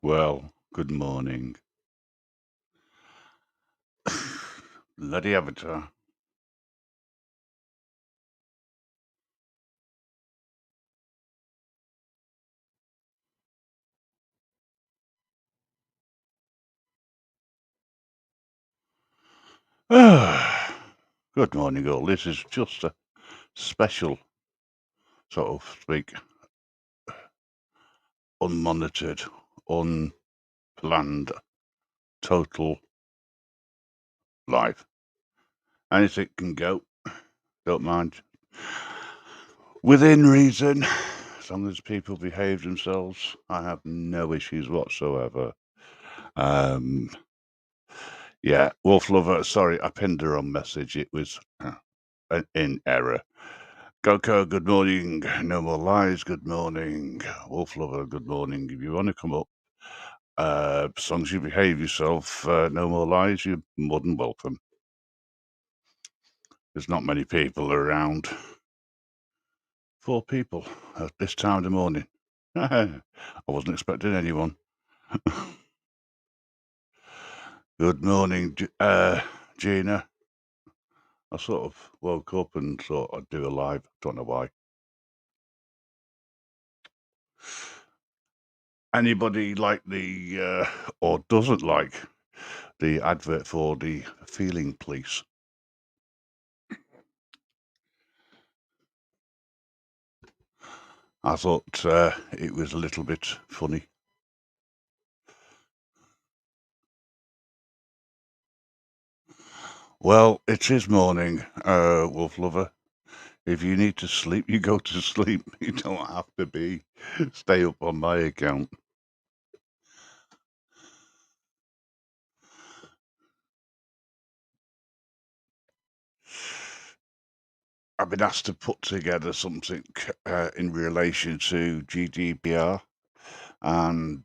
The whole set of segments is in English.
Well, good morning. Bloody Avatar. Good morning, all. This is just a special, sort of speak, unmonitored, unplanned, total live. Anything can go, don't mind. Within reason, as long as people behave themselves, I have no issues whatsoever. Yeah, Wolf Lover, sorry, I pinned the wrong message. It was in error. Coco, good morning. No More Lies, good morning. Wolf Lover, good morning. If you want to come up, as long as you behave yourself, No More Lies, you're more than welcome. There's not many people around. 4 people at this time of the morning. I wasn't expecting anyone. Good morning, Gina. I sort of woke up and thought I'd do a live. Don't know why. Anybody like or doesn't like the advert for the feeling police? I thought it was a little bit funny. Well, it is morning, Wolf Lover. If you need to sleep, you go to sleep. You don't have to stay up on my account. I've been asked to put together something in relation to GDPR, and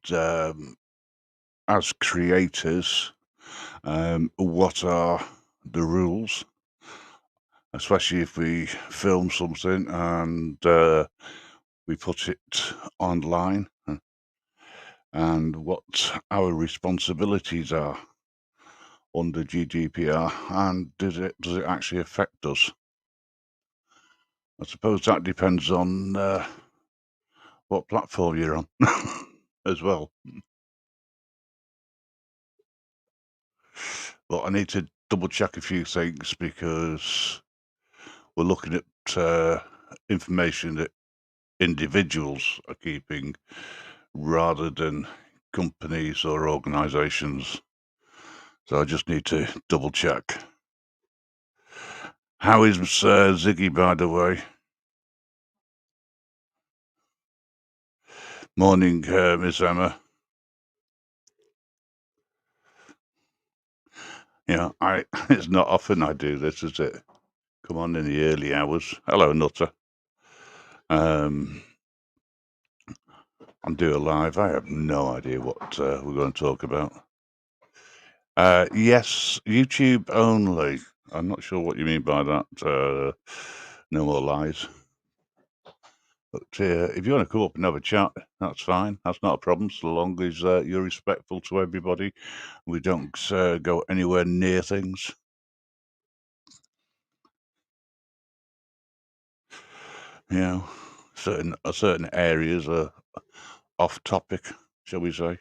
as creators, what are the rules, especially if we film something and we put it online, and what our responsibilities are under GDPR, and does it actually affect us? I suppose that depends on what platform you're on as well. But I need to double check a few things because we're looking at information that individuals are keeping rather than companies or organizations. So I just need to double check. How is Ziggy, by the way? Morning, Miss Emma. Yeah, it's not often I do this, is it? Come on in the early hours. Hello, Nutter. Um, I'm doing live. I have no idea what we're going to talk about. Yes, YouTube only. I'm not sure what you mean by that. No more lies. But if you want to come up and have a chat, that's fine. That's not a problem, so long as you're respectful to everybody. We don't go anywhere near things. You know, certain areas are off topic, shall we say?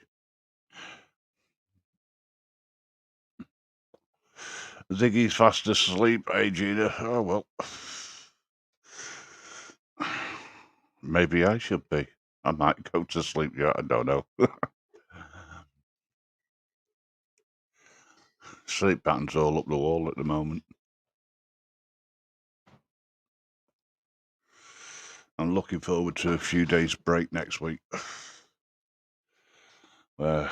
Ziggy's fast asleep, eh, Gina? Oh well, maybe I should be. I might go to sleep yet. I don't know. Sleep patterns all up the wall at the moment. I'm looking forward to a few days break next week. The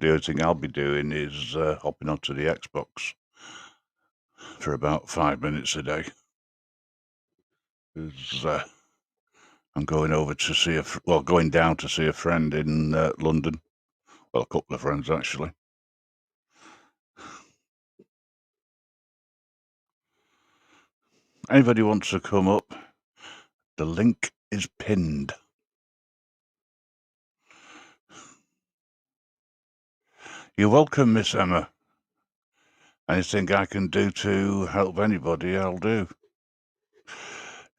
only thing I'll be doing is hopping onto the Xbox for about 5 minutes a day. 'Cause, I'm going over to see going down to see a friend in London. Well, a couple of friends actually. Anybody wants to come up? The link is pinned. You're welcome, Miss Emma. Anything I can do to help anybody, I'll do.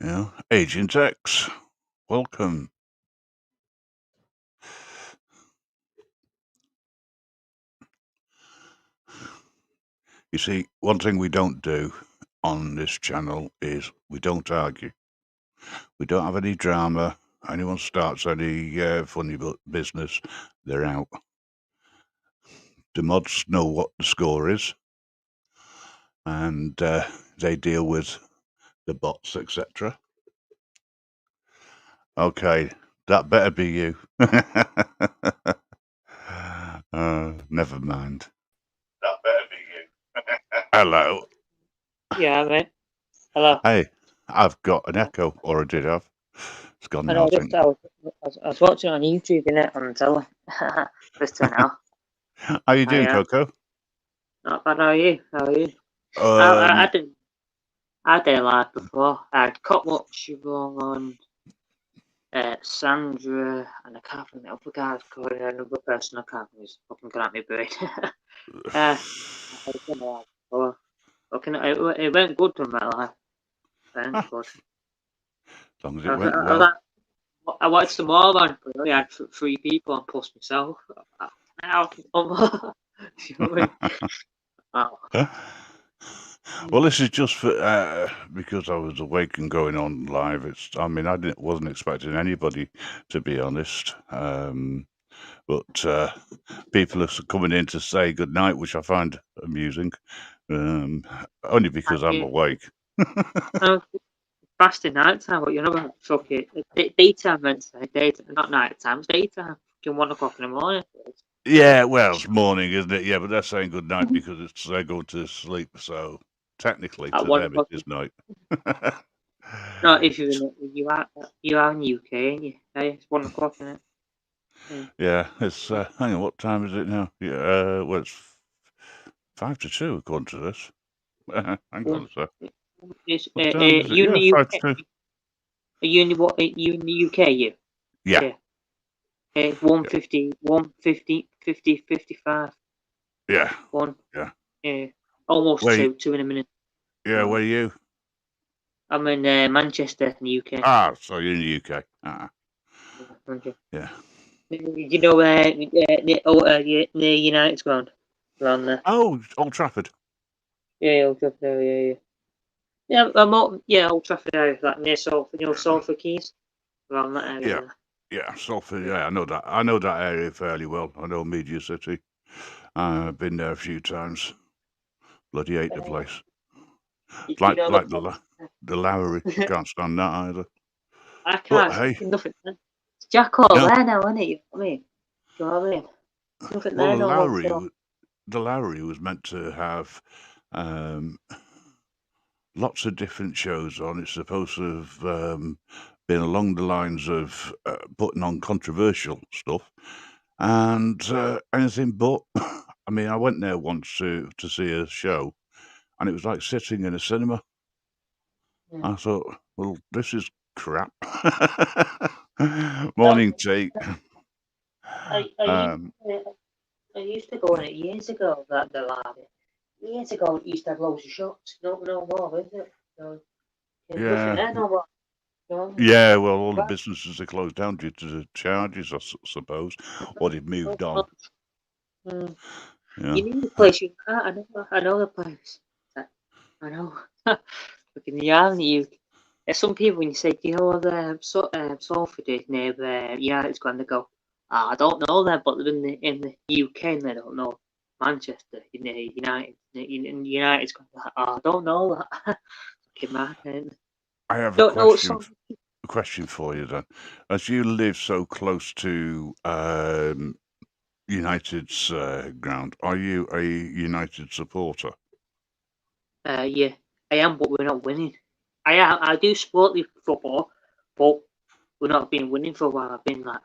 You know, Agent X, welcome. You see, one thing we don't do on this channel is we don't argue. We don't have any drama. Anyone starts any funny business, they're out. The mods know what the score is, and they deal with the bots, etc. Okay, that better be you. Never mind. That better be you. Hello. Yeah, mate. Hello. Hey, I've got an echo, or I did have. It's gone I now, know, I think. I was watching on YouTube, innit, on the telly. Just to now. How you doing, Coco? Not bad, how are you? How are you? I did live before. I had Cotwood, Siobhan, Sandra, and I can't remember the other guy's called, another person I can't remember, he's fucking gone at my brain. I was on the live before. It went good on my life. It went good. As long as it went well. I watched some more on, but I only had 3 people and plus myself. Well, this is just for because I was awake and going on live. I mean, wasn't expecting anybody, to be honest. But people are coming in to say good night, which I find amusing. Only because I'm awake. Fasting night time, but you're not fucking daytime, meant to say daytime, not night time. It's daytime. Fucking 1 o'clock in the morning. Yeah, well, it's morning, isn't it? Yeah, but they're saying good night because they're going to sleep. So technically, At to 1 them, it o'clock. is night. No, if you are in the UK, and it's 1 o'clock, isn't it? Yeah, it's hang on, what time is it now? Yeah, well, it's 5 to 2 according to this. Hang on a sec. What time is it? You in Yeah, the 5 UK? to 2. Are you in the what? Are you in the UK? You? Yeah. 1:50, 1:50, 50, 55. Yeah. 1. Yeah. Almost Where 2 in a minute. Yeah, where are you? I'm in Manchester, in the UK. Ah, so you're in the UK. Yeah. You know where near United's ground? Around there. Oh, Old Trafford. Yeah, Old Trafford area, yeah. Old Trafford area, like near Salford, Salford Keys. Around that area. Yeah, Salford. Yeah, I know that. I know that area fairly well. I know Media City. I've been there a few times. Bloody hate the place. Like the Lowry. Can't stand that either. I can't. But hey, Nothing. It's Jack all there now, isn't it? You know what I mean? Do you know what I mean? Nothing well, there no more. the Lowry was meant to have lots of different shows on. It's supposed to have been along the lines of putting on controversial stuff and anything but. I mean, I went there once to see a show, and it was like sitting in a cinema. I thought, well, this is crap. Morning, Tate. I used to go in it years ago. That the lobby. Years ago, it used to have loads of shops. No more, is it? No, nothing there no more. No. Yeah, well, all the businesses are closed down due to the charges, I suppose, or they've moved on. You need a place. I know the place. I know. Looking the army, some people when you say, do you know where Salford is near United's going to go? I don't know them, but they're in the UK and they don't know Manchester in the United. In United's going to, I don't know that. I have a question for you then. As you live so close to United's ground, are you a United supporter? Yeah, I am, but we're not winning. I do support the football, but we're not been winning for a while. I've been like,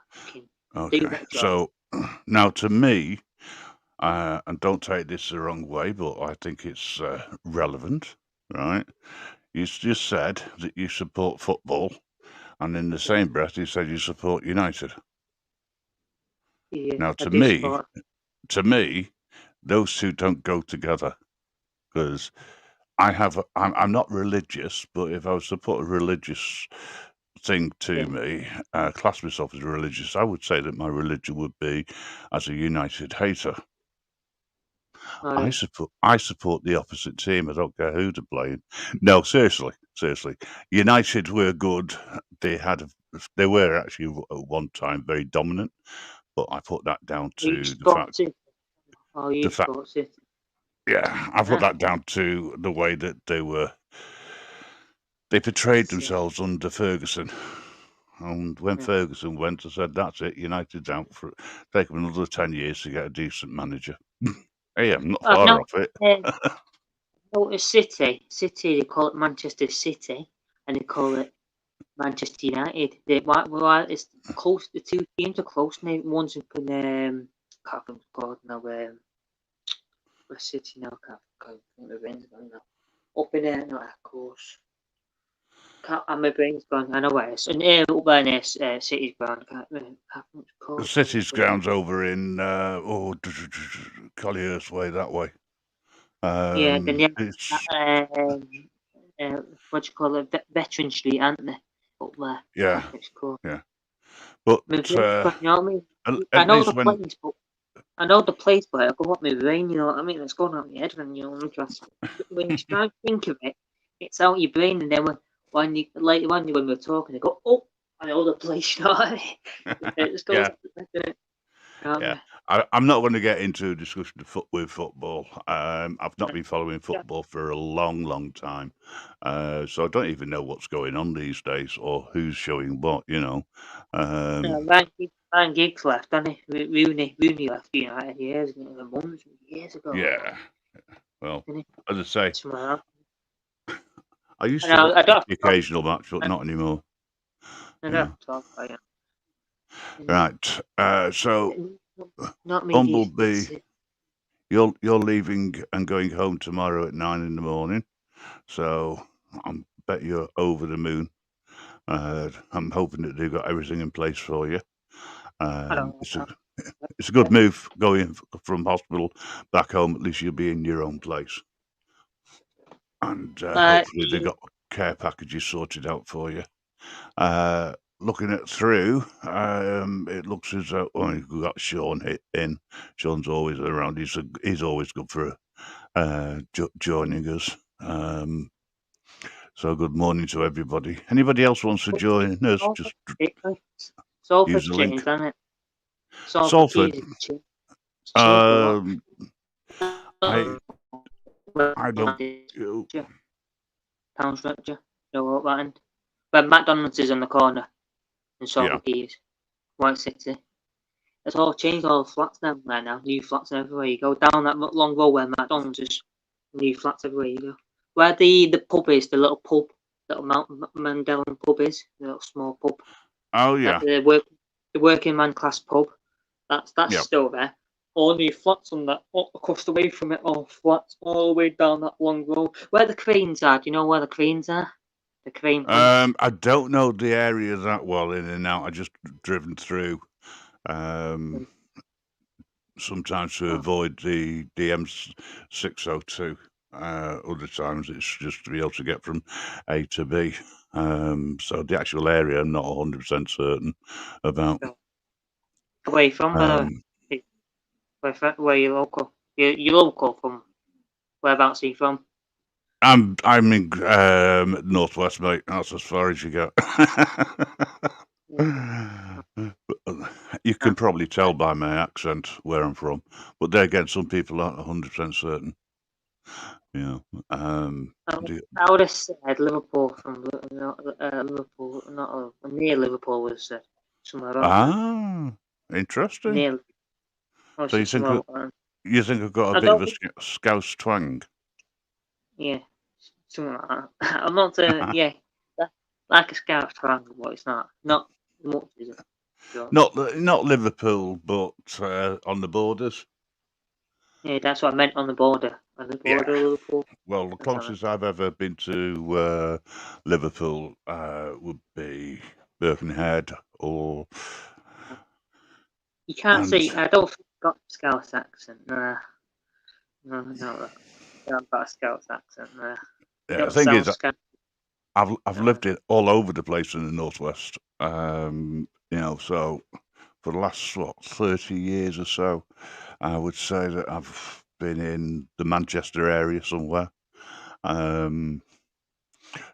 okay. So now to me, and don't take this the wrong way, but I think it's relevant, right? You just said that you support football, and in the same breath, you said you support United. Yeah, now, to me, those two don't go together, because I'm not religious, but if I was to put a religious thing to me, class myself as religious, I would say that my religion would be as a United hater. I support the opposite team. I don't care who they're playing. No, seriously. United were good. They were actually at one time very dominant, but I put that down You to support it. Oh, you the fact. support it. Yeah, I put that down to the way that they portrayed themselves under Ferguson. And when Ferguson went, I said, "That's it. United's out for take them another 10 years to get a decent manager." Hey, I'm not far off it. City, they call it Manchester City, and they call it Manchester United. It's close. The two teams are close now. One's up in can't think called now. West City now. Can't think the brain's gone now. Up in there, not of course. And my brain's gone. I know where it's. And up there near City's ground. Can't think it's called. The City's ground's over in Colliers Way that way. Yeah, then what do you call it? Veteran Street, aren't they? Up there. Yeah, it's called. yeah. But You know what I mean? I know the place, but I go up my brain. You know what I mean? It's going on my head when when you try to think of it, it's out your brain, and then when you later on when we're talking, you go, "Oh, I know the place." You know what I mean? It just goes. Yeah. I'm not going to get into a discussion with football. I've not been following football for a long time, so I don't even know what's going on these days or who's showing what. Ryan Giggs left, didn't he? Rooney left United years ago. Yeah. Well, as I say, I used to I watch don't the occasional match, but not anymore. I don't talk about it. Right. So, Not me. Bumblebee, you're leaving and going home tomorrow at 9 a.m. So I bet you're over the moon. I'm hoping that they've got everything in place for you. It's a good move going from hospital back home. At least you'll be in your own place, and hopefully they've got care packages sorted out for you. Looking it through, it looks as though we've got Sean in. Sean's always around. He's always good for joining us. So good morning to everybody. Anybody else wants to join us? Just use the link. Salford. I don't. Pound structure. No, that but McDonald's is on the corner in Salford Keys, White City. It's all changed. All the flats now. Right now, new flats everywhere you go. Down that long road where McDonald's is, new flats everywhere you go. Where the pub is, the little pub, little Mandela pub is, the little small pub. Oh yeah. The working man class pub. That's still there. All new flats on that, across the way from it, all flats, all the way down that long road. Where the cranes are, do you know where the cranes are? The crane points. I don't know the area that well in and out. I just driven through. Sometimes to avoid the M602. Other times it's just to be able to get from A to B. So the actual area I'm not 100% certain about. Where you from, where you local? You're local from whereabouts are you from? I'm in northwest, mate. That's as far as you go. You can probably tell by my accent where I'm from, but there again, some people aren't 100% certain. Yeah. I would have said Liverpool from Liverpool, not near Liverpool was somewhere else. Interesting. Near. So you think I've got a bit of a Scouse twang? Yeah, something like that. I'm not like a Scouse twang, but it's not much, is it? Sure. Not Liverpool, but on the borders. Yeah, that's what I meant, on the border. On the border of Liverpool. Well, the closest I've ever been to Liverpool would be Birkenhead or. You can't see. I don't think I've got a Scouse accent. Nah. No, no, I've got a Scouse accent there. Yeah, You the don't thing sound is, Scouse. I've lived it all over the place in the Northwest. You know, so for the last 30 years or so, I would say that I've been in the Manchester area somewhere.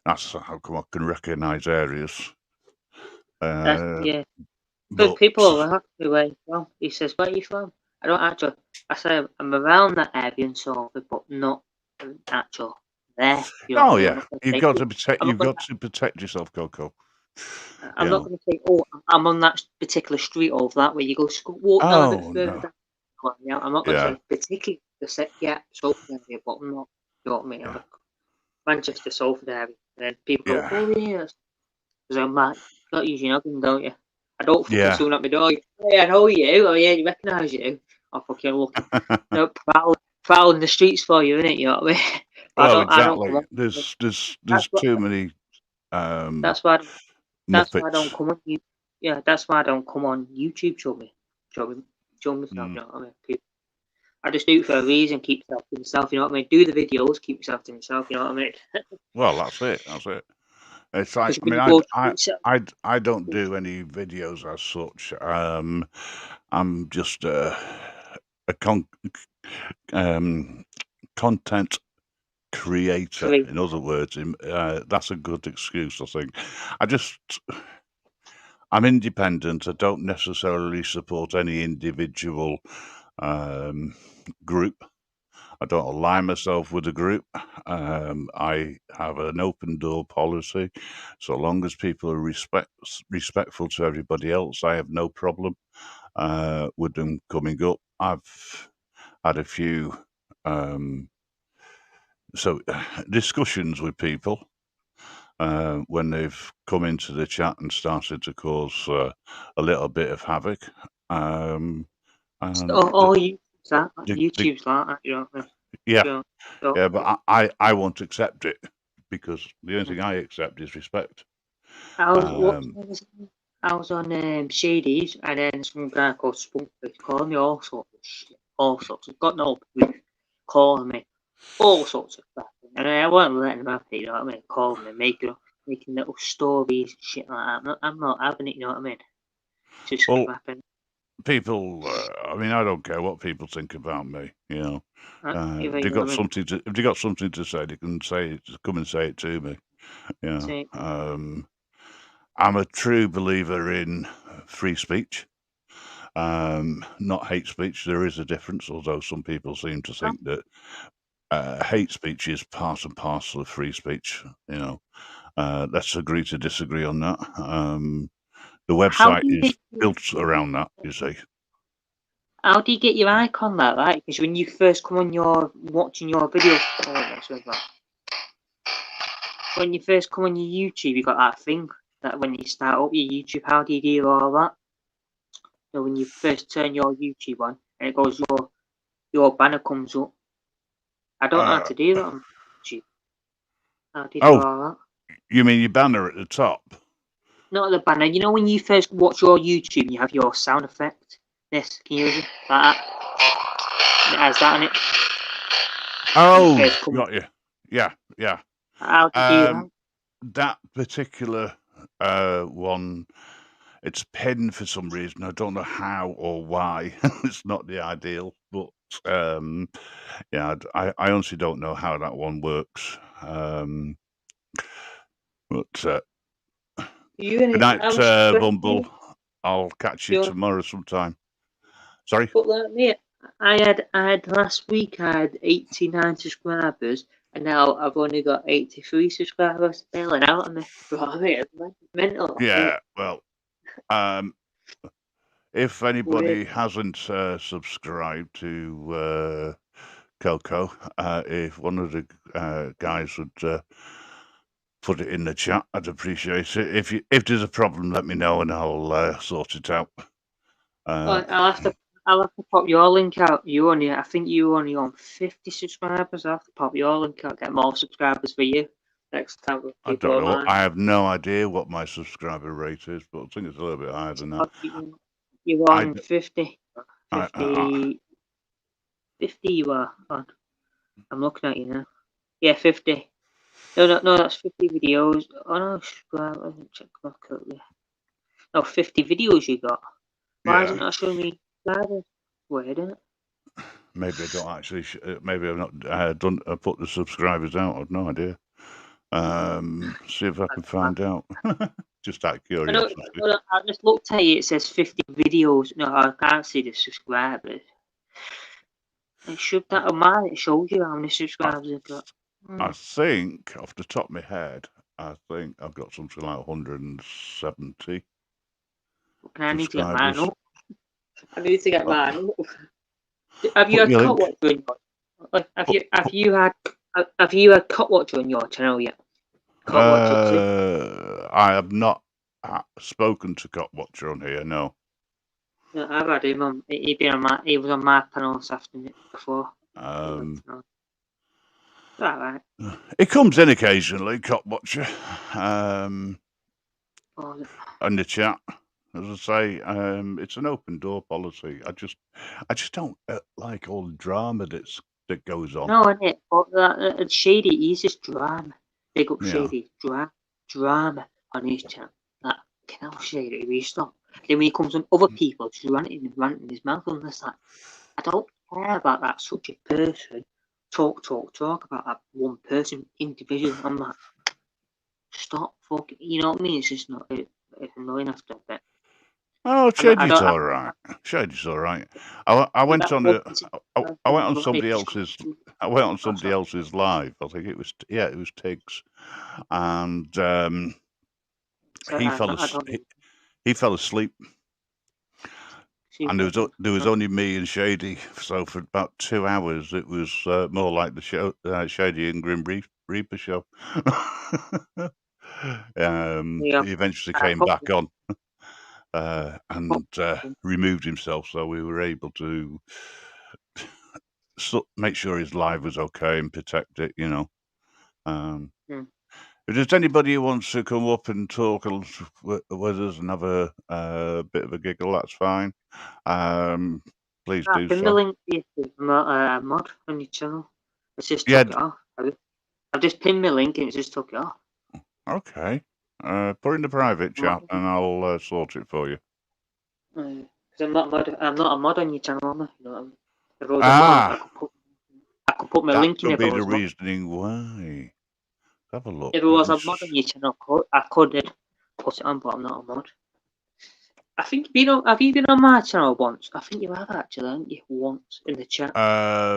That's how come I can recognise areas. Yeah. Because But people will ask me where you're from. He says, "Where are you from?" I don't actually. I say I'm around that area in Salford, but not actual there. You know what oh I mean? I'm yeah, not going to you've say. got to protect. I'm not You've going. got to protect yourself, Coco. I'm You not know. going to say. Oh, I'm on that particular street over that way. You go walk down a bit Oh further no. down. Well, yeah, I'm not going to Yeah. say particularly the set. Yeah, Salford area, but I'm not. You know what I mean? I'm Yeah. a Manchester Salford area, and then people go, Yeah. "Oh yeah," because I'm like, you got to use your noggin, don't you? I don't fucking Yeah. soon at my door. Hey, I know you. Oh yeah, you recognise you. I'm fucking looking, prowling the streets for you, innit? You know what I mean? But Well, I don't come exactly. on. There's That's what. too many That's why. That's why I don't Muppets. come on you. Yeah, that's why I don't come on YouTube. Show me, show myself. Mm. You know what I mean? I just do it for a reason. Keep myself to myself. You know what I mean? Do the videos. Keep myself to myself. You know what I mean? Well, that's it. That's it. It's like, Because I when mean, you go to I don't do any videos as such. I'm just a content creator. free. In other words, that's a good excuse, I think. I just, I'm independent. I don't necessarily support any individual group. I don't align myself with a group. I have an open door policy. So long as people are respectful to everybody else, I have no problem with them coming up. I've had a few discussions with people when they've come into the chat and started to cause a little bit of havoc. And Oh, the, YouTube's like that. You know what I mean? yeah, Yeah. So, yeah, but I won't accept it because the only thing I accept is respect. Um, I was on Shady's, and then some guy called Spunk was calling me all sorts of shit, all sorts of got no proof, calling me all sorts of stuff, and I wasn't letting him have it. You know what I mean? Calling me, making little stories and shit like that. I'm not having it. You know what I mean? Just well, scrapping. people, I mean, I don't care what people think about me. You know, You if they've know what got I mean? something to, if they got something to say, they can say it. Come and say it to me. You know, See, I'm a true believer in free speech, not hate speech. There is a difference, although some people seem to think that hate speech is part and parcel of free speech. You know, let's agree to disagree on that. The how website do you is built around that, you see. how do you get your icon like that? Because when you first come on your watching your video, when you first come on your YouTube, you got that thing that when you start up your YouTube, how do you do all that? So when you first turn your YouTube on and it goes your banner comes up. I don't know how Uh, to do that on YouTube. How do you do oh, all that? you mean your banner at the top? Not the banner. You know when you first watch your YouTube and you have your sound effect? This, can you use it? Like that? It has that on it. When you Oh, first come on. got you. Yeah, yeah. How do you do that? That particular one, it's pinned for some reason. I don't know how or why. It's not the ideal, but yeah, I honestly don't know how that one works. But good night, I'm stressed. Bumble. I'll catch you You tomorrow sometime. Sorry. but like me, I had last week I had 89 subscribers, and now I've only got 83 subscribers. Bailing out on me, bro. It's mental. Yeah. Well, um, if Weird. anybody hasn't subscribed to Coco, if one of the guys would put it in the chat, I'd appreciate it. If there's a problem, let me know and I'll sort it out. I'll have to pop your link out. I think you only on 50 subscribers. I'll have to pop your link out, get more subscribers for you next time with I people don't of know. mine. I have no idea what my subscriber rate is, but I think it's a little bit higher than that. You're I, on 50. I, I, 50 you are on. I'm looking at you now. Yeah, 50. No, that's 50 videos. Oh no, let me check back quickly. No, 50 videos you got. Why isn't Yeah, that showing me subscribers? Weird, isn't it? maybe I don't actually. Maybe I've not done. Put the subscribers out. I've no idea. See if I can find out. Just out of I know. curiosity. I just looked at it. It says 50 videos. No, I can't see the subscribers. It should that on mine. It shows you how many subscribers I've got. I think, off the top of my head, I think I've got something like 170 I need to get mine subscribers. up. I need to get mine up. Have you Put had me a link. Catwatcher on your? Like, have you had Catwatcher on your channel yet? I have not spoken to Catwatcher on here. No. No, I've had him on. He was on my panel this afternoon before. Alright. It comes in occasionally, Catwatcher. In the chat. As I say, it's an open door policy. I just don't like all the drama that goes on. No, innit? But Shady, he's just drama. Big up Shady, drama on his channel. That can I Shady, we stop. Then when he comes on other people, just ranting his mouth on this. Like, I don't care about that such a person. Talk about that one person individual. I'm like, stop fucking. You know what I mean? It's just not. It's annoying after a bit. Oh, Shady's all right. Shady's all right. I went on somebody else's. I went on somebody else's live. I think it was Tiggs, and he fell asleep. And there was only me and Shady, so for about 2 hours it was more like the show, Shady and Grim Reaper show. He eventually came back on and removed himself, so we were able to make sure his live was okay and protect it, you know. If there's anybody who wants to come up and talk with us and have a bit of a giggle, that's fine. Please do so. The link is not mod on your channel. It's just took it off. I've just pinned my link and it's just took it off. Okay. Put in the private chat and I'll sort it for you. Because I'm not a mod on your channel, am I? You know what I mean? If I was a mod, I could put my link in. That could be the reasoning why. Have a look. If it was a mod on your channel, I could put it on, but I'm not a mod. I think have you been on my channel once? I think you have actually, haven't you? Once in the chat.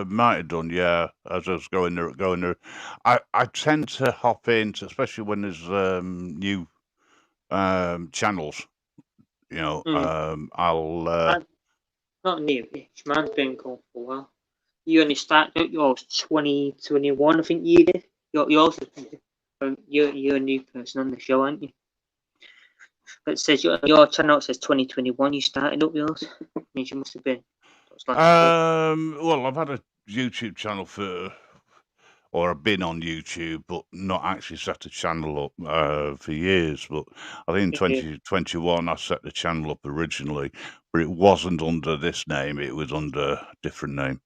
Might have done, yeah. As I was going there. I tend to hop into, especially when there's new channels. You know, I'll not new. Mine's been going for a while. You only started out yours 2021, I think you did. Yours, you're a new person on the show, aren't you? It says your channel says 2021. You started up yours. Means you must have been. Well, I've had a YouTube channel or I've been on YouTube, but not actually set a channel up for years. But I think in 2021 I set the channel up originally, but it wasn't under this name. It was under a different name.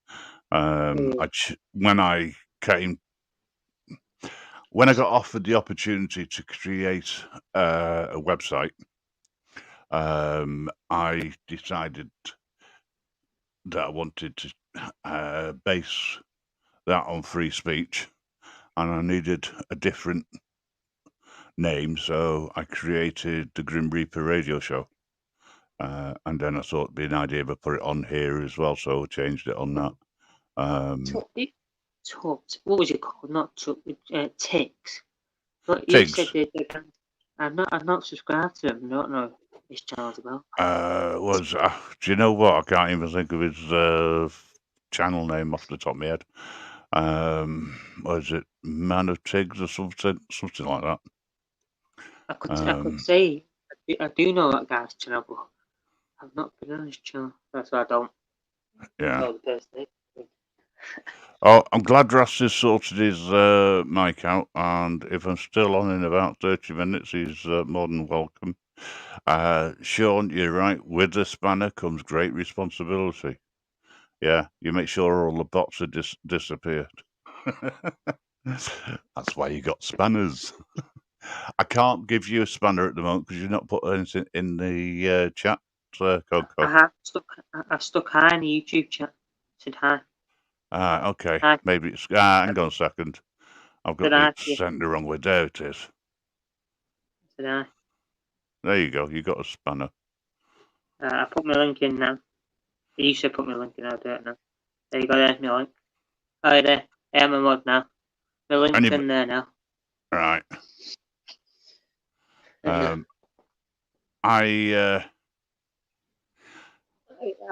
When I got offered the opportunity to create a website, I decided that I wanted to base that on free speech, and I needed a different name, so I created the Grim Reaper radio show. And then I thought it'd be an idea to put it on here as well, so I changed it on that. What was it called? Not Tiggs. But you Tiggs. said that I'm not subscribed to him. I don't know his channel's about. Do you know what? I can't even think of his channel name off the top of my head. Was it Man of Tiggs or something like that? I could say I do know that guy's channel, but I've not been on his channel. That's why I don't know the person name. Oh, I'm glad Ross has sorted his mic out, and if I'm still on in about 30 minutes, he's more than welcome. Sean, you're right. With the spanner comes great responsibility. Yeah, you make sure all the bots are disappeared. That's why you got spanners. I can't give you a spanner at the moment because you've not put anything in the chat, Coco. I've stuck hi in the YouTube chat. Said hi. Okay. Hi. Maybe it's. Hang on a second. I've got Said hi. it sent the wrong way. There it is. Said hi. There you go. You got a spanner. I put my link in now. You should put my link in. I don't know. There you go. There's my link. Oh, there. I am a mod now. My link's in there now. Right. I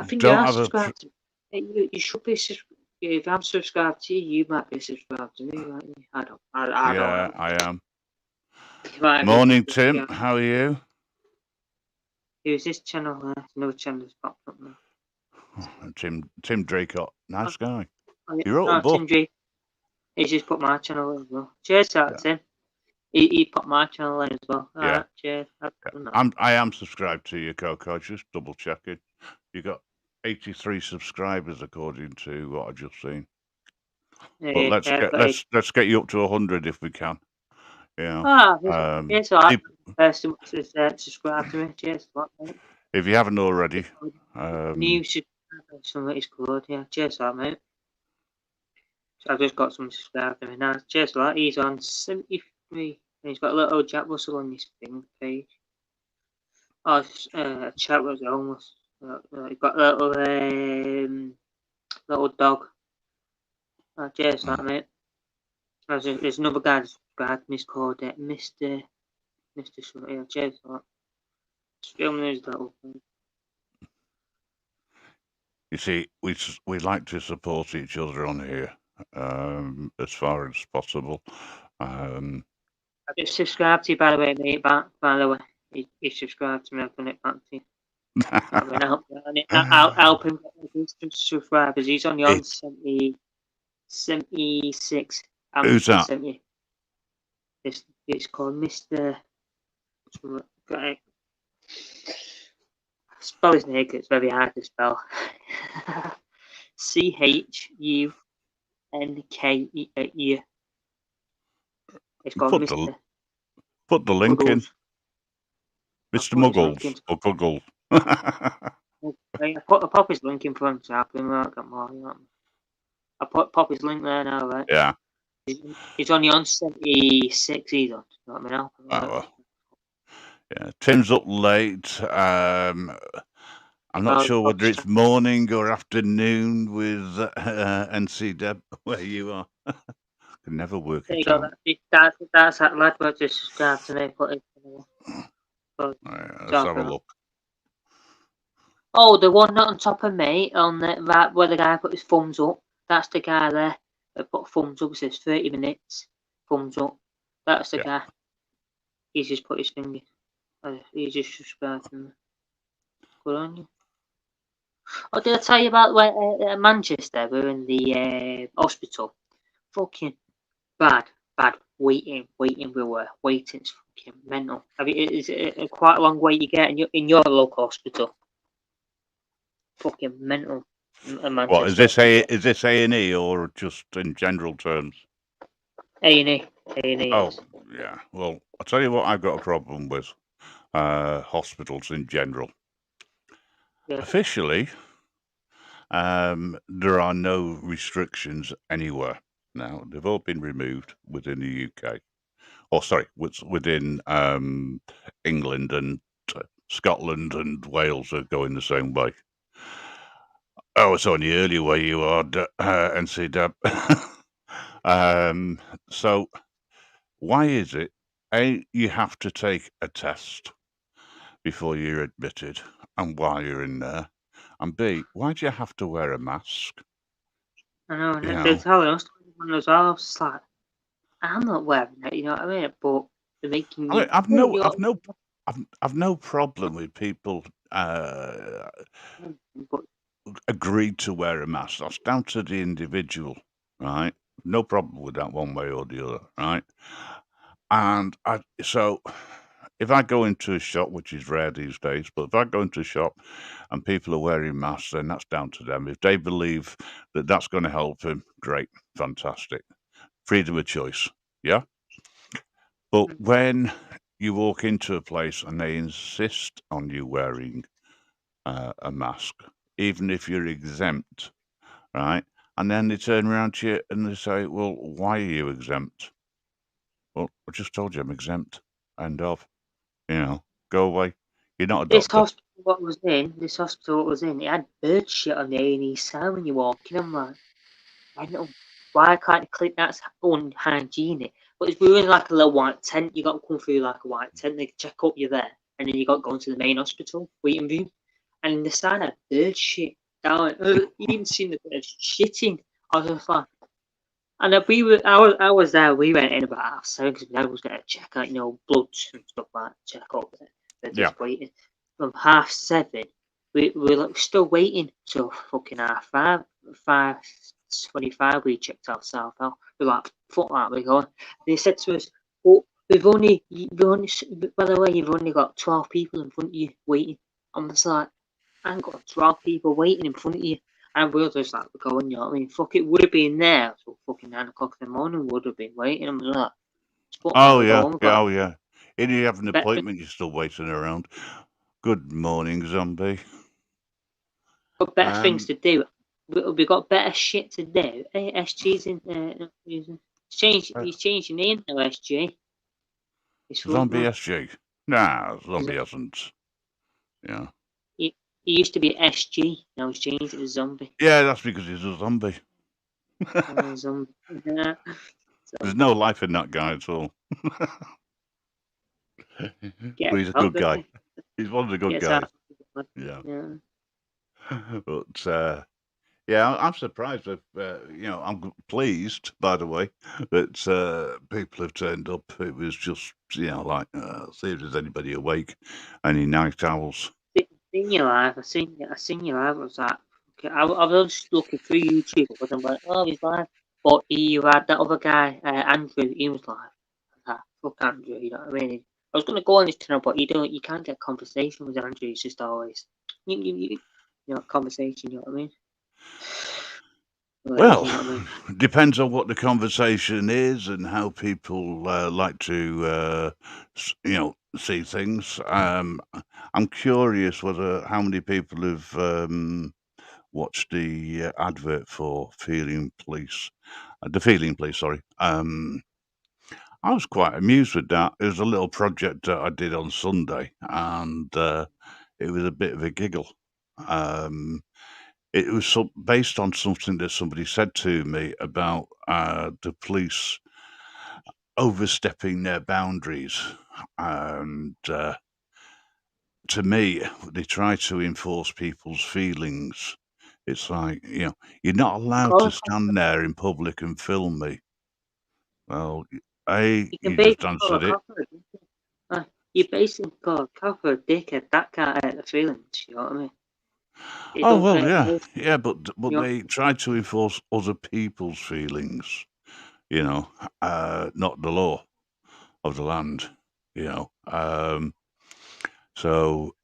think you are subscribed. You should be subscribed. If I'm subscribed to you, you might be subscribed to me, right? I don't know. I am. Morning, Tim. How are you? Who's this channel there? Another channel that's popped up now. Tim Draycott. Nice guy. He wrote a book. Tim Drake. He's just put my channel as well. Cheers to that, Tim. He put my channel in as well. Yeah. Right, cheers. I am subscribed to you, Coco. Just double checking. You got 83 subscribers according to what I've just seen. But let's get you up to 100 if we can. Yeah. Yes, I person subscribe to me. Cheers, mate. If you haven't already, new subscriber, something is called. Yeah, cheers, mate. So I've just got some subscribed to me now. Cheers, that. He's on 73. And he's got a little Jack Russell on his thing page. Oh, Chat was homeless. He's got a little dog. Cheers, that, mate. There's another guy that's subscribed to me. He's called Mr. Something. Cheers, that. Just filming his little thing. You see, we like to support each other on here as far as possible. I just subscribed to you, by the way, mate. By the way, he subscribed to me. I've done it back to you. I'll help him get his subscribers. He's only on 76. Who's that? 70. It's called Mr. Spell his name, it's very hard to spell. CHUNKE. It's called Mr. Put the link in. Mr. Muggles or Guggles. I pop his link in for him to help him out. I pop his link there now, right? Yeah. He's only on 76. He's on. You know what I mean? Well. Yeah, Tim's up late. I'm not sure whether it's morning or afternoon with NC Deb where you are. Can never work it out. That's that lad who just subscribed to me. Let's have a look. Oh, the one not on top of me, on the right where the guy put his thumbs up. That's the guy there that put thumbs up. It says 30 minutes. Thumbs up. That's the guy. He's just put his finger. He's just subscribed to me. Good on you. Oh, did I tell you about when Manchester? We're in the hospital. Fucking bad. Waiting. We were waiting. It's fucking mental. I mean, it's quite a long wait you get in your local hospital. Fucking mental. What is this? Is this A&E or just in general terms? A&E. Oh, yeah. Well, I'll tell you what I've got a problem with hospitals in general. Yeah. Officially, there are no restrictions anywhere now. They've all been removed within the UK. Oh, sorry, within England, and Scotland and Wales are going the same way. Oh, it's only early where you are, NC Deb. So why is it, A, you have to take a test before you're admitted and while you're in there, and B, why do you have to wear a mask? I know, and they're telling us as well. It's like, I'm not wearing it, you know what I mean? But they're making me. I've no problem with people agreed to wear a mask. That's down to the individual, right? No problem with that one way or the other, right? And so if I go into a shop, which is rare these days, but if I go into a shop and people are wearing masks, then that's down to them. If they believe that that's going to help them, great, fantastic. freedom of choice. Yeah. But when you walk into a place and they insist on you wearing a mask, even if you're exempt, right? And then they turn around to you and they say, well, why are you exempt? Well, I just told you I'm exempt. End of. Go away. You're not a This doctor. hospital what was in, it had bird shit on the A&E side when you walk in. I'm like, I don't know, why can't you click that's unhygienic? But we were in like a little white tent. You got to come through like a white tent. They check up you there, and then you got to go into the main hospital waiting room. And in the side had bird shit down. You even seen the birds shitting. I was just like, and I was there. We went in about 7:30 because I was going to check out, bloods and stuff like that. Check up. They're Yeah. just waiting. From 7:30, we were like still waiting till fucking 5:30. 5:25 we checked ourselves out. We're like, fuck that, we're going. And they said to us, well, by the way, you've only got 12 people in front of you waiting. I'm just like, I ain't got 12 people waiting in front of you. And we were just like, we're going, you know what I mean? Fuck, it would have been there till fucking 9 o'clock in the morning, would have been waiting. I'm like, fuck that, Oh, we're yeah. going. Yeah, oh, yeah. If you have an Better, appointment, you're still waiting around. Good morning, zombie. got better things to do. We got better shit to do. Hey, SG's in he's changed your name now, SG. Zombie SG. Nah, zombie hasn't. Yeah. He used to be SG, now he's changed it to zombie. Yeah, that's because he's a zombie. Zombie. Yeah. There's no life in that guy at all. But he's a good guy. He's one of the good guys. Yeah. But yeah, I'm surprised. I'm pleased, by the way, that people have turned up. It was just, like, see if there's anybody awake. Any night owls. Seen you live. I seen you live. I was like, okay, I was just looking through YouTube because I'm like, oh, he's live. But you had that other guy, Andrew. He was live. I was like, fuck Andrew. You know what I mean? I was gonna go on his channel, but you can't get conversation with Andrew. It's just always conversation. You know what I mean? Well, you know what I mean? depends on what the conversation is and how people like to, see things. I'm curious how many people have watched the advert for Feeling Police. The Feeling Police, sorry. I was quite amused with that. It was a little project that I did on Sunday, and it was a bit of a giggle. It was based on something that somebody said to me about the police overstepping their boundaries. And to me, they try to enforce people's feelings. It's like, you're not allowed to stand there in public and film me. Well, you just answered it. You basically call a cop a dickhead. That can't hurt the feelings. You know what I mean? Oh, well, yeah, but they try to enforce other people's feelings, not the law of the land, So,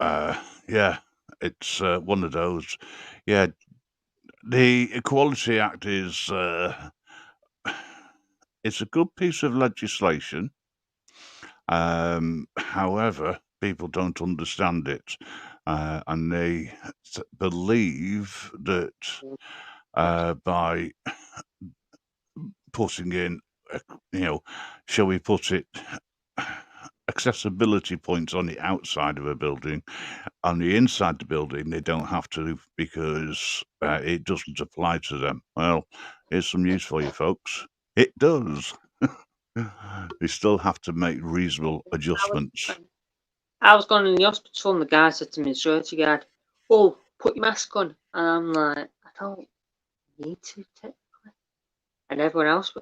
yeah, it's one of those. Yeah, the Equality Act is it's a good piece of legislation. However, people don't understand it, and they believe that by putting in, shall we put it, accessibility points on the outside of a building, on the inside the building, they don't have to because it doesn't apply to them. Well, here's some news for you folks. It does. They still have to make reasonable adjustments. I was going in the hospital and the guy said to me, the security guard, oh, put your mask on. And I'm like, I don't need to technically. And everyone else,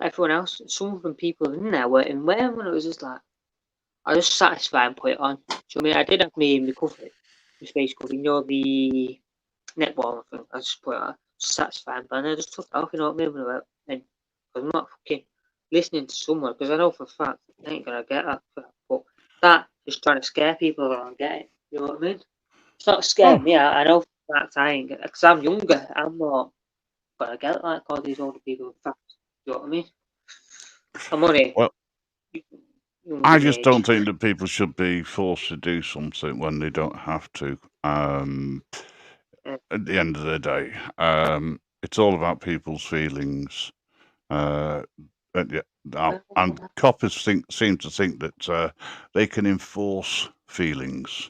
some of them people in there weren't wearing one. It was just like, I was just satisfied and put it on. So I mean, I did have my recovery, my space cover, the netball thing. I just put it on, satisfied, but I just took it off, you know what I mean? And I'm not fucking listening to someone because I know for a fact I ain't gonna get that. But that just trying to scare people that don't get it. You know what I mean? It's not scaring me. I know for a fact I ain't get it because I'm younger. I'm not gonna get it like all these older people. In fact, you know what I mean? I'm on it. Well, Young I at just age. don't think that people should be forced to do something when they don't have to. At the end of the day, it's all about people's feelings. And coppers seem to think that they can enforce feelings,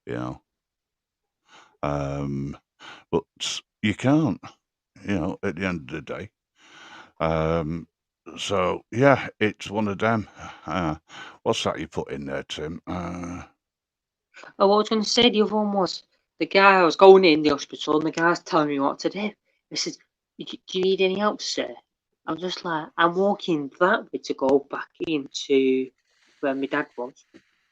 you know. But you can't, you know, at the end of the day. So yeah, it's one of them. What's that you put in there, Tim? Oh, what I was going to say, the other one was the guy. I was going in the hospital, and the guy's telling me what to do. He said, "Do you need any help, sir?" I'm just like, I'm walking that way to go back into where my dad was,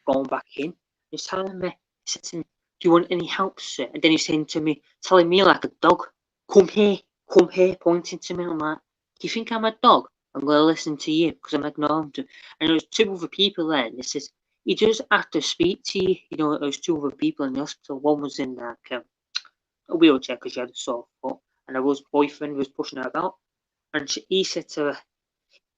going back in. He's telling me, he said to me, "Do you want any help, sir?" And then he's saying to me, telling me like a dog, come here, pointing to me. I'm like, do you think I'm a dog? I'm going to listen to you because I'm ignoring him. And there was two other people there, and he says, he does have to speak to you. You know, there's two other people in the hospital. One was in like a wheelchair because she had a sore foot, and her boyfriend was pushing her about. And he said to her,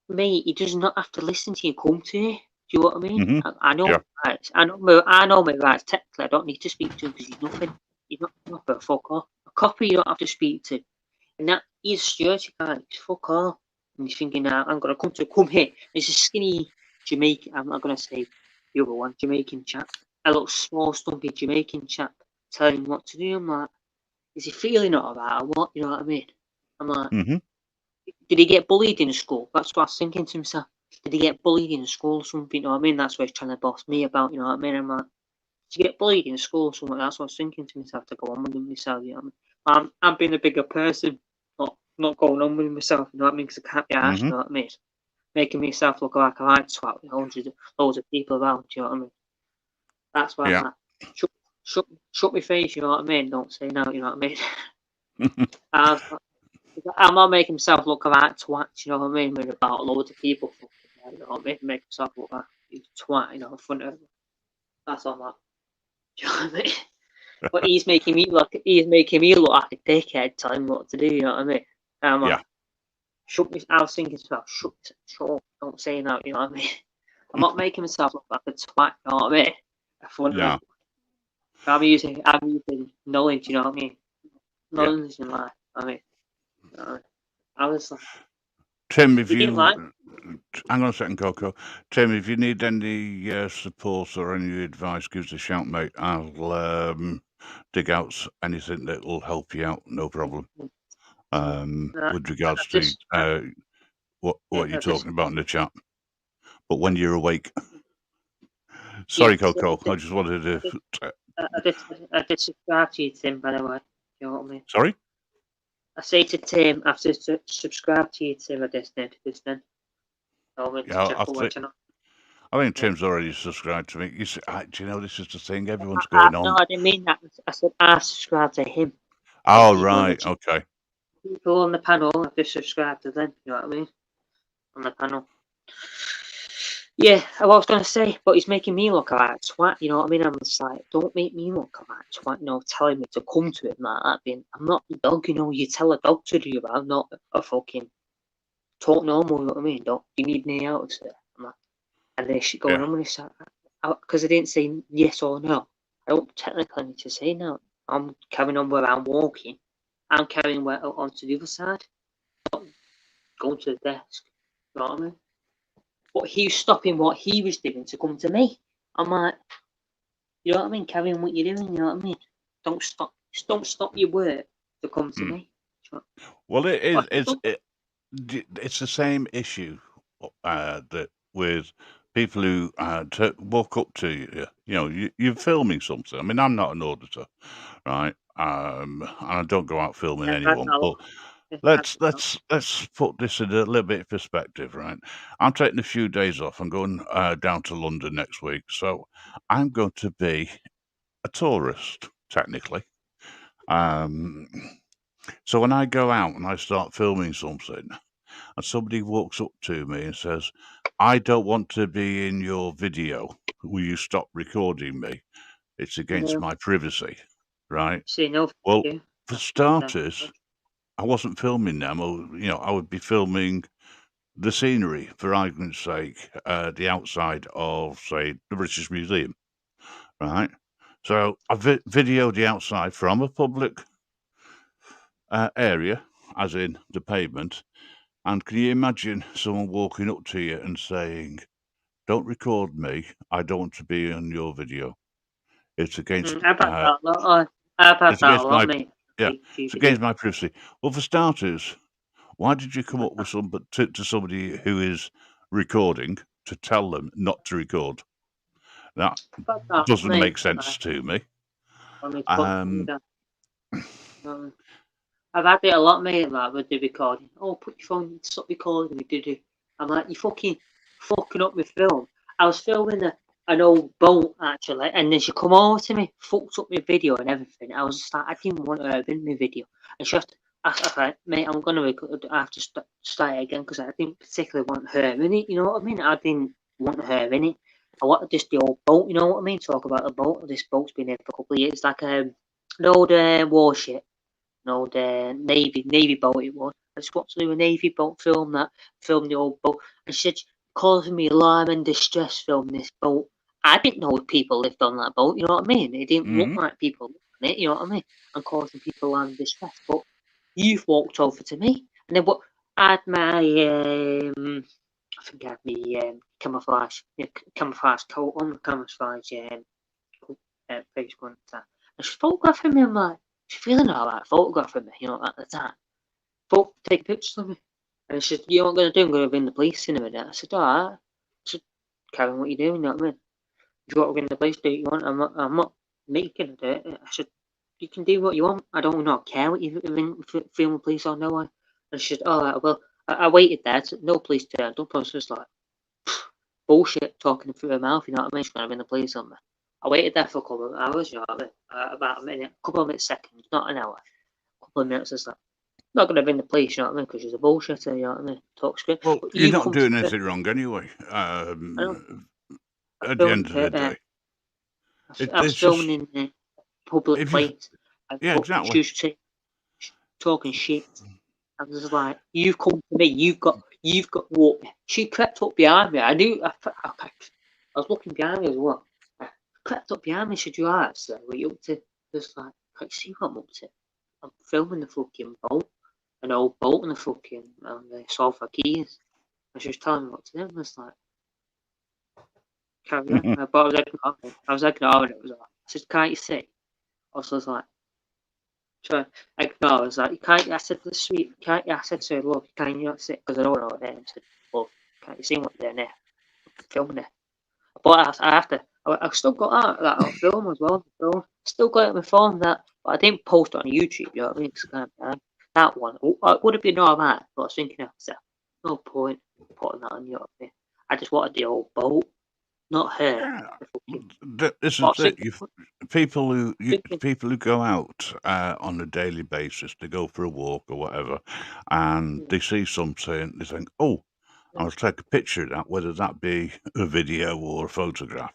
"Mate, he does not have to listen to you. Come to you." Do you know what I mean? Mm-hmm. I know Yeah. my rights. I know my rights. Technically, I don't need to speak to him because he's nothing. He's not but fuck off. A copy you don't have to speak to. And that he's a security guard. He's fuck off. And he's thinking, I'm gonna come here. He's a skinny Jamaican. I'm not gonna say the other one, Jamaican chap. A little small, stumpy Jamaican chap telling him what to do. I'm like, is he feeling alright or what? You know what I mean? I'm like, Mm-hmm. did he get bullied in school? That's what I was thinking to myself. Did he get bullied in school or something? You know what I mean? That's what he's trying to boss me about. You know what I mean? I'm like, did you get bullied in school or something? That's what I was thinking to myself to go on with myself. You know what I mean? I'm being a bigger person, not going on with myself. You know what I mean? Because I can't be arsed. Mm-hmm. You know what I mean? Making myself look like a right twat with loads of people around. You know what I mean? That's why I'm Yeah. like, shut my face. You know what I mean? Don't say no. You know what I mean? I'm not making myself look like a twat, you know what I mean? With about loads of people, you know what I mean? Make myself look like a twat, you know, in front of them. That's all that. Do you know what I mean? But he's making me look like a dickhead, telling me what to do, you know what I mean? And I'm like, Yeah. I was thinking to myself, shut up, don't say that, you know what I mean? I'm not making myself look like a twat, you know what I mean? In front of Yeah. them. I'm using knowledge, you know what I mean? Yeah. Knowledge in life, I mean. I was like, Tim, if he didn't you like hang on a second, Coco. Tim, if you need any support or any advice, give us a shout, mate. I'll dig out anything that will help you out. No problem. With regards to what you're talking about in the chat, but when you're awake. Sorry, Coco. I just wanted to. I did subscribe to you, Tim, by the way. You know what I mean? Sorry. I say to Tim, I've subscribed to you, Tim, I just did this then. Yeah, I think Tim's already subscribed to me. Do you know this is the thing? Everyone's going on. No, I didn't mean that. I said I subscribed to him. Oh, right. Okay. People on the panel, I've just subscribed to them. You know what I mean? On the panel. Yeah, I was going to say, but he's making me look like a twat. You know what I mean? I'm just like, don't make me look like a twat. You know, telling me to come to him like that. I'm not a dog. You know, you tell a dog to do that. I'm not a fucking talk normal. You know what I mean? Don't you need any help, sir? And then shit going on with this because I didn't say yes or no. I don't technically need to say no. I'm carrying on where I'm walking. I'm carrying on to the other side. Not going to the desk. You know what I mean? But he was stopping what he was doing to come to me. I'm like, you know what I mean? Carrying what you're doing. You know what I mean? Don't stop your work to come to me. Well, it's the same issue that with people who walk up to you. You know, you're filming something. I mean, I'm not an auditor, right? And I don't go out filming anyone. But let's put this in a little bit of perspective, right? I'm taking a few days off. I'm going down to London next week, so I'm going to be a tourist, technically. So when I go out and I start filming something, and somebody walks up to me and says, "I don't want to be in your video. Will you stop recording me? It's against my privacy," right? Say no. Well, for starters, I wasn't filming them. Or, I would be filming the scenery, for argument's sake, the outside of, say, the British Museum, right? So I videoed the outside from a public area, as in the pavement, and can you imagine someone walking up to you and saying, "Don't record me, I don't want to be on your video. It's against I've had that a lot. I've had it's that a against lot, my mate. yeah, Few it's videos. against my privacy." Well, for starters, why did you come up with to somebody who is recording to tell them not to record? That I've had that, doesn't mate. make sense to me. I mean, fuck you, Um, that. I've had it a lot, mate, like with the recording. Oh, put your phone, stop recording me, did you? I'm like, you fucking up my film. I was filming an old boat, actually, and then she come over to me, fucked up my video and everything. I was just like, I didn't want her in my video. And she just, I was like, mate, I'm going to record, I have to start it again because I didn't particularly want her in it, you know what I mean? I didn't want her in it. I wanted just the old boat, you know what I mean? Talk about the boat. This boat's been here for a couple of years. Like an old warship. An old navy boat it was. I just watched a navy boat film the old boat. And she said, causing me alarm and distress filming this boat. I didn't know if people lived on that boat, you know what I mean? It didn't look like people lived on it, you know what I mean? And causing people alarm and distress. But you've walked over to me. And then what I had my I think I had my camouflage coat on, the camouflage face one time. And she's photographing me. I'm like, she's feeling alright, photographing me, you know, at the time. But take pictures of me. And she said, you know what I'm going to do? I'm going to ring the police in a minute. I said, alright. I said, carry on what you're doing, you know what I mean? If you want to ring the police, do what you want. I'm not making it. I said, you can do what you want. I don't not care what you film the police or no one. And she said, alright, well, I waited there. No police turned up. I was just like, bullshit talking through her mouth, you know what I mean? She's going to ring the police on me. I waited there for a couple of hours, you know what I mean? About a minute, a couple of minutes, seconds, not an hour. A couple of minutes, it's like, not going to ring the police, you know what I mean? Because she's a bullshitter, you know what I mean? Talk script. well, But you're you not come to doing me, anything wrong anyway. I At the end filmed of the it, day, I was it's just filming in a public if you place. yeah, But exactly. she was talking shit. I was just like, you've come to me, you've got walk. She crept up behind me. I knew, I was looking behind me as well. I crept up behind me, said, you alright, sir? What you up to? Just like, can't you see what I'm up to? I'm filming the fucking boat, an old boat on the fucking Sulphur Keys. And she was telling me what to do. I was like, carry on. But I was ignoring it. I said, can't you see? I was like, so I ignore. I was like, you can't. I said, the sweet, can't you? I said to her, look, can you not see? Because I don't know what it is. I said, look, can't you see what they're there? Filming it. But I have to. I've still got that film as well. Film. Still got it on my phone. That, but I didn't post it on YouTube. You know what I mean? It's kind of, that one. It would have been alright. But I was thinking, no point putting that on YouTube. I just wanted the old boat, not her. This is it. People who go out on a daily basis, they go for a walk or whatever, and they see something, they think, "Oh, I'll take a picture of that," whether that be a video or a photograph.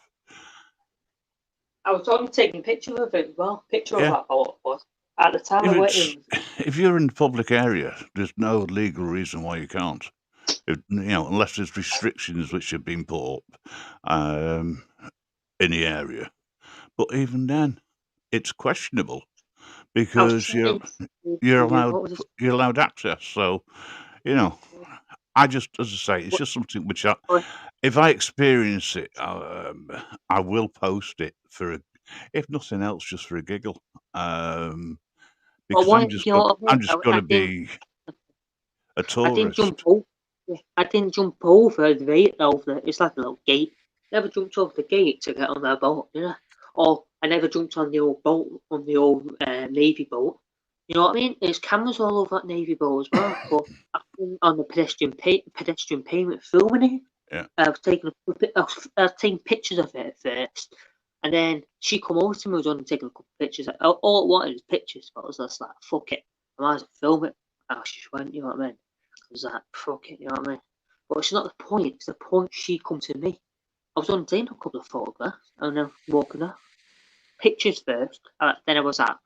I was only taking a picture of it as well. Picture of Yeah. that boat was. At the time I went in. If you're in the public area, there's no legal reason why you can't. Unless there's restrictions which have been put up in the area. But even then, it's questionable because you're allowed access. So, I just, as I say, it's just something which if I experience it, I will post it if nothing else, just for a giggle. Because I'm just going to be a tourist. I didn't jump over the gate over. It's like a little gate. Never jumped over the gate to get on their boat, you know. Or I never jumped on the old boat, on the old navy boat. You know what I mean? There's cameras all over that navy boat as well. But I've been on the pedestrian pavement filming it. Yeah. I was taking pictures of it at first, and then she come over to me. I was only taking a couple of pictures. All I wanted was pictures, but I was just like, "Fuck it, I might as well film it." And she just went, you know what I mean? I was like, "Fuck it," you know what I mean? But it's not the point. It's the point she come to me. I was only taking a couple of photographs, and then walking off. Pictures first. Then I was like,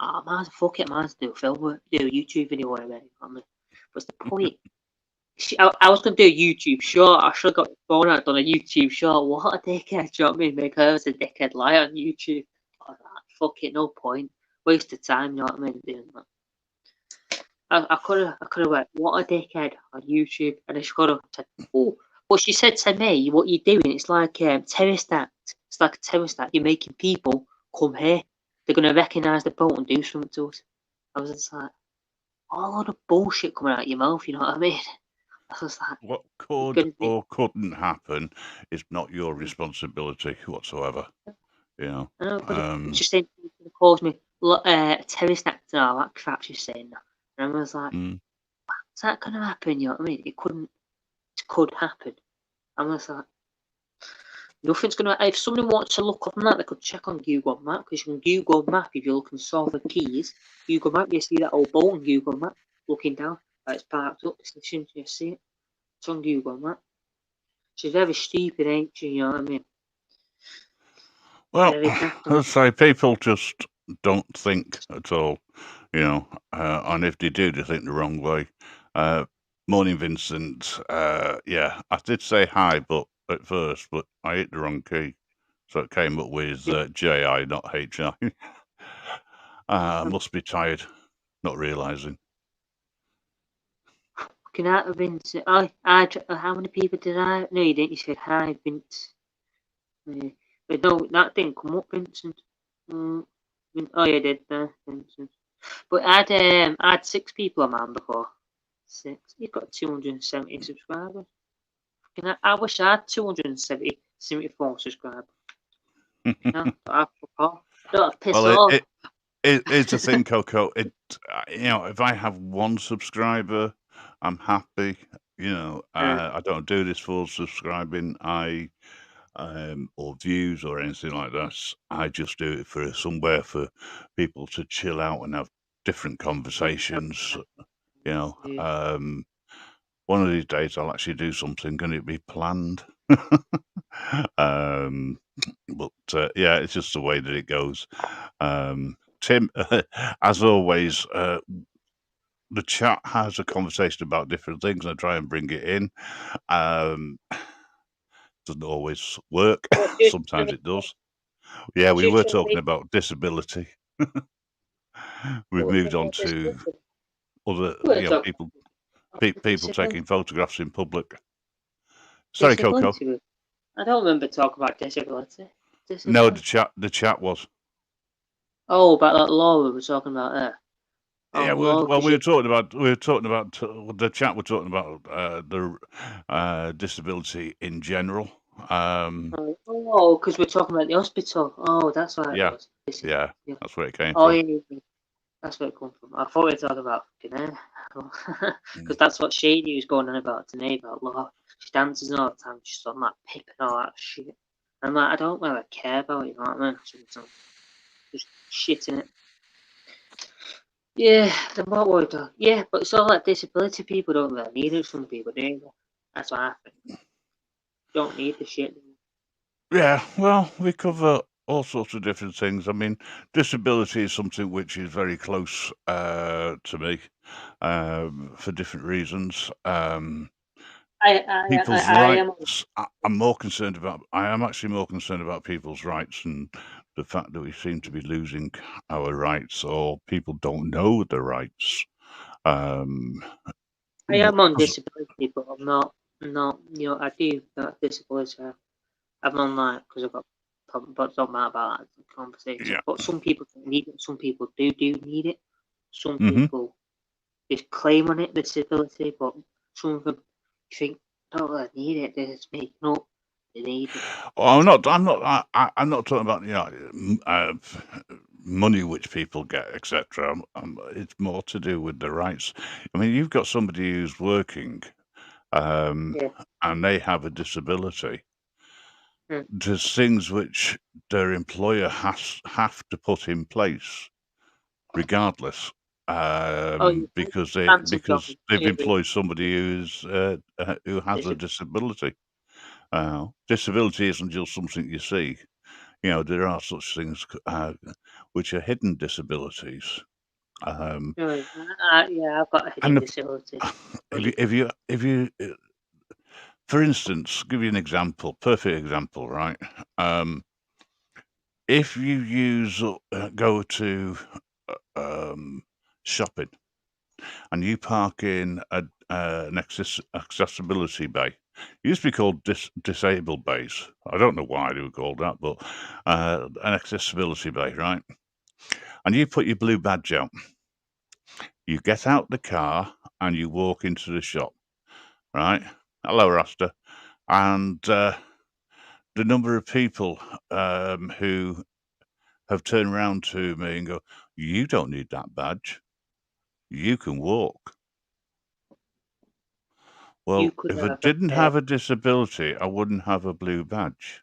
fuck it, I might as well do a YouTube video or whatever. You know what I mean? What's the point? I was going to do a YouTube short. I should have got the phone out, done a YouTube short. What a dickhead, do you know what I mean? Make her as a dickhead lie on YouTube. Oh, fuck it, no point. Waste of time, you know what I mean? Doing that. I could have went, what a dickhead on YouTube, and I should have said, oh, but she said to me, what you're doing, it's like terrorist act. It's like a terrorist act. You're making people come here. They're going to recognise the boat and do something to us. I was just like, all of the bullshit coming out of your mouth, you know what I mean? I was like, what could or couldn't happen is not your responsibility whatsoever. You know. I know, but just saying, it calls me a terrorist act and all that crap she's saying. And I was like, is that going to happen? You know what I mean? It could happen. I was like, nothing's going to. If somebody wants to look up on that, they could check on Google Map, because you can Google Map if you look and solve the keys. Google Map, you see that old boat on Google Map looking down, like it's parked up. You see it. It's on Google Map. She's very stupid, ain't she? You know what I mean? Well, let's say people just don't think at all, you know, and if they do, they think the wrong way. Morning, Vincent. Yeah, I did say hi, but at first, but I hit the wrong key, so it came up with JI, not HI. Must be tired, not realising. Fucking out of Vincent. How many people did I? No, you didn't. You said hi, Vince. But no, that didn't come up, Vincent. Oh, you did there, Vincent. But I had 6 people on mine before. 6. You've got 270 subscribers. I wish I had 274 subscribers. No, I don't piss off. It's a thing, Coco. You know, if I have 1 subscriber, I'm happy. You know, I don't do this for subscribing. Or views or anything like that. I just do it for somewhere for people to chill out and have different conversations. You know, one of these days I'll actually do something, and it be planned. But yeah, it's just the way that it goes. Tim, as always, the chat has a conversation about different things. I try and bring it in. Doesn't always work. Sometimes it does. Yeah, we were talking about disability. We've moved on to other, you know, people taking photographs in public. Sorry, Coco. I don't remember talking about disability. No, the chat was. Oh, about that law we were talking about there. Oh, yeah, well, we were talking about the chat. We're talking about the disability in general. Because we're talking about the hospital. Oh, that's why it was. Yeah, that's where it came from. Yeah, that's where it came from. I thought we were talking about because that's what Shady was going on about to me about law. She dances all the time. She's on that pip and all that shit. I'm like, I don't really care about it, you know what I mean? Just shit in it. Yeah, then what were we talking? Yeah, but it's all like disability people don't really need it. Some people do. That's what I think. Don't need the shit. Yeah, well, we cover all sorts of different things. I mean, disability is something which is very close to me for different reasons. People's rights. I'm more concerned about. I am actually more concerned about people's rights and the fact that we seem to be losing our rights, or people don't know the rights. I am on disability, but I'm not. You know, I do got disability. I'm on that because I've got problems, but it don't matter about that conversation. Yeah. But some people don't need it. Some people do need it. Some people just claim on it disability, but some of them think, "Oh, I need it." They just make no. They need it. Well, I'm not talking about, you know, money which people get, etc. It's more to do with the rights. I mean, you've got somebody who's working, and they have a disability. There's things which their employer have to put in place, regardless, because they've employed somebody who has a disability. Disability isn't just something you see. You know, there are such things which are hidden disabilities. Right. Yeah, I've got a hidden And disability. But if you, for instance, give you an example, perfect example, right? If you go to shopping and you park in an accessibility bay, it used to be called disabled bays. I don't know why they were called that, but an accessibility bay, right? And you put your blue badge out. You get out the car and you walk into the shop, right? Hello, Rasta. And the number of people who have turned around to me and go, "You don't need that badge. You can walk." you Well, could if I have didn't have a disability, I wouldn't have a blue badge.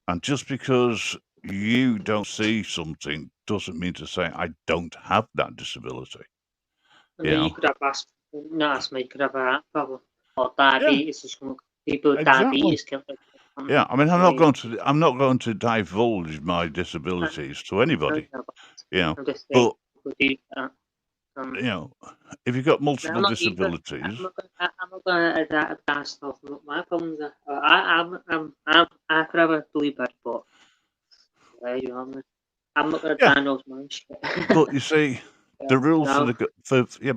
And just because you don't see something doesn't mean to say I don't have that disability. I You mean, you know? could have not asthma, you could have a heart problem or Yeah, diabetes or something. People with exactly. diabetes can Yeah, I mean, like, I'm not going to divulge my I disabilities to don't anybody. know. You know, I'm just saying but people do that. Um, you know, if you've got no, multiple I'm not either. disabilities, I'm not going to that stuff. My problems are. I could have a blue badge, but you know, I'm not going to yeah. diagnose my shit. But you see, the rules for No, the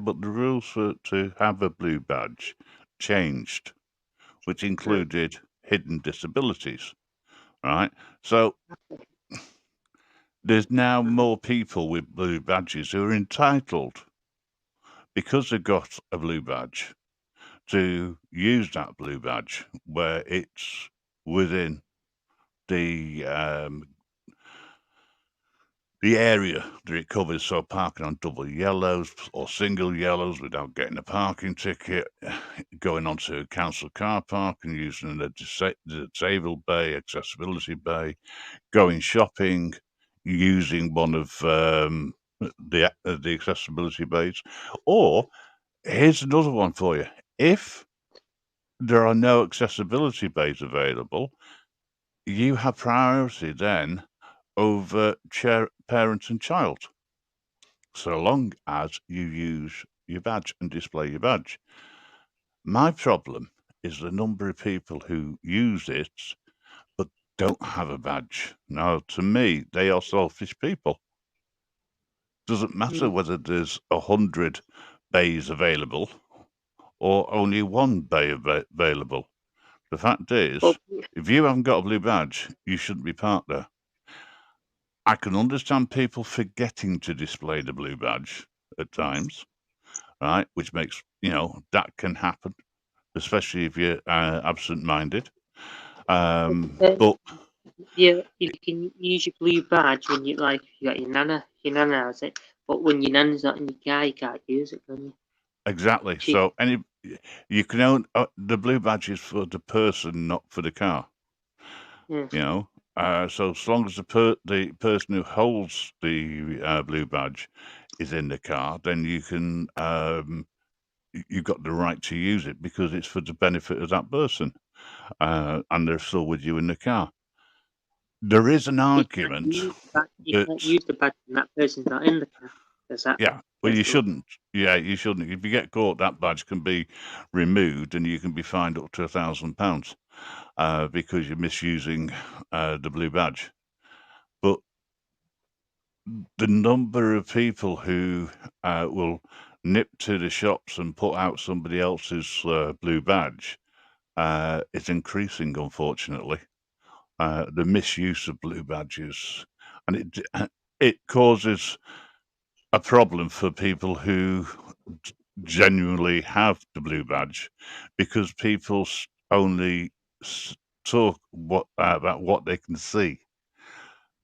but the rules for to have a blue badge changed, which included hidden disabilities, right? So there's now more people with blue badges who are entitled, because they've got a blue badge, to use that blue badge where it's within the area that it covers. So parking on double yellows or single yellows without getting a parking ticket, going onto a council car park and using the disabled bay, accessibility bay, going shopping, using one of the accessibility bays. Or here's another one for you. If there are no accessibility bays available, you have priority then over parent and child, so long as you use your badge and display your badge. My problem is the number of people who use it but don't have a badge. Now, to me, they are selfish people. Doesn't matter whether there's 100 bays available or only one bay available. The fact but is, if you haven't got a blue badge, you shouldn't be parked there. I can understand people forgetting to display the blue badge at times, right? Which makes, that can happen, especially if you're absent-minded. But yeah, you can use your blue badge when you got your nana has it, but when your nana's not in your car, you can't use it, can you? exactly. She, So you can own the blue badge is for the person, not for the car. yeah. You know. So as long as the person who holds the blue badge is in the car, then you've got the right to use it because it's for the benefit of that person, and they're still with you in the car. There is an You can't argument use the badge. You can't that, use the badge when that person's not in the car. Because that yeah, well, you gets them. shouldn't. Yeah, you shouldn't. If you get caught, that badge can be removed, and you can be fined up to £1,000 because you're misusing the blue badge. But the number of people who will nip to the shops and put out somebody else's blue badge is increasing, unfortunately. The misuse of blue badges, and it causes a problem for people who genuinely have the blue badge, because people only talk about what they can see.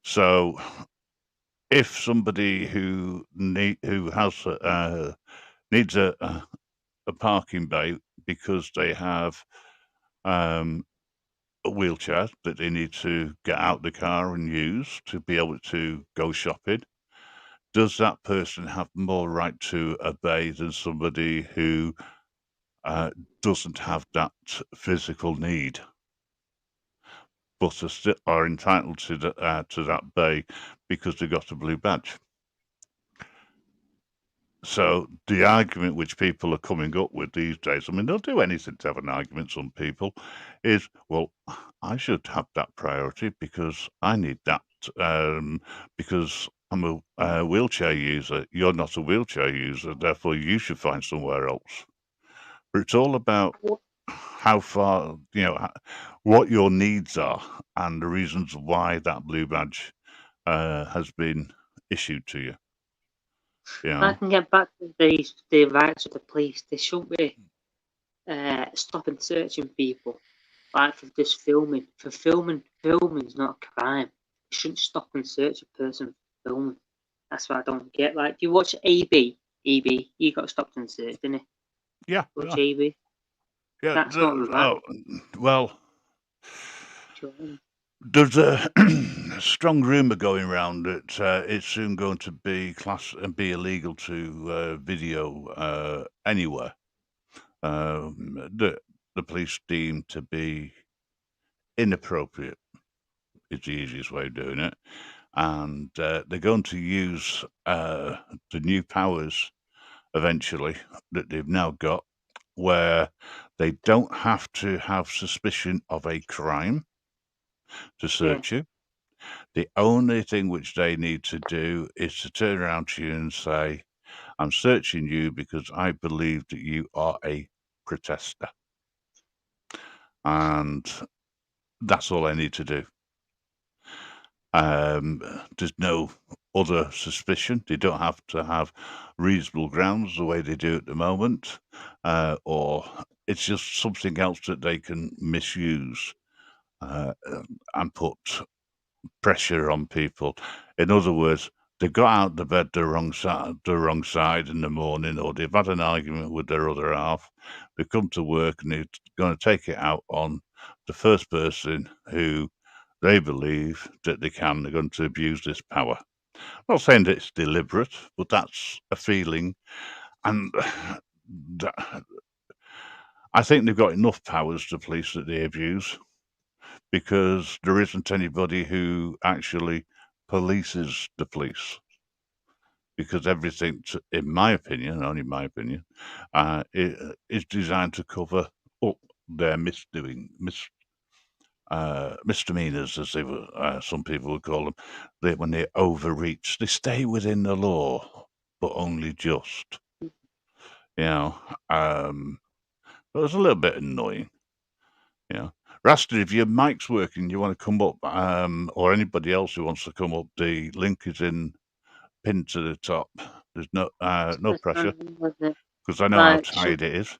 So if somebody who has needs a parking bay because they have a wheelchair that they need to get out the car and use to be able to go shopping, does that person have more right to a bay than somebody who doesn't have that physical need, but are entitled to that bay because they got a blue badge? So the argument which people are coming up with these days, I mean, they'll do anything to have an argument, some people, is, well, I should have that priority because I need that, because I'm a wheelchair user. You're not a wheelchair user, therefore you should find somewhere else. But it's all about how far, what your needs are and the reasons why that blue badge has been issued to you. I can get back to the rights of the police. They shouldn't be stopping searching people like for just filming. For filming's not a crime. You shouldn't stop and search a person for filming. That's what I don't get. Like, do you watch AB? EB, he got stopped and searched, didn't he? Yeah. Watch AB. Yeah. That's not right. Well, Sure. there's a strong rumour going around that it's soon going to be be illegal to video anywhere. The police deem to be inappropriate is the easiest way of doing it, and they're going to use the new powers eventually that they've now got, where they don't have to have suspicion of a crime to search you. The only thing which they need to do is to turn around to you and say, I'm searching you because I believe that you are a protester. And that's all I need to do. There's no other suspicion. They don't have to have reasonable grounds the way they do at the moment, or it's just something else that they can misuse and put pressure on people. In other words, they got out of bed the wrong side in the morning, or they've had an argument with their other half. They come to work and they're going to take it out on the first person who they believe that they can. They're going to abuse this power. I'm not saying that it's deliberate, but that's a feeling, and I think they've got enough powers, the police, that they abuse, because there isn't anybody who actually polices the police. Because everything, in my opinion, only my opinion, is designed to cover up their misdemeanors, as they were, some people would call them. When they overreach, they stay within the law, but only just. You know, but it's a little bit annoying. You know, Rasta, if your mic's working, you want to come up, or anybody else who wants to come up, the link is pinned to the top. There's no pressure, because I know how tired it is,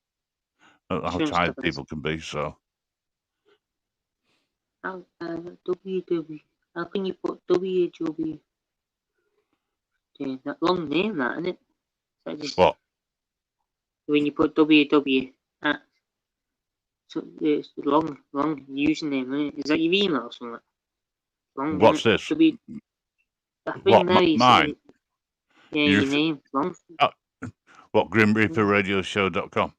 how tired people can be. So, WW. How can you put WW? That long name, that, isn't it? That just, what? when you put WW, so it's long username, isn't it? Is that your email or something? Long, What's this? What, mine? Yeah, your name. Long. What, GrimReaperRadioshow.com?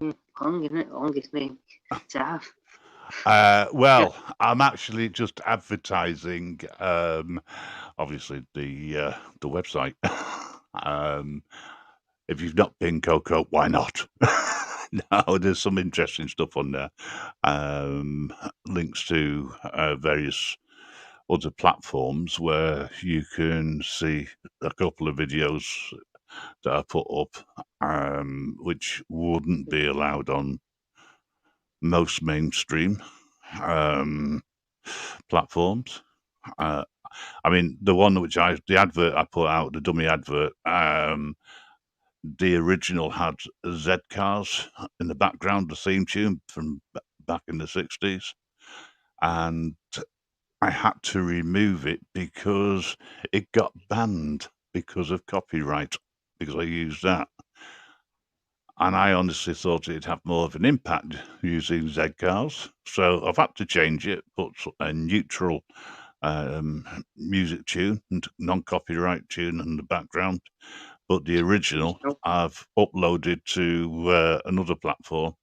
Yeah, long, isn't it? Longest name to have. Well, I'm actually just advertising, obviously the website. If you've not been Coco, why not? No, there's some interesting stuff on there. Links to various other platforms where you can see a couple of videos that I put up, which wouldn't be allowed on most mainstream platforms. I mean, the one the advert I put out, the dummy advert, the original had Z Cars in the background, the theme tune from back in the 60s. And I had to remove it because it got banned because of copyright, because I used that. And I honestly thought it'd have more of an impact using Z Cars. So I've had to change it, put a neutral music tune and non-copyright tune in the background. But the original I've uploaded to another platform,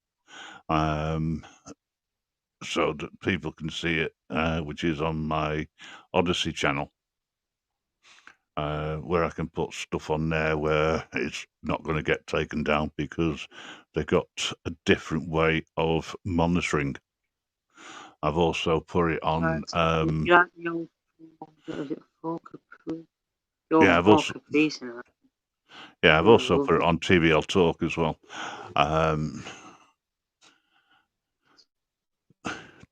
so that people can see it, which is on my Odyssey channel. where I can put stuff on there where it's not going to get taken down because they've got a different way of monitoring. I've also put it on. You're your what is it? Four Capri. Your Yeah, I've four also Caprice and that. I've Oh, also put it lovely. on TVL Talk as well.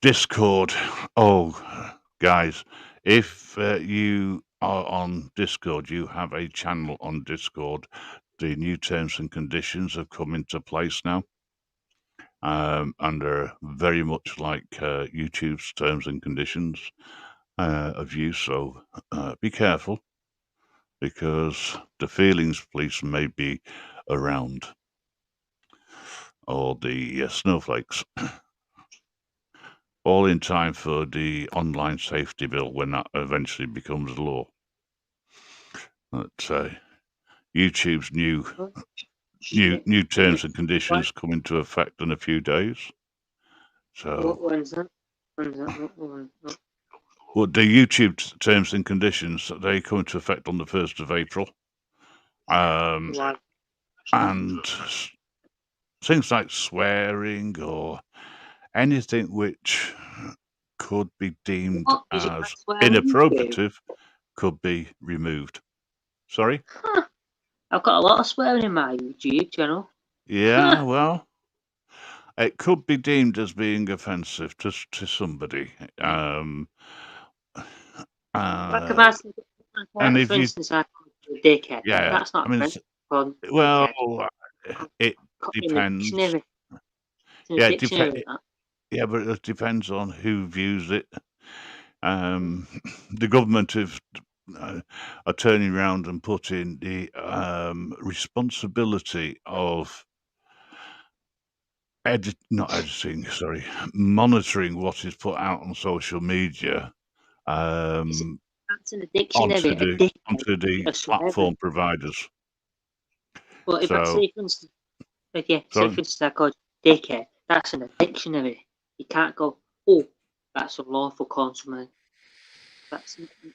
Discord. Oh, guys, if you are on Discord, you have a channel on Discord. The new terms and conditions have come into place now, and they're very much like YouTube's terms and conditions of use. So be careful, because the feelings police may be around, or the snowflakes. All in time for the online safety bill when that eventually becomes law. But YouTube's new terms and conditions come into effect in a few days. So, When's that? When's that? What? well, the YouTube terms and conditions, they come into effect on the 1st of April. And things like swearing or anything which could be deemed What? Is it as swearing YouTube? inappropriate could be removed. Sorry? Huh. I've got a lot of swearing in my YouTube channel. Yeah, well, it could be deemed as being offensive to somebody. Like if I say, And if for you, instance, I call you a dickhead. yeah, That's not I mean, offensive. Called well, dickhead. it In the depends. dictionary. It's in the Yeah, dictionary. That. yeah, but it depends on who views it. The government have are turning around and putting the responsibility of monitoring what is put out on social media That's in the onto dictionary. A the dickhead. A swear word. platform providers. But if I So, say, for instance, say sorry. for instance, I called you dickhead. That's in the dictionary. You can't go, oh, that's unlawful calling someone.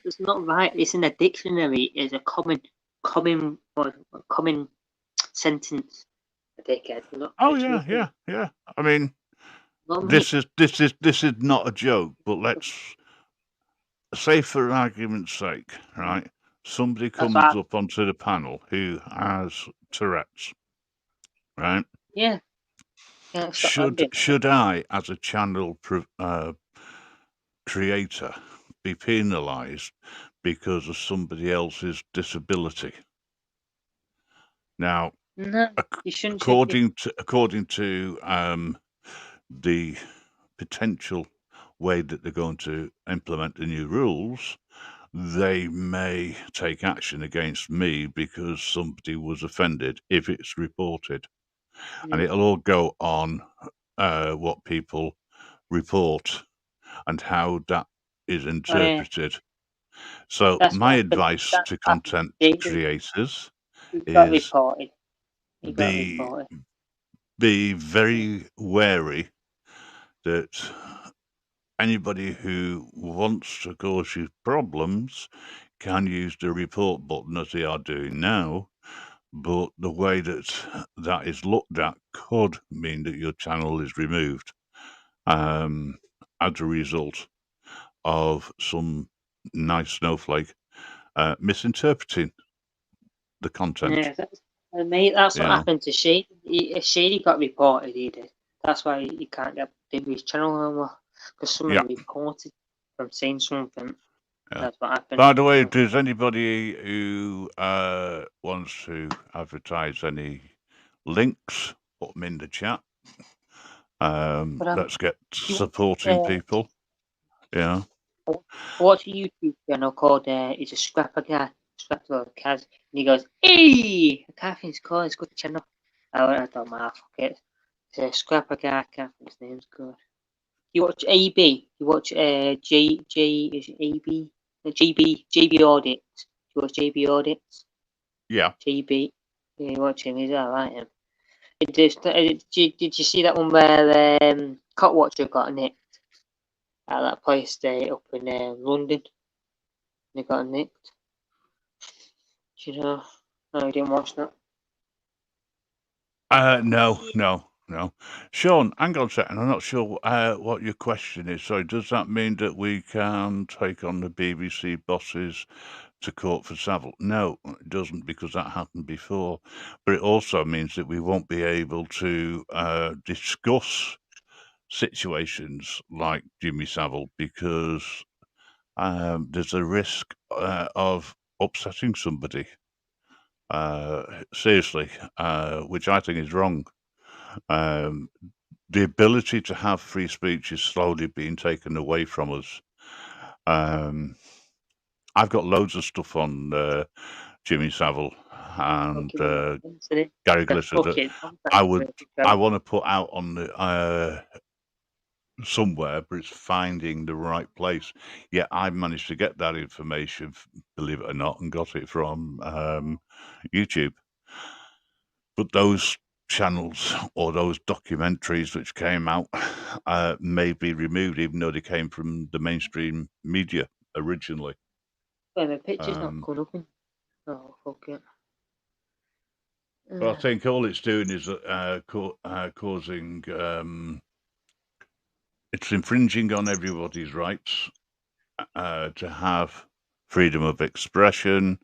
It's not right. It's in the dictionary. It's a common sentence. A dickhead. Not Oh yeah. I mean, not this me. is not a joke, but let's say, for argument's sake, right? Somebody That's comes why. up onto the panel who has Tourette's, right? Yeah. Can't stop them doing that. Should I, as a channel creator, be penalised because of somebody else's disability? Now, No, you shouldn't. according to the potential way that they're going to implement the new rules, they may take action against me because somebody was offended if it's reported, and it'll all go on what people report and how that is interpreted. So That's my what happened. advice That to happened. content Jaden, creators he got is reported. He got be reported. very wary that anybody who wants to cause you problems can use the report button as they are doing now, but the way that is looked at could mean that your channel is removed as a result of some nice snowflake misinterpreting the content. Yeah, that's what Yeah, happened to Shady. Shady got reported. He did. That's why he can't get his channel anymore because someone yeah, reported from saying something. yeah. That's what happened. By the way, if there's anybody who wants to advertise any links, put them in the chat. Let's get supporting people. Yeah. Watch a YouTube channel called it's a Scrapper Guy, Scrapper Kaz, and he goes, "Hey, I can't think it's called. It's a good channel." I don't matter. Fuck it. It's a Scrapper Guy. I can't think his name's good. You watch AB. You watch J is it AB? JB Audits. You watch JB Audits. Yeah. JB. Yeah, you watch him. He's alright. Him. Did you see that one where Cotwatcher got nicked at that place up in London? They got nicked. Do you know? No, you didn't watch that. No. Sean, hang on a second. I'm not sure what your question is. So does that mean that we can take on the BBC bosses to court for Savile? No, it doesn't, because that happened before. But it also means that we won't be able to discuss situations like Jimmy Savile, because there's a risk of upsetting somebody. Seriously, which I think is wrong. The ability to have free speech is slowly being taken away from us. I've got loads of stuff on Jimmy Savile and Gary Glitter that I want to put out on the somewhere, but it's finding the right place. Yeah, I managed to get that information, believe it or not, and got it from YouTube. But those channels or those documentaries which came out may be removed, even though they came from the mainstream media originally. Well, the picture's not coming up. Oh, fuck it. But I think all it's doing is causing. It's infringing on everybody's rights to have freedom of expression.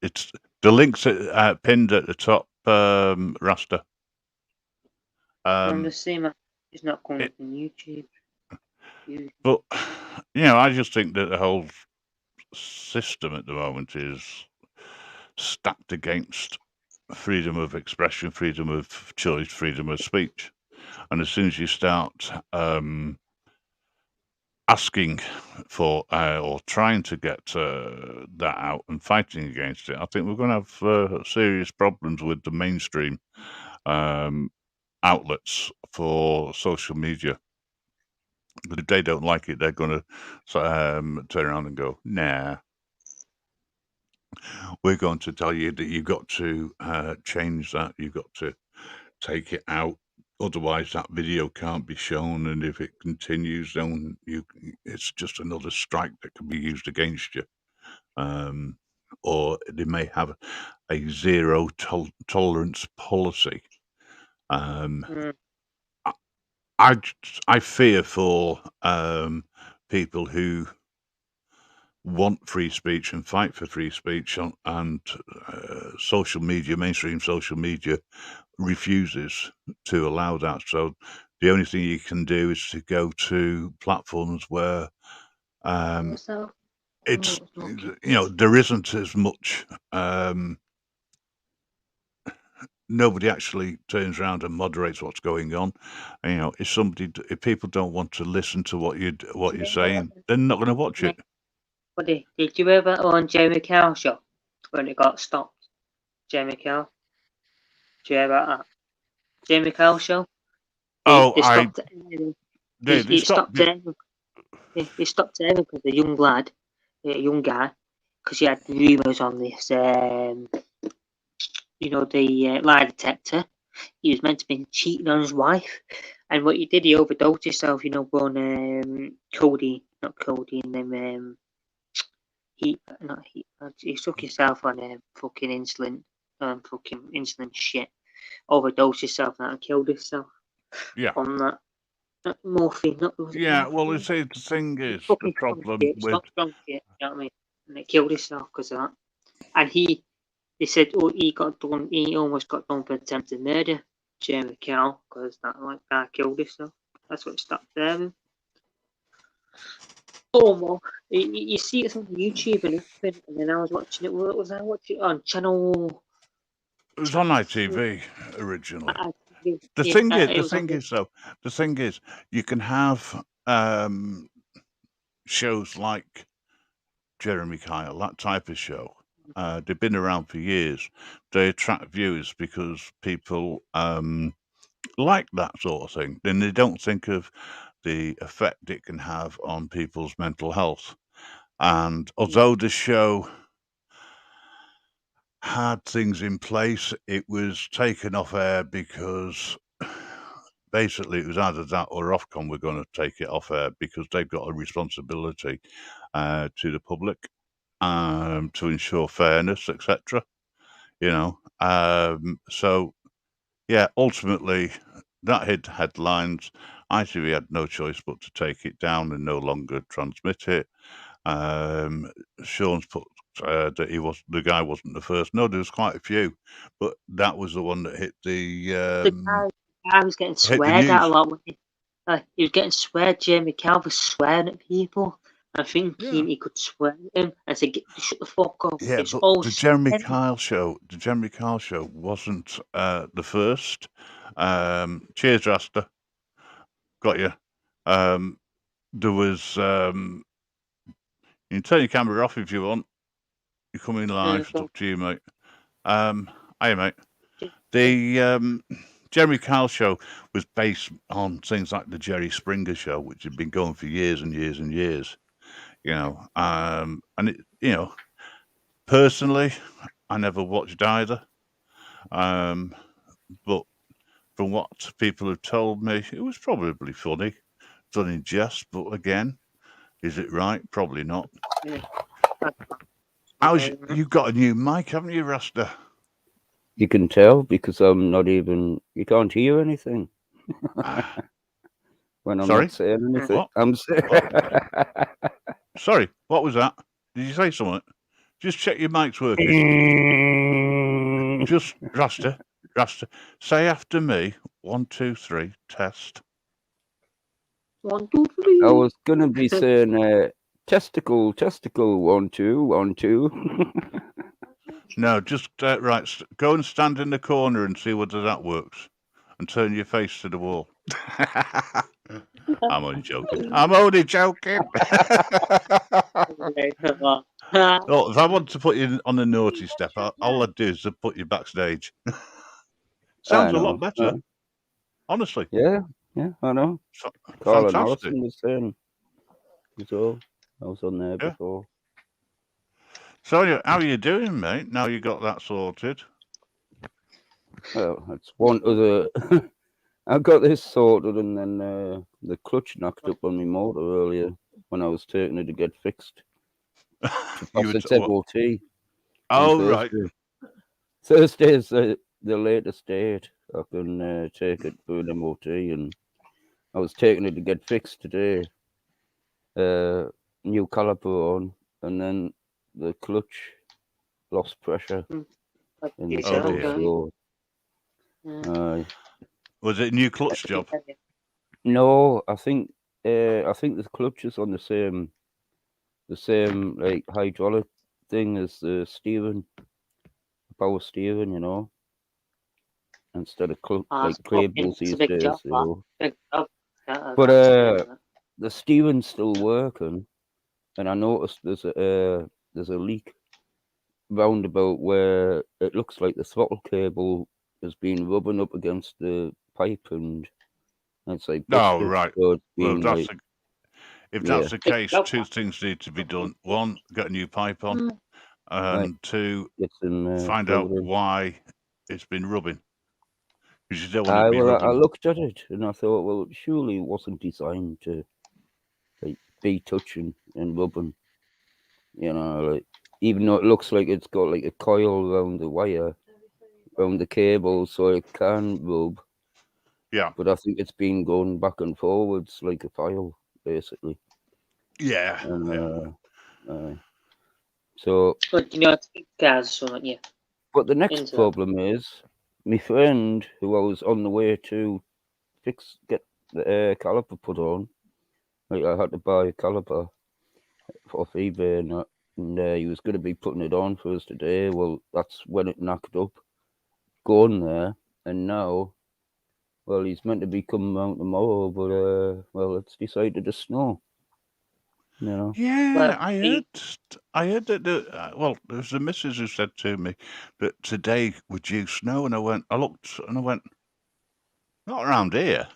It's the links pinned at the top, Rasta. I'm just saying, it's not coming up on YouTube. But I just think that the whole system at the moment is stacked against freedom of expression, freedom of choice, freedom of speech. And as soon as you start asking for or trying to get that out and fighting against it, I think we're going to have serious problems with the mainstream outlets for social media. But if they don't like it, they're going to turn around and go, nah, we're going to tell you that you've got to change that. You've got to take it out. Otherwise, that video can't be shown. And if it continues, then it's just another strike that can be used against you. Or they may have a zero tolerance policy. I fear for people who want free speech and fight for free speech, and social media, mainstream social media, refuses to allow that. So the only thing you can do is to go to platforms where it's there isn't as much. Nobody actually turns around and moderates what's going on. And, if people don't want to listen to what you're saying, they're not going to watch it. But did you ever on Jamie Carroll show when it got stopped? Jamie Carroll. Did you hear about that? Jamie Carroll show. They stopped it. They stopped it because the young lad, a young guy, because he had rumours on this. The lie detector. He was meant to be cheating on his wife, and what he did, he overdosed himself. On codeine, not codeine. Then he took himself on fucking insulin, fucking insulin shit. Overdosed himself and killed himself. Yeah. On that. Not morphine. Well, the thing is, the problem with. It's not strong shit, you know what I mean? And it killed himself because of that. And they said, he almost got done for attempted murder, Jamie Carroll, because that guy killed himself. That's what it stopped there. Well, you see it on YouTube and everything, and then I was watching it. What was I watching on channel? It was on ITV originally. The thing is, you can have shows like Jeremy Kyle, that type of show. They've been around for years. They attract viewers because people like that sort of thing. Then they don't think of the effect it can have on people's mental health. And although the show had things in place, it was taken off air because basically it was either that or Ofcom were going to take it off air because they've got a responsibility to the public. to ensure fairness, etc. So yeah, ultimately that hit headlines. ITV had no choice but to take it down and no longer transmit it. Sean's put that the guy wasn't the first. No, there was quite a few, but that was the one that hit The the guy was getting hit the sweared at a news. lot. He was getting sweared. Jamie Carr was swearing at people. I think Yeah. he could swear at him and say, "Shut the fuck up." Yeah, It's but all the Jeremy said. Kyle show, wasn't the first. Cheers, Rasta. Got you. There was. You can turn your camera off if you want. You're coming live. It's up to you, mate. Hey, mate. The Jeremy Kyle show was based on things like the Jerry Springer show, which had been going for years and years and years. And it, personally, I never watched either. But from what people have told me, it was probably funny, done in jest. But again, is it right? Probably not. You got a new mic, haven't you, Rasta? You can tell because I'm not even. You can't hear anything when I'm Sorry? not saying anything. What? I'm saying. Sorry, what was that? Did you say something? Just check your mic's working. Just Rasta, say after me. 1, 2, 3, test. 1, 2, 3. I was gonna be saying testicle, 1, 2, 1, 2. No, just right. Go and stand in the corner and see whether that works, and turn your face to the wall. I'm only joking. Oh, if I want to put you on the naughty step, all I'd do is to put you backstage. Sounds a lot better, honestly. Yeah, I know. Carl and Alison was saying. So I was on there before. So how are you doing, mate? Now you got that sorted. Well, that's one other. I got this sorted, and then the clutch knocked up on my motor earlier when I was taking it to get fixed. To pass its MOT. Oh, right. Thursday is the latest date I can take it for an MOT, and I was taking it to get fixed today. New caliper on, and then the clutch lost pressure in the pedal. So, was it a new clutch job? No, I think the clutch is on the same like hydraulic thing as the steering, power steering, instead of like cables these days. But the steering's still working, and I noticed there's a leak roundabout where it looks like the throttle cable has been rubbing up against the pipe, and it's like busted. Oh, right. So well, if that's the case, two things need to be done. One, get a new pipe on, and two, find out why it's been rubbing. Because you don't want to be rubbing. I looked at it and I thought, well, surely it wasn't designed to be touching and rubbing. Even though it looks like it's got like a coil around the wire, around the cable, so it can rub. Yeah. But I think it's been going back and forwards like a file, basically. Yeah. So. But cars, yeah. But the next problem is, my friend who I was on the way to get the caliper put on, like I had to buy a caliper off eBay, and he was going to be putting it on for us today. Well, that's when it knocked up, going there, and now, well, he's meant to be coming out tomorrow, but well, it's decided to snow. Yeah, I heard that. Well, there was a missus who said to me that today would due snow, and I looked and I went, not around here.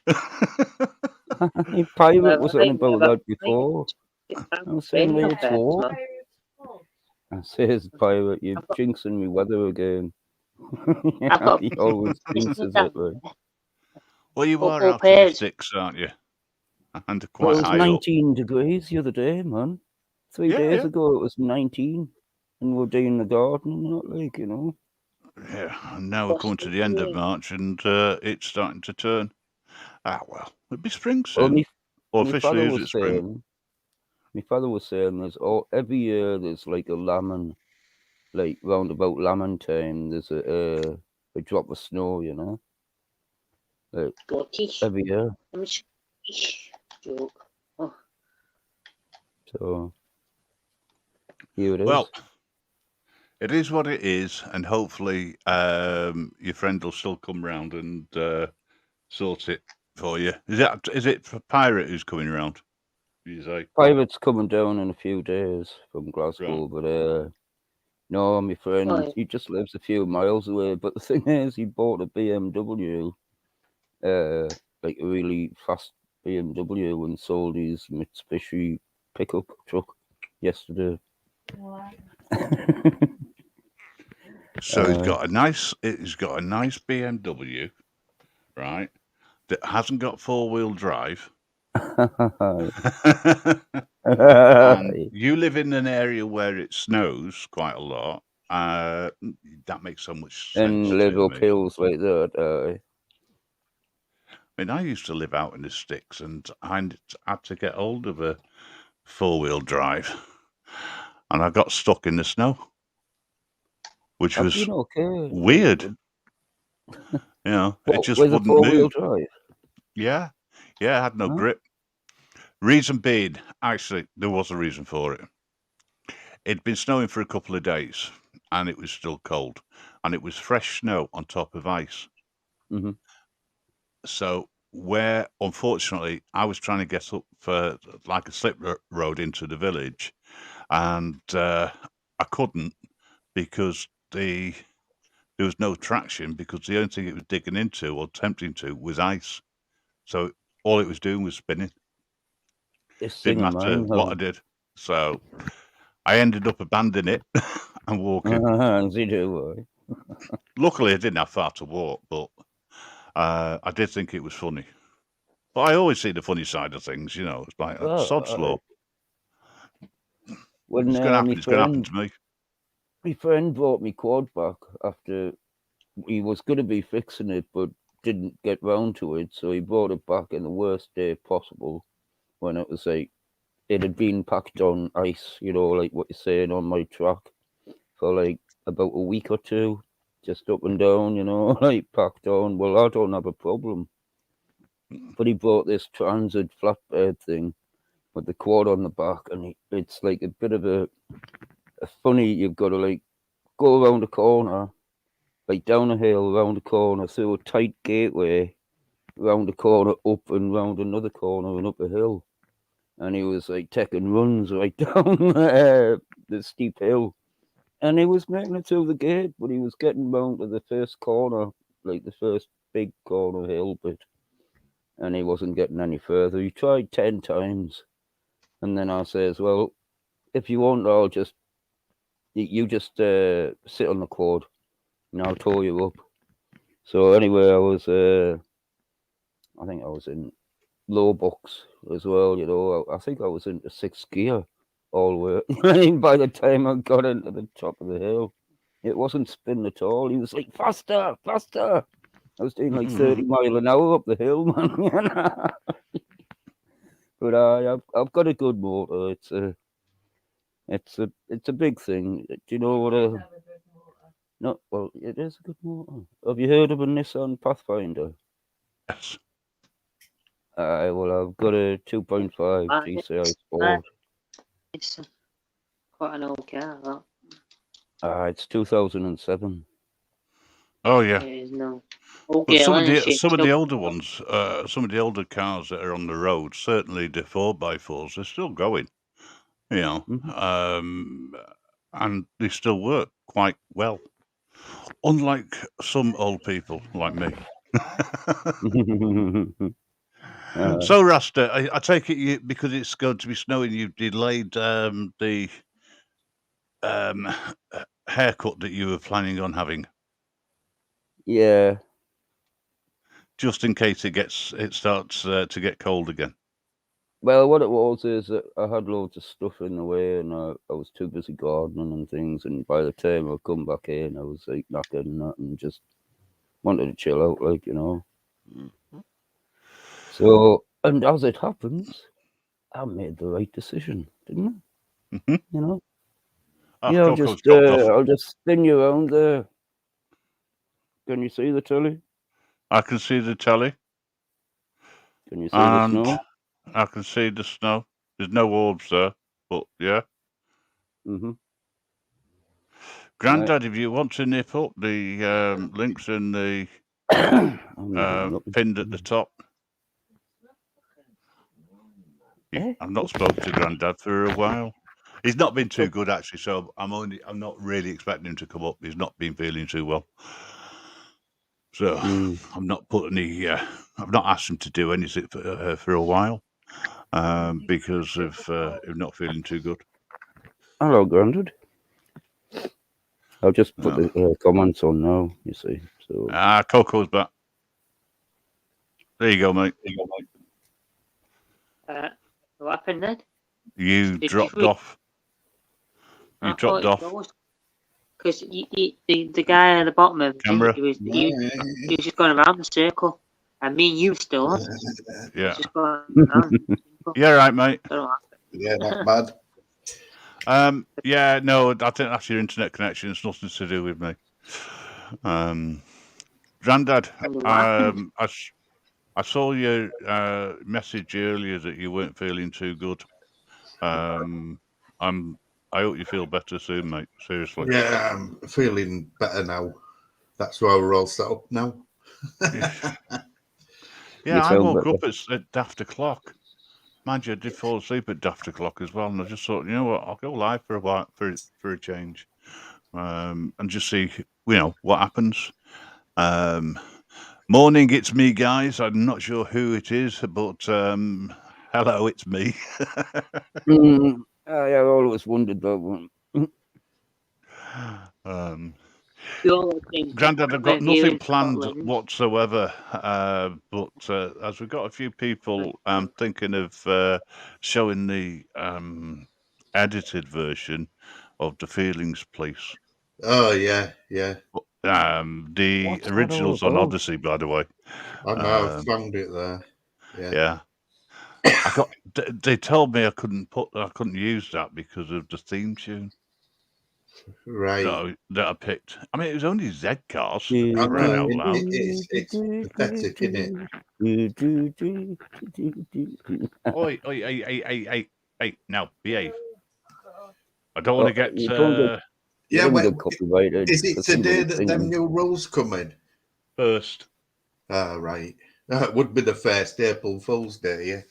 Pirate was on about that before. I was saying it's warm. I says, Pirate, you're jinxing me weather again. He always jinxes it, right? Well, you are out in the sticks, aren't you? And quite high 19 degrees the other day, man. 3 days ago it was 19, and we're doing the garden and that, like, you know. Yeah, and now we're coming to the end of March, and it's starting to turn. Ah, well, it'll be spring soon. Well, or my officially, father is it was spring? saying, every year there's like a lambing, like round about lambing time, there's a drop of snow, you know. Like every year. Joke. Oh. So here it is. Well, it is what it is, and hopefully your friend will still come round and sort it for you. Is it for Pirate who's coming around? You say? Pirate's coming down in a few days from Glasgow, Right. but no, my friend, Oh, yeah. he just lives a few miles away. But the thing is, he bought a BMW, like a really fast BMW, and sold his Mitsubishi pickup truck yesterday. Wow. So he's got a nice BMW, right? That hasn't got 4-wheel drive. And you live in an area where it snows quite a lot. That makes so much sense. And live to up me. hills like that. I mean, I used to live out in the sticks, and I had to get hold of a 4-wheel drive, and I got stuck in the snow, which I've was been okay. weird. You know, it just with a wouldn't 4-wheel move. drive. Yeah, I had no grip. Reason being, actually, there was a reason for it. It'd been snowing for a couple of days, and it was still cold, and it was fresh snow on top of ice. Mm-hmm. So where, unfortunately, I was trying to get up for like a slip road into the village, and I couldn't because there was no traction, because the only thing it was digging into or attempting to was ice. So all it was doing was spinning. Didn't matter what I did. So I ended up abandoning it and walking. Luckily, I didn't have far to walk, but I did think it was funny. But I always see the funny side of things, you know. It's like, sod's law. When it's going to happen. It's going to happen to me. My friend brought me quad back after he was going to be fixing it, but didn't get round to it. So he brought it back in the worst day possible, when it was like, it had been packed on ice, you know, like what you're saying, on my track for like about a week or two, just up and down, you know, like packed on. Well, I don't have a problem. But he brought this transit flatbed thing with the quad on the back, and it's like a bit of a funny, you've got to like go around a corner, like down a hill, round a corner, through a tight gateway, round a corner, up and round another corner and up a hill. And he was like taking runs right down the steep hill. And he was making it through the gate, but he was getting round to the first corner, like the first big corner hill bit. And he wasn't getting any further. He tried 10 times. And then I says, well, if you want, I'll just, you just sit on the quad and I'll tow you up. So anyway, I think I was in low box as well, you know. I think I was into 6th gear all the way. By the time I got into the top of the hill, it wasn't spinning at all. He was like, faster, faster. I was doing like 30 mile an hour up the hill, man. But I've got a good motor. It's a big thing. Do you know what a... No, well, it is a good motor. Have you heard of a Nissan Pathfinder? Yes. Well, I've got a 2.5 GCI Sport. It's quite an old car, that. It's 2007. Oh yeah. It is no. But some of the older ones, some of the older cars that are on the road, certainly the 4x4s, they're still going. You know, and they still work quite well. Unlike some old people like me. So, Rasta, I take it because it's going to be snowing, you've delayed the haircut that you were planning on having. Yeah. Just in case it starts to get cold again. Well, what it was is that I had loads of stuff in the way, and I was too busy gardening and things. And by the time I come back in, I was like knackered and that, and just wanted to chill out, like, you know. So, and as it happens, I made the right decision, didn't I? Mm-hmm. You know. Oh, Yeah, I'll just spin you around there. Can you see the telly? I can see the telly. Can you see the snow? I can see the snow. There's no orbs there, but yeah. Mm-hmm. Grandad, if you want to nip up, the links in the pinned at the top. I've not spoken to Grandad for a while. He's not been too good actually, so I'm not really expecting him to come up. He's not been feeling too well, so I've not put any. I've not asked him to do anything for a while because of not feeling too good. Hello, Grandad. I'll just put the comments on now. You see, so Coco's back. There you go, mate. What happened then? You dropped off. You dropped off. Because the guy at the bottom of the camera, he was just going around the circle, and me and you still on. Yeah. Just going around. Yeah, right, mate. Yeah, not bad. Yeah, no, I think that's your internet connection. It's nothing to do with me. Grandad, I saw your message earlier that you weren't feeling too good. I hope you feel better soon, mate. Seriously. Yeah, I'm feeling better now. That's why we're all set up now. Yeah, I woke up at daft o'clock. Mind you, I did fall asleep at daft o'clock as well, and I just thought, you know what, I'll go live for a while for a change, and just see, you know, what happens. Morning, it's me, guys. I'm not sure who it is, but hello, it's me. I always wondered that one. Grandad, I've got nothing planned whatsoever, but as we've got a few people, I'm thinking of showing the edited version of The Feelings Police. Oh, yeah. The original's on Odyssey, by the way. I know, I've found it there. Yeah. They told me I couldn't use that because of the theme tune. Right. That I picked. I mean, it was only Z-Cars. I know. It's pathetic, isn't it? Oi, now behave. I don't want to get. Yeah, is it today that them new rules come in? First. Oh, right. It would be the first April Fool's Day, yeah.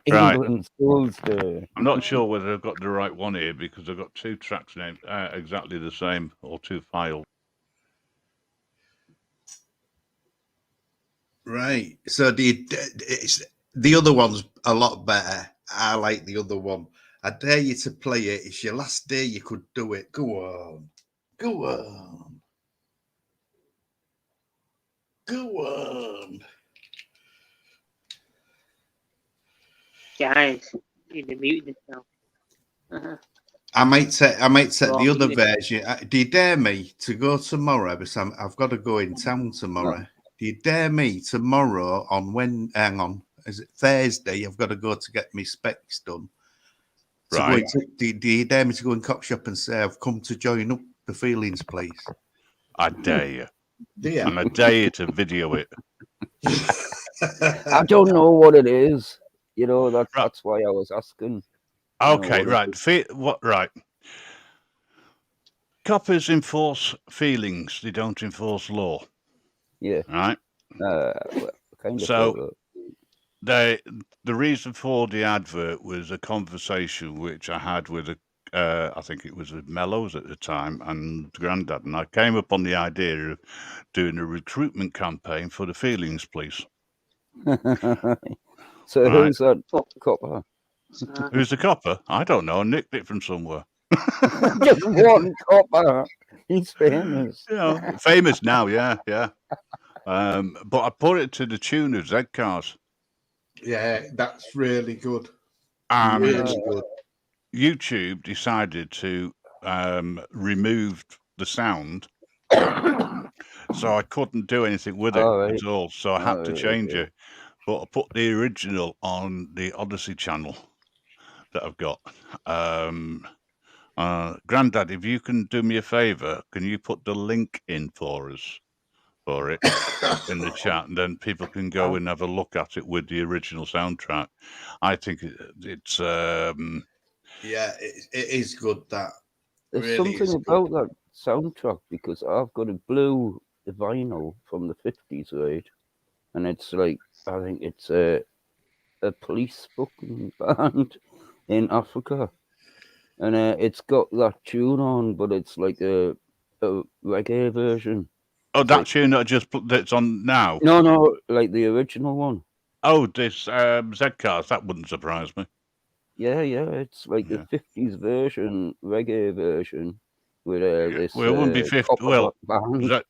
England Fool's Day. I'm not sure whether I've got the right one here because I've got two tracks named exactly the same, or two files. Right. So the other one's a lot better. I like the other one. I dare you to play it. It's your last day. You could do it. Go on. Go on. Go on. Guys, you're muted now. I might set the other version. Do you dare me to go tomorrow? Because I've got to go in town tomorrow. No. Do you dare me tomorrow on hang on, is it Thursday? I've got to go to get my specs done. Right. Do you dare me to go in cop shop and say I've come to join up the Feelings Police? I dare you. Do you? And I dare you to video it. I don't know what it is. You know, that's why I was asking. Okay, right. Right. Coppers enforce feelings. They don't enforce law. Yeah. Right. Well, kind of. So the reason for the advert was a conversation which I had with I think it was with Mellows at the time and Grandad, and I came up on the idea of doing a recruitment campaign for the Feelings Police. So who's that copper? Who's the copper? I don't know. I nicked it from somewhere. Just one copper. He's famous. You know, famous now, yeah. But I put it to the tune of Z-Cars. Yeah, that's really good. And Really good. YouTube decided to remove the sound, so I couldn't do anything with it Alright. at all. So I had to Alright, change okay. it. But I put the original on the Odyssey channel that I've got. Grandad, if you can do me a favour, can you put the link in for us for it in the chat, and then people can go and have a look at it with the original soundtrack. I think it's Yeah, it is good. That There's really something is about good. that soundtrack because I've got a blue vinyl from the 50s, right? And it's like, I think it's a police fucking band in Africa. And it's got that tune on, but it's like a reggae version. Oh, It's that like, tune that that's on now. no, like the original one. Oh, this Z-Cars, that wouldn't surprise me. Yeah, it's like Yeah. the 50s version, reggae version, with this Well, it wouldn't be 50. copper Well, band.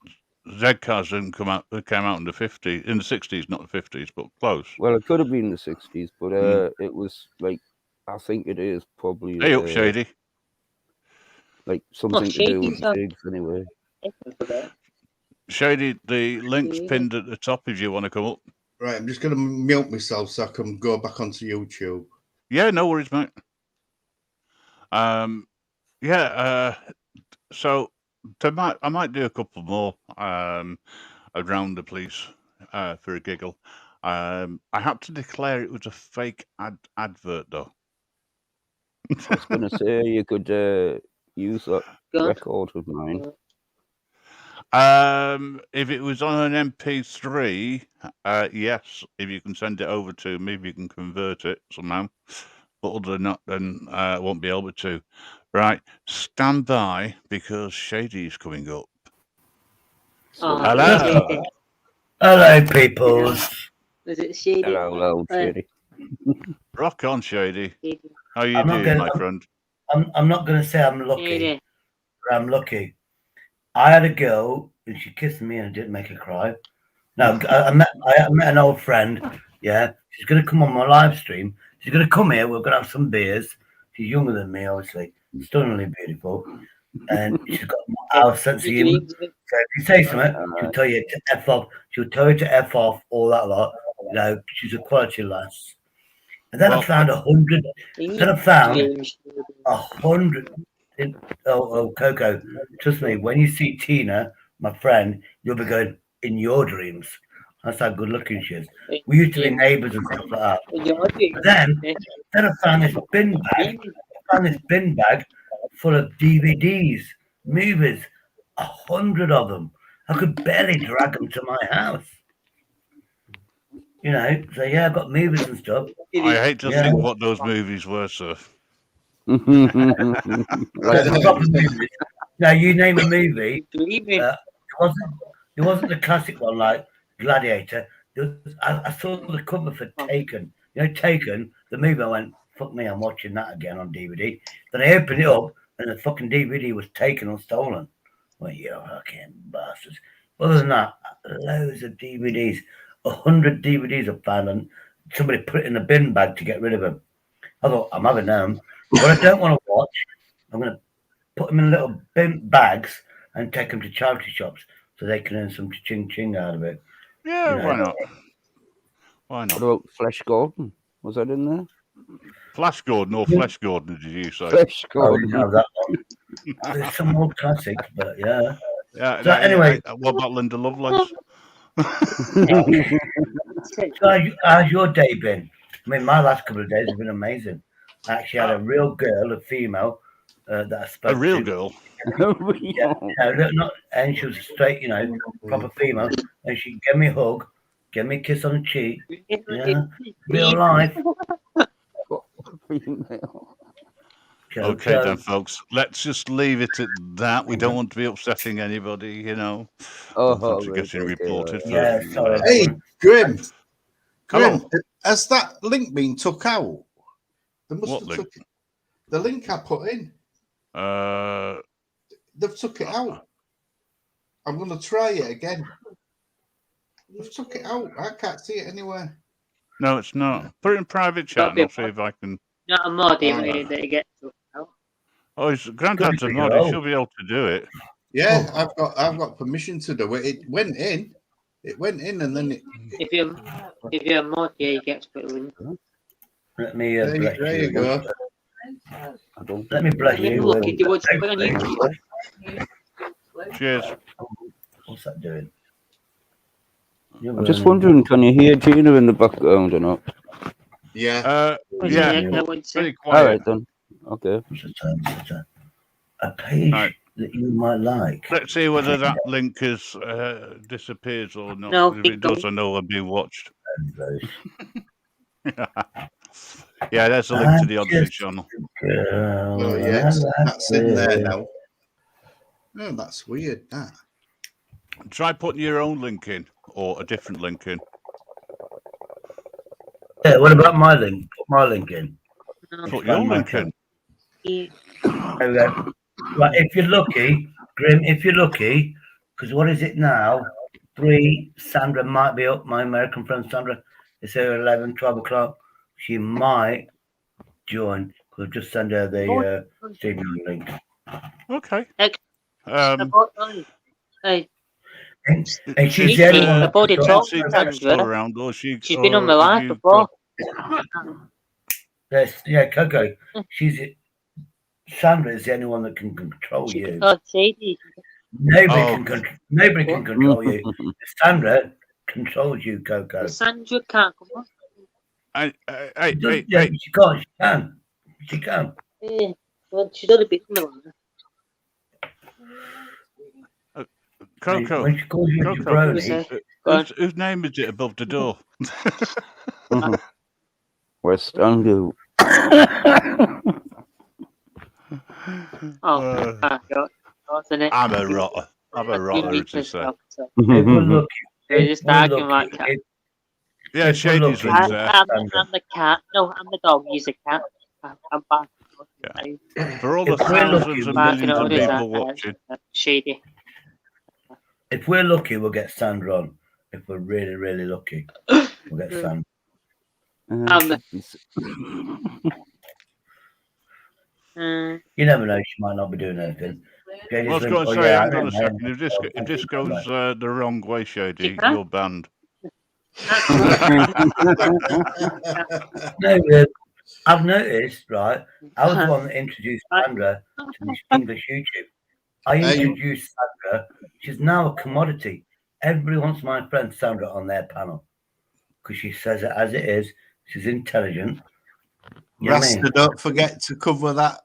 Z-Cars didn't come out. It came out in the 50s, in the 60s, not the 50s, but close. Well, it could have been the 60s, but it was like, I think it is probably Hey up, Shady. like something to do with Shady's on. pigs anyway. Shady, the link's pinned at the top if you want to come up. Right, I'm just going to mute myself so I can go back onto YouTube. Yeah, no worries, mate. So I might do a couple more around the police for a giggle. I had to declare it was a fake advert, though. I was going to say you could use that record of mine. If it was on an MP3, yes. If you can send it over to me, if you can convert it somehow. But other than that, then I won't be able to. Right, stand by because Shady's coming up. Hello. Hello, peoples. Is it Shady? Hello, Shady. Rock on, Shady. How you I'm not doing, gonna- my friend? I'm not going to say I'm lucky, but I'm lucky. I had a girl and she kissed me and I didn't make her cry. No, I met an old friend. Yeah, she's going to come on my live stream. She's going to come here. We're going to have some beers. She's younger than me, obviously, stunningly beautiful, and she's got our sense of humour. So if you say something, she'll tell you to f off. She'll tell you to f off, all that lot. You know, she's a quality lass. And then I found 100. Then I found 100. Oh, Coco, trust me, when you see Tina, my friend, you'll be going in your dreams. That's how good looking she is. We used to be neighbours and stuff like that. But then I found this bin bag. Full of DVDs, movies, 100 of them. I could barely drag them to my house. You know, so yeah, I've got movies and stuff. I hate to think what those movies were, sir. Now you name a movie. It wasn't the classic one like Gladiator. I saw the cover for Taken. You know, Taken, the movie. I went, fuck me, I'm watching that again on DVD. Then I opened it up and the fucking DVD was taken or stolen. Well, you fucking bastards. Other than that, loads of DVDs. 100 DVDs I found, and somebody put it in a bin bag to get rid of them. I thought, I'm having them. What I don't want to watch, I'm going to put them in little bin bags and take them to charity shops so they can earn some ching out of it. Yeah, you know? Why not? Why not? What about Flash Gordon? Was that in there? Flash Gordon or Flesh Gordon, did you say? Flash Gordon. Oh, that one. There's some old classics, but yeah. Yeah. So anyway, what about Linda Lovelace? So how's your day been? I mean, my last couple of days have been amazing. I actually had a real girl, a female, that I spoke to. A real girl? Yeah, and she was straight, you know, proper female. And she gave me a hug, gave me a kiss on the cheek. Yeah, real life. Okay, then, folks. Let's just leave it at that. We don't want to be upsetting anybody, you know. Sometimes we're getting reported. Yeah, sorry. Hey, Grim. Hello. Has that link been took out? They must What have link? took it. The link I put in. They've took it out. I'm going to try it again. They've took it out. I can't see it anywhere. No, it's not. Put it in private chat and I'll see if I can. Not a mod that he gets to. Oh, his granddad's a mod. He should be able to do it. Yeah, I've got permission to do it. It went in. It went in, and then it. If you're a mod, yeah, you get to put a link. Let me there you go. Let me bless you. Look, if you want to put on YouTube. Cheers. What's that doing? I'm just wondering, can you hear Gina in the background or not? Yeah. Yeah. Pretty quiet. All right then. Okay. A page that you might like. Let's see whether that link is disappears or not. No, if it does, I know I'll be watched. Yeah, there's a link to the Auditor channel. Oh yes, that's in there now. Oh, that's weird. That. Try putting your own link in or a different link in. Yeah, what about my link? Put my link in. Put your link in. Okay. Right, if you're lucky, Grim, because what is it now? 3, Sandra might be up, my American friend Sandra. It's her 11, 12 o'clock. She might join. We'll just send her the streaming link. Okay. And she's the only one I've already talked to Sandra. Around, or she's been on the live before. Yes, yeah, Coco. Sandra is the only one that can control you. Nobody can control you. Sandra controls you, Coco. Sandra can't come on. She can. Yeah, well, she's only been on the line. Coco. When she calls you jabroni, whose name is it above the door? West Angle. I'm a rotter. To say. If we're looking, they're just acting like cat. Yeah, Shady's in there. I'm the cat. No, I'm the dog. He's a cat. I'm back. Yeah. For all the thousands and millions of people watching. Shady. If we're lucky, we'll get Sandra on. If we're really, really lucky, we'll get Sandra. You never know, she might not be doing anything. I was going to say, hang on a second. If this goes the wrong way, Shady, you're banned. No, I've noticed, right? I was the one that introduced Sandra to this English YouTube. I introduced Sandra. She's now a commodity. Everybody wants my friend Sandra on their panel because she says it as it is. She's intelligent. Rasta, don't forget to cover that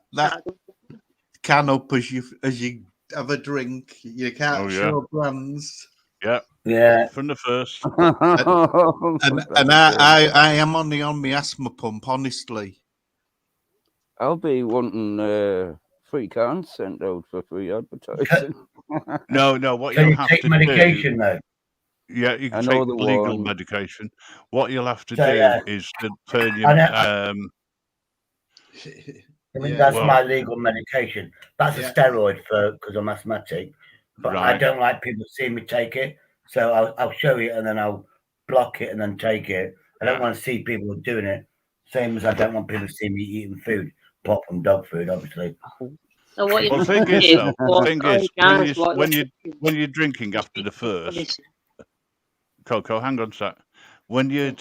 can up as you have a drink. You can't show brands. Yeah. From the first. and I am only on my asthma pump, honestly. I'll be wanting free cans sent out for free advertising. No. What you have take to medication do, though. Yeah, you can take legal medication. What you'll have to do is to turn your. That's my legal medication. That's a steroid because I'm asthmatic. But I don't like people seeing me take it, so I'll show you and then I'll block it and then take it. I don't want to see people doing it. Same as I don't want people to see me eating food, apart from dog food, obviously. So what the thing is, when you're drinking after the first, Coco, hang on a sec. When you're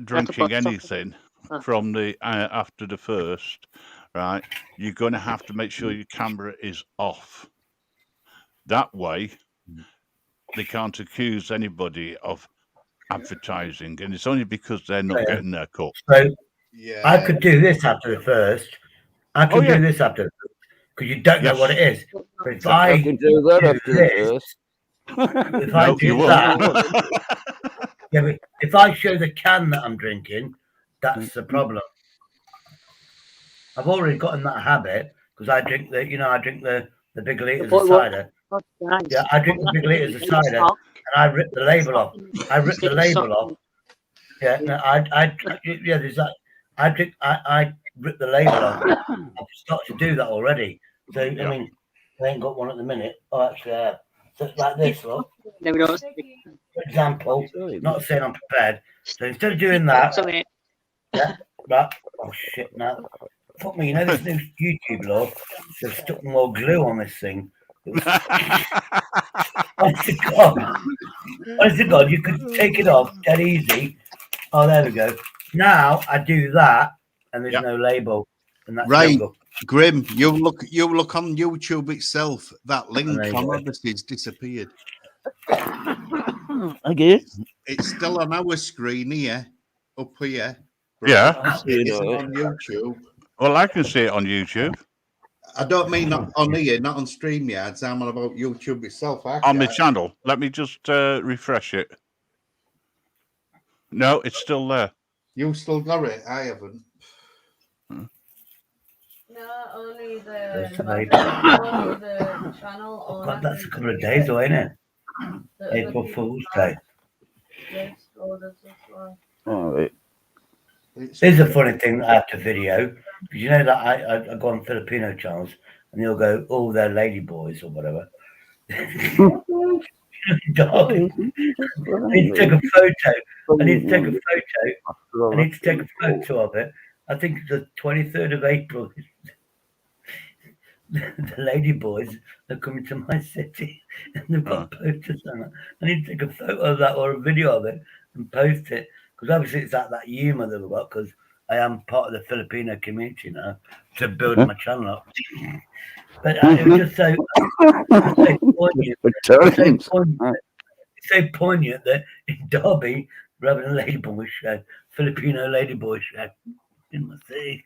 drinking anything from the after the first, right, you're going to have to make sure your camera is off. That way, they can't accuse anybody of advertising, and it's only because they're not getting their cut. So I could do this after the first. I could do this after the first because you don't know what it is. But if I can do that after the first. If I do that, but if I show the can that I'm drinking, that's the problem. I've already gotten that habit because I drink the big liters of cider. Yeah, I drink the big liters of cider, and I rip the label off. Yeah, no, there's that. I rip the label off. I've started to do that already. So I mean, I ain't got one at the minute. Oh, actually, I have. like this, look. No, we don't. For example, not saying I'm prepared. So instead of doing that, yeah, right. Oh shit! Now, fuck me. You know this new YouTube law? They've stuck more glue on this thing. Honest to God, you could take it off dead easy. Oh, there we go. Now I do that, and there's no label, and that's right. no Grim, you look on YouTube itself. That link on Odyssey's disappeared. Again? It's still on our screen here, up here. Yeah, it isn't on YouTube. Well, I can see it on YouTube. I don't mean not on here, not on StreamYards. I'm on about YouTube itself. On my channel. Let me just refresh it. No, it's still there. You still got it? I haven't. No, only the channel. Oh God, that's a couple of days away, isn't it? April Fool's Day. Yes, that's why. All right. Here's a funny thing after video, because you know that I go on Filipino channels and they'll go, oh, they're ladyboys or whatever. I need to take a photo. I need to take a photo of it. I think it's the 23rd of April. The ladyboys are coming to my city and they've got posters on it. I need to take a photo of that or a video of it and post it, because obviously it's like that humour that we've got, because I am part of the Filipino community now to build my channel up. But it was just so poignant. It's so poignant that in Derby, we're having a ladyboy show, Filipino ladyboy show in my city.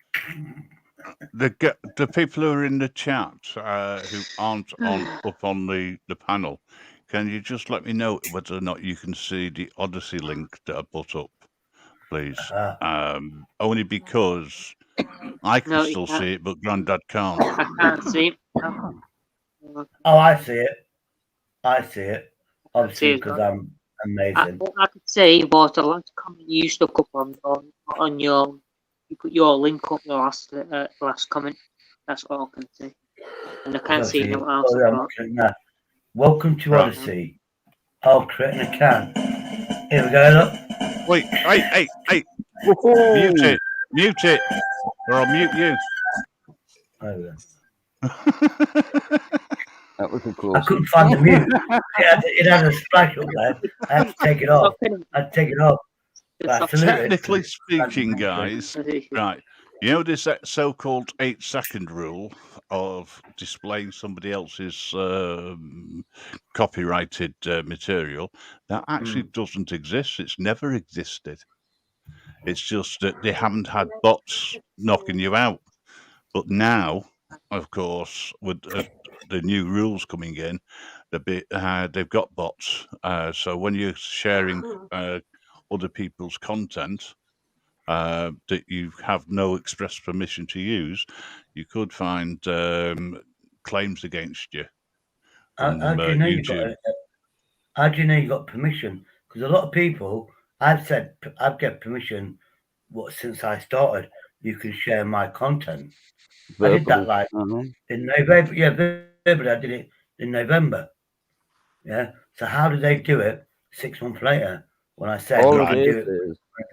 The people who are in the chat who aren't up on the panel, can you just let me know whether or not you can see the Odyssey link that I put up, please? Only because I can still see it, but Grandad can't. I can't see it. Oh, I see it. Obviously, because I'm amazing. I could see, but the last comment you stuck up on your, you put your link up the last comment. That's all I can see, and I can't see no else. Welcome to Odyssey. I'll create an account. Here we go. Look. Wait, hey! Mute it, or I'll mute you. There we go. That was a close. I couldn't find the mute. It had a splash up there. I had to take it off. Technically speaking, guys, right? You know this so-called 8-second rule of displaying somebody else's copyrighted material? That actually doesn't exist. It's never existed. It's just that they haven't had bots knocking you out. But now, of course, with the new rules coming in, they've got bots. So when you're sharing other people's content that you have no express permission to use, you could find claims against you. How do you know you got permission? Because a lot of people, I've get permission. Since I started, you can share my content. I did that in November. Yeah, verbally, I did it in November. Yeah. So how did they do it 6 months later when I said all I it do it?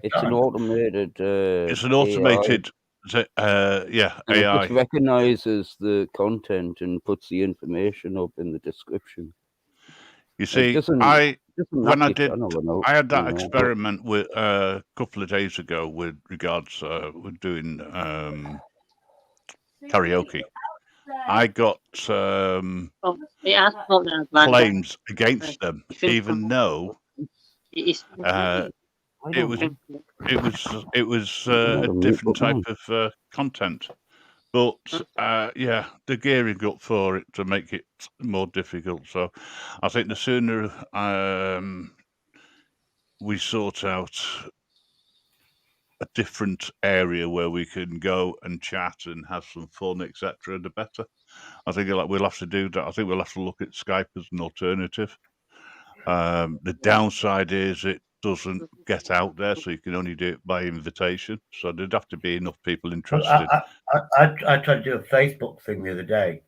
It's an automated. It's an automated. AI. It just recognizes the content and puts the information up in the description. You see, I had that experiment with a couple of days ago with regards with doing karaoke. I got claims against them, even though it was a different type of content. But yeah, they're gearing up for it to make it more difficult. So I think the sooner we sort out a different area where we can go and chat and have some fun, etc., the better. I think we'll have to do that. I think we'll have to look at Skype as an alternative. The downside is it doesn't get out there, so you can only do it by invitation. So there'd have to be enough people interested. I tried to do a Facebook thing the other day,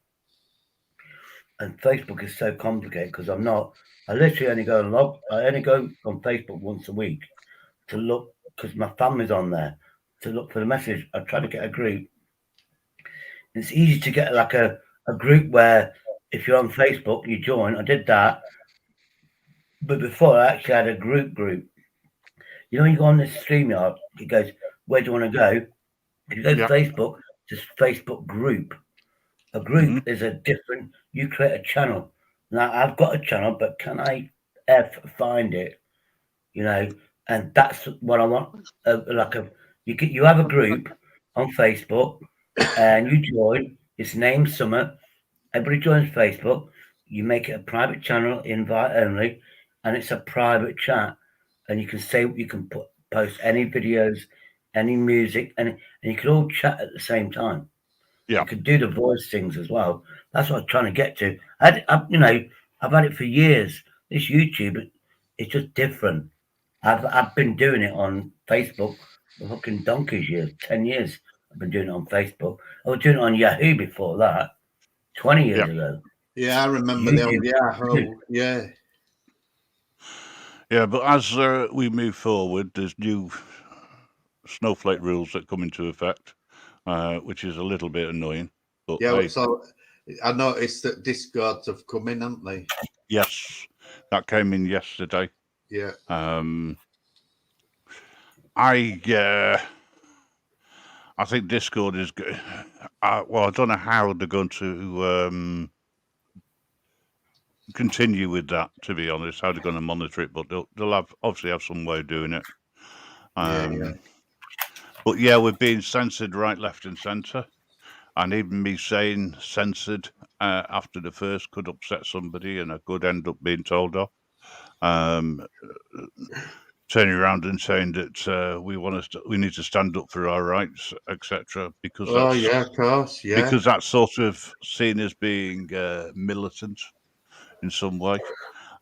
And Facebook is so complicated because I literally only go on Facebook once a week to look, because my family's on there, to look for the message. I try to get a group. It's easy to get like a group where if you're on Facebook, you join. I did that. But before, I actually had a group. You know, when you go on this StreamYard, it goes, where do you want to go? If you go to Facebook, just Facebook group. A group is a different, you create a channel. Now, I've got a channel, but can I find it? You know, and that's what I want. You have a group on Facebook and you join. It's named Summer. Everybody joins Facebook. You make it a private channel, invite only, and it's a private chat. And you can post any videos, any music, and you can all chat at the same time. Yeah. You could do the voice things as well. That's what I'm trying to get to. I've had it for years. This YouTube, it's just different. I've been doing it on Facebook for fucking donkey's years, 10 years. I've been doing it on Facebook. I was doing it on Yahoo before that, 20 years ago. Yeah, I remember the old Yahoo. Yeah. Yeah, but as we move forward, there's new snowflake rules that come into effect, which is a little bit annoying. But yeah, so I noticed that Discords have come in, haven't they? Yes, that came in yesterday. Yeah. I think Discord is good. Well, I don't know how they're going to continue with that, to be honest, how they're going to monitor it, but they'll obviously have some way of doing it. But yeah, we're being censored right, left and centre. And even me saying censored after the first could upset somebody and I could end up being told off. Turning around and saying that we need to stand up for our rights, etc. Because of course, yeah. Because that's sort of seen as being militant in some way.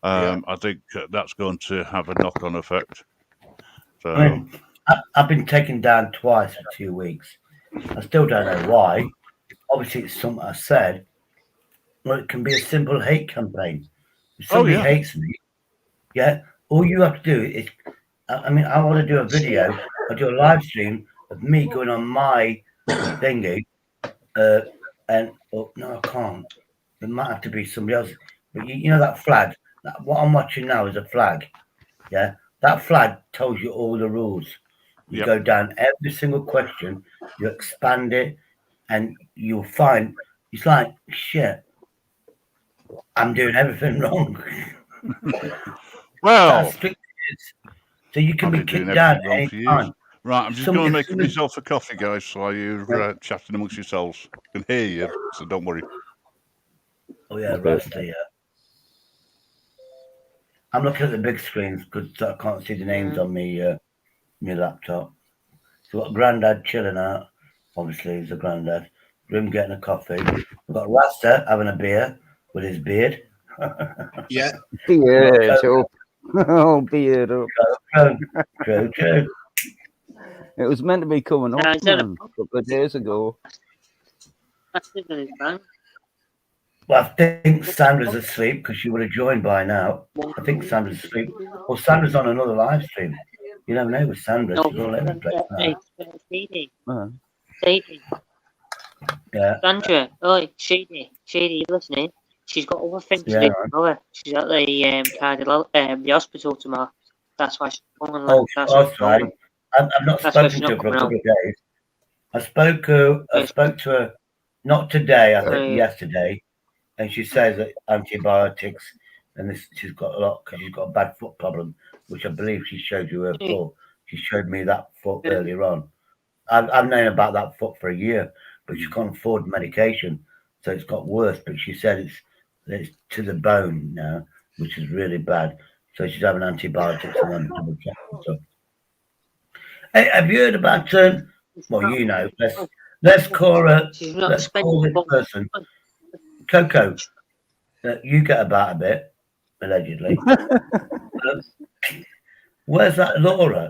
I think that's going to have a knock-on effect. So I mean, I've been taken down twice for 2 weeks. I still don't know why. Obviously, it's something I said. Well, it can be a simple hate campaign. If somebody hates me, all you have to do is, I want to do a video. I do a live stream of me going on my thingy, no, I can't. It might have to be somebody else. But you know that flag? What I'm watching now is a flag. Yeah, that flag tells you all the rules. You go down every single question, you expand it, and you'll find it's like shit. I'm doing everything wrong. Well, so you can be kicked down at any time. Right, I'm just going to make myself a coffee, guys, while you're chatting amongst yourselves. I can hear you, so don't worry. Oh yeah, Rusty, yeah. I'm looking at the big screens because I can't see the names on my laptop. So we've got Grandad chilling out. Obviously, he's a Grandad. Grim getting a coffee. We've got Rasta having a beer with his beard. Yeah. Beard up. Oh, beard up. True. It was meant to be coming up, man, a couple of days ago. Well, I think Sandra's asleep because she would have joined by now. I think Sandra's asleep. Well, Sandra's on another live stream. You never know with Sandra. She's all over the place now. Yeah. Sandra, Shady, you listening? She's got other things to do tomorrow. She's at the hospital tomorrow. That's why she's going. That's right. I've not spoken to her for a couple of days. I spoke to her not today, I think yesterday, and she says that antibiotics and she's got a lot because she's got a bad foot problem, which I believe she showed you her foot. She showed me that foot earlier on. I've known about that foot for a year, but she can't afford medication, so it's got worse. But she said it's to the bone now, which is really bad. So she's having antibiotics and then double check and stuff. Hey, have you heard about well, you know, let's call this person Coco. You get about a bit, allegedly. Where's that Laura?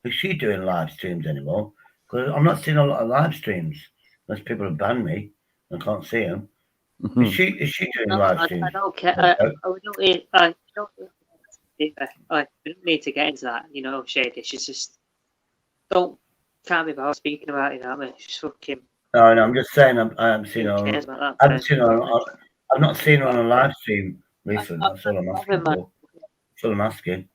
Is she doing live streams anymore? Because I'm not seeing a lot of live streams unless people have banned me and can't see them. Is she doing No, live I streams? don't care. We don't need to get into that, you know, Shady. She's just can't be bothered speaking about it, you know what I mean? She's fucking. No, I'm just saying I haven't seen her. Cares about that I haven't person, seen her. I've not seen her on a live stream recently. That's all I'm asking man. for. That's all I'm asking.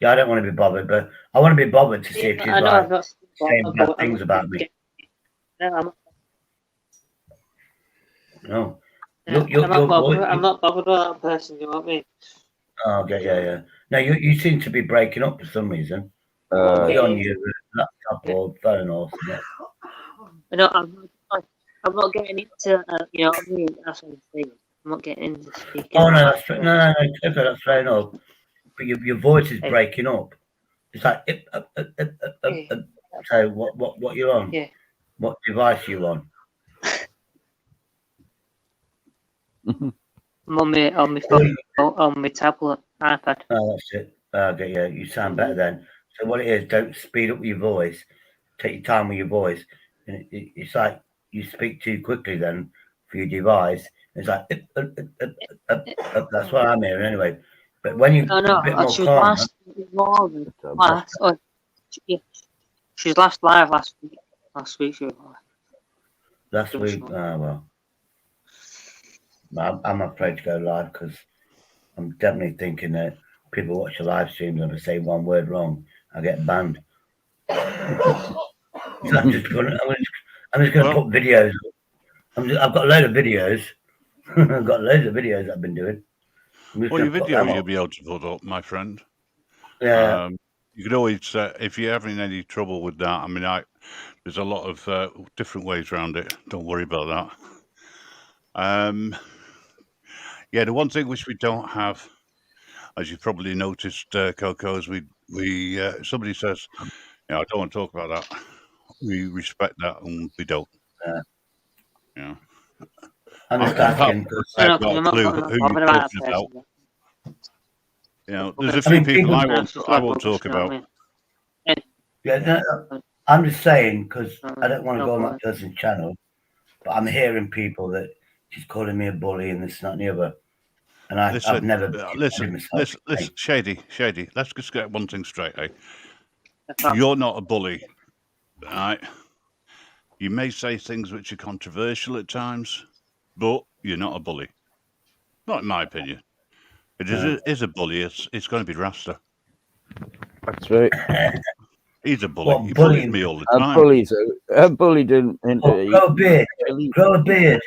Yeah, I don't want to be bothered, but I want to be bothered to see if she's like saying bad things about me. No, No. I'm not bothered about that person, you know what I mean? Oh, okay, yeah. No, you seem to be breaking up for some reason. Be on your laptop or phone or something. No, I'm not getting into, you know what I mean? That's what I'm saying. I'm not getting into speaking. Oh, no, that's fair enough. But your voice is breaking up. It's like, so what you're on? Yeah. What device you on? I'm on my phone, on my tablet, iPad. Oh, that's it. Okay, yeah, you sound better then. So what it is, don't speed up your voice. Take your time with your voice. And it's like you speak too quickly then for your device. It's like that's what I'm hearing anyway. But when you a bit more calm. She's last live last week. Last week she was live. Last week, well, I'm afraid to go live because I'm definitely thinking that people watch the live streams and if I say one word wrong, I get banned. So I'm just going to put videos. I've got a load of videos. I've got loads of videos I've been doing. Well, your video you'll be able to put up, my friend. Yeah. You could always, if you're having any trouble with that, I mean, there's a lot of different ways around it. Don't worry about that. Yeah, the one thing which we don't have, as you've probably noticed, Coco, is we somebody says, I don't want to talk about that. We respect that, and we don't. Yeah. I'm just asking. I have got a clue who you're talking about. There's a few people I won't talk about. Yeah, no, I'm just saying because I don't want to go on that person's channel, but I'm hearing people that she's calling me a bully and this, that, and the other. And I've never listen, Shady. Let's just get one thing straight, eh? You're not a bully, right? You may say things which are controversial at times, but you're not a bully. Not in my opinion. It is a bully. It's going to be Rasta. That's right. He's a bully. He bullies me all the time. I bullied him. Grow a beard. Grow a beard.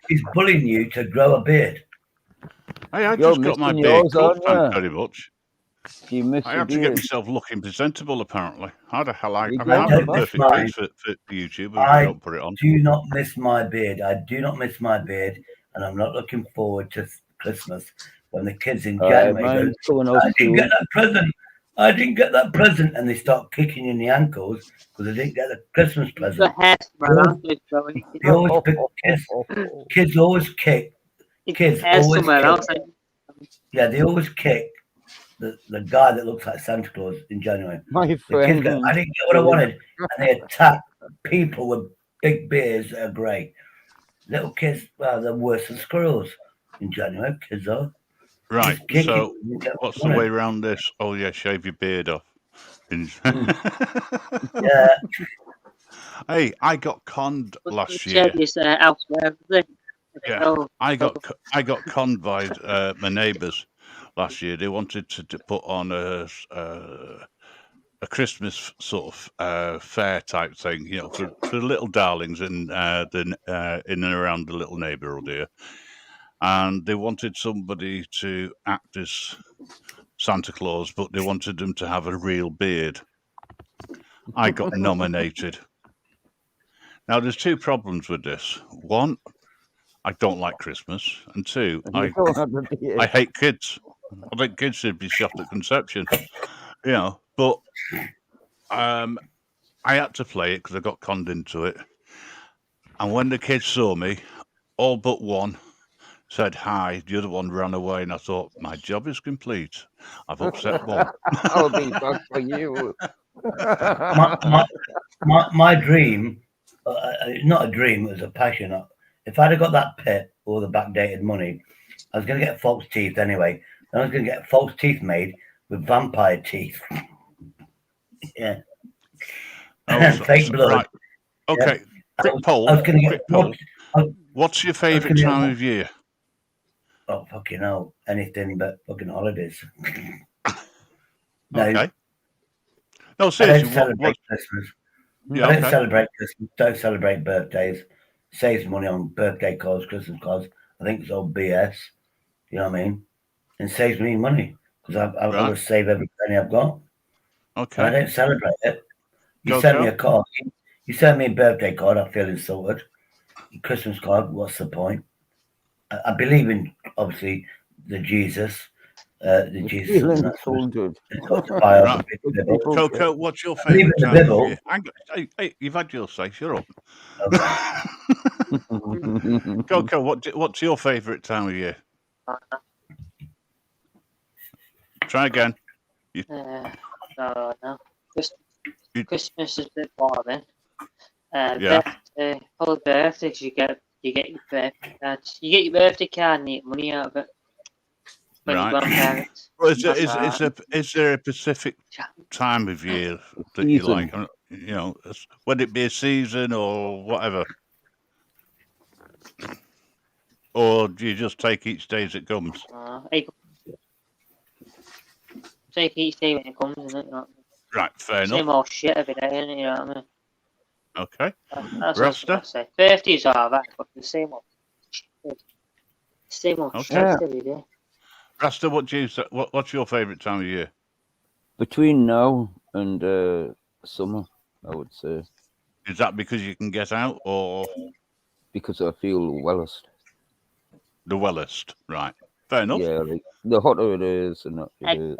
He's bullying you to grow a beard. Hey, I just got my beard cut, thanks very much. I have to get myself looking presentable, apparently. How the hell I'm a perfect face for YouTube, but I don't put it on. Do not miss my beard. I do not miss my beard, and I'm not looking forward to Christmas when the kids in January go, I didn't get that present. I didn't get that present, and they start kicking you in the ankles because they didn't get the Christmas present. They always pick kids always kick. Kids always kick. Yeah, they always kick the guy that looks like Santa Claus in January. My friend, go, I didn't get what I wanted, and they attack people with big beards that are grey. Little kids, well, they're worse than squirrels in January. Kids are. Right. So, what's the way around this? Oh yeah, shave your beard off. Yeah. Hey, I got conned last year. Yeah, I got conned by my neighbours last year. They wanted to put on a Christmas sort of fair type thing, for little darlings in and around the little neighbourhood here. And they wanted somebody to act as Santa Claus, but they wanted them to have a real beard. I got nominated. Now, there's two problems with this. One, I don't like Christmas, and two, I hate kids. I think kids should be shot at conception, But I had to play it because I got conned into it. And when the kids saw me, all but one said hi. The other one ran away, and I thought, my job is complete. I've upset one. I'll be back for you. My dream, not a dream, it was a passion. if I'd have got that pit or the backdated money, I was going to get false teeth anyway. Then I was going to get false teeth made with vampire teeth. Yeah. Oh, Fake blood. Right. Okay. Yeah. Quick poll. I was going to get What's your favourite time of year? Oh, fucking hell. Anything but fucking holidays. No, Okay. No, I seriously. don't celebrate Christmas. Yeah, I don't okay. celebrate Christmas. Don't celebrate birthdays. Saves money on birthday cards, Christmas cards. I think it's all BS. You know what I mean? And saves me money because I always save every penny I've got. Okay. And I don't celebrate it. You Go, send go. me a card. You send me a birthday card, I feel insulted. Your Christmas card, what's the point? I believe in, obviously, the Jesus. The Jesus. Feeling That's so good. Right. Coco, what's your favourite time of year? Hey, you've had your say. Shut up. Okay. Coco, what's your favourite time of year? Try again. No. Christmas is a bit boring. Yeah. Birthday, probably birthday, 'cause you get your birthday cards. You get your birthday card and you get money out of it. When your grandparents. Well, is there a specific time of year that you like? You know, would it be a season or whatever? Or do you just take each day as it comes? Take each day when it comes, isn't it? Right, fair enough. Same old shit every day, isn't it? You know what I mean? Okay. That's what I say. Birthdays are alright, but the same old shit every day. Rasta, what's your favourite time of year? Between now and summer, I would say. Is that because you can get out, or because I feel wellest? The wellest, right? Fair enough. Yeah, like the hotter it is, and the better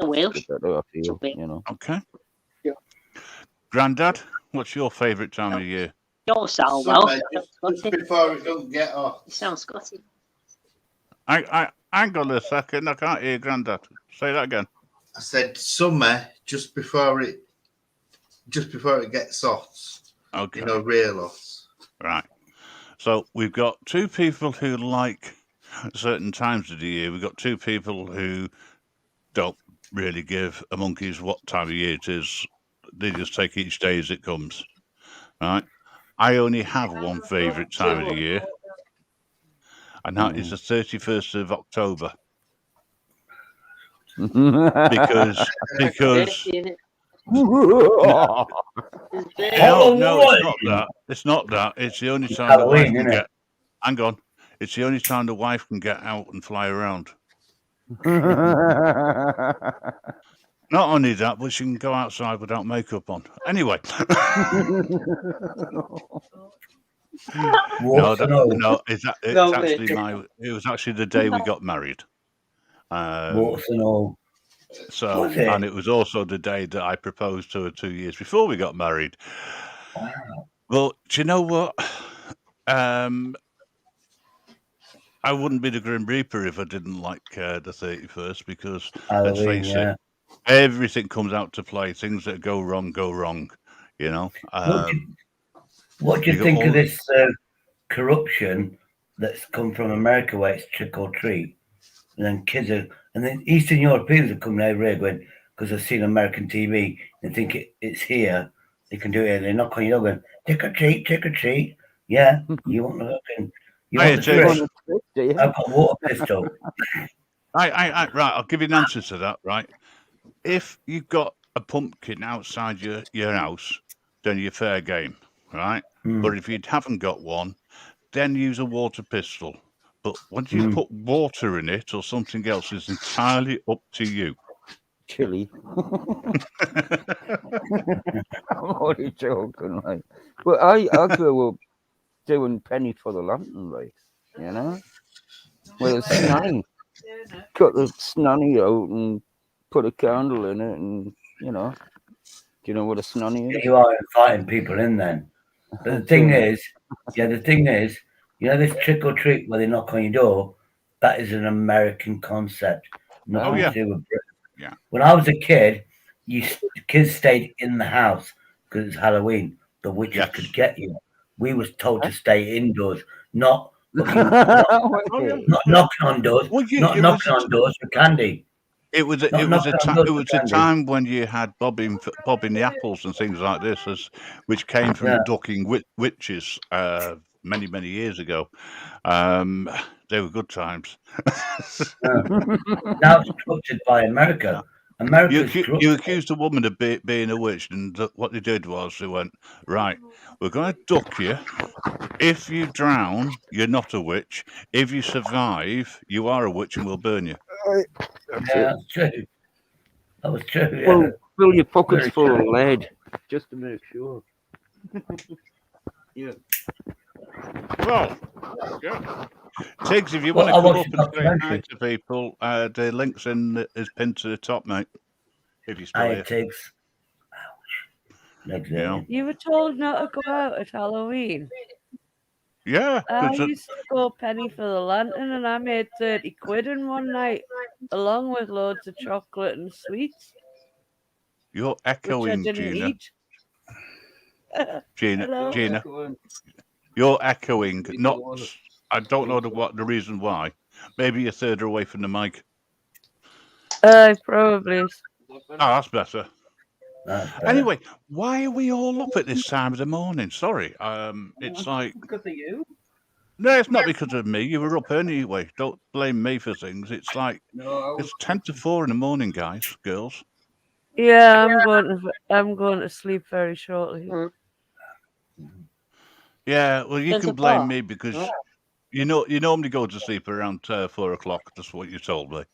I feel. You know. Okay. Yeah. Granddad, what's your favourite time of year? Don't sound well. Just before it doesn't get off. You sound Scotty. Hang on a second. I can't hear Granddad. Say that again. I said summer just before it gets off. Okay. You know, real off. Right. So we've got two people who like certain times of the year. We've got two people who don't really give a monkey's what time of year it is. They just take each day as it comes. Right. I only have one favourite time of the year, and that is the 31st of October. because no, it's not that. It's the only time the wife can get. Hang on, it's the only time the wife can get out and fly around. Not only that, but she can go outside without makeup on. Anyway. No, it was actually the day we got married. So, and it was also the day that I proposed to her 2 years before we got married. Wow. Well, do you know what? I wouldn't be the Grim Reaper if I didn't like the 31st, because let's face it, everything comes out to play. Things that go wrong, you know. What do you think of this corruption that's come from America, where it's trick or treat? And then kids and then Eastern Europeans are coming over here going, because they've seen American TV and think it's here, they can do it, and they knock on your door going, trick or treat. Yeah, you want the fucking, I've got a water pistol. Right, I'll give you an answer to that, right? If you've got a pumpkin outside your house, then you're fair game, right? But if you haven't got one, then use a water pistol. But once you put water in it or something else, is entirely up to you. Chili. I'm only joking, like. But I grew up doing penny for the lantern, like, you know, with a snanny. Cut the snanny out and put a candle in it, and you know. Do you know what a snanny is? You are inviting people in then. But the thing is, you know, this trick or treat where they knock on your door, that is an American concept. Nothing to do with Britain. Yeah. When I was a kid, kids stayed in the house because it's Halloween. The witches could get you. We was told to stay indoors, not Not knocking on doors. Well, Not knocking on doors for candy. It was a time when you had bobbing the apples and things like this, which came from ducking witches many years ago. They were good times. Now it's corrupted by America. You accused a woman of being a witch, and what they did was they went, right, we're going to duck you. If you drown, you're not a witch. If you survive, you are a witch, and we'll burn you. That's true. That was true. Yeah. Well, fill your pockets full of lead, just to make sure. Yeah. Well, yeah. Tiggs, if you want to come up and say hi to people, the link's is pinned to the top, mate. If you still here. Tiggs. Yeah. You were told not to go out at Halloween. Yeah. I used to go penny for the lantern, and I made 30 quid in one night, along with loads of chocolate and sweets. You're echoing, which I didn't Gina. Eat. Gina. You're echoing. Not. I don't know the reason why. Maybe you're further away from the mic. Probably. Oh, that's better. Anyway, why are we all up at this time of the morning? Sorry. It's like because of you. No, it's not because of me. You were up anyway. Don't blame me for things. It's like it's 10 to 4 in the morning, guys, girls. Yeah, I'm going to sleep very shortly. Yeah, well, you can blame me because you normally go to sleep around 4 o'clock. That's what you told me.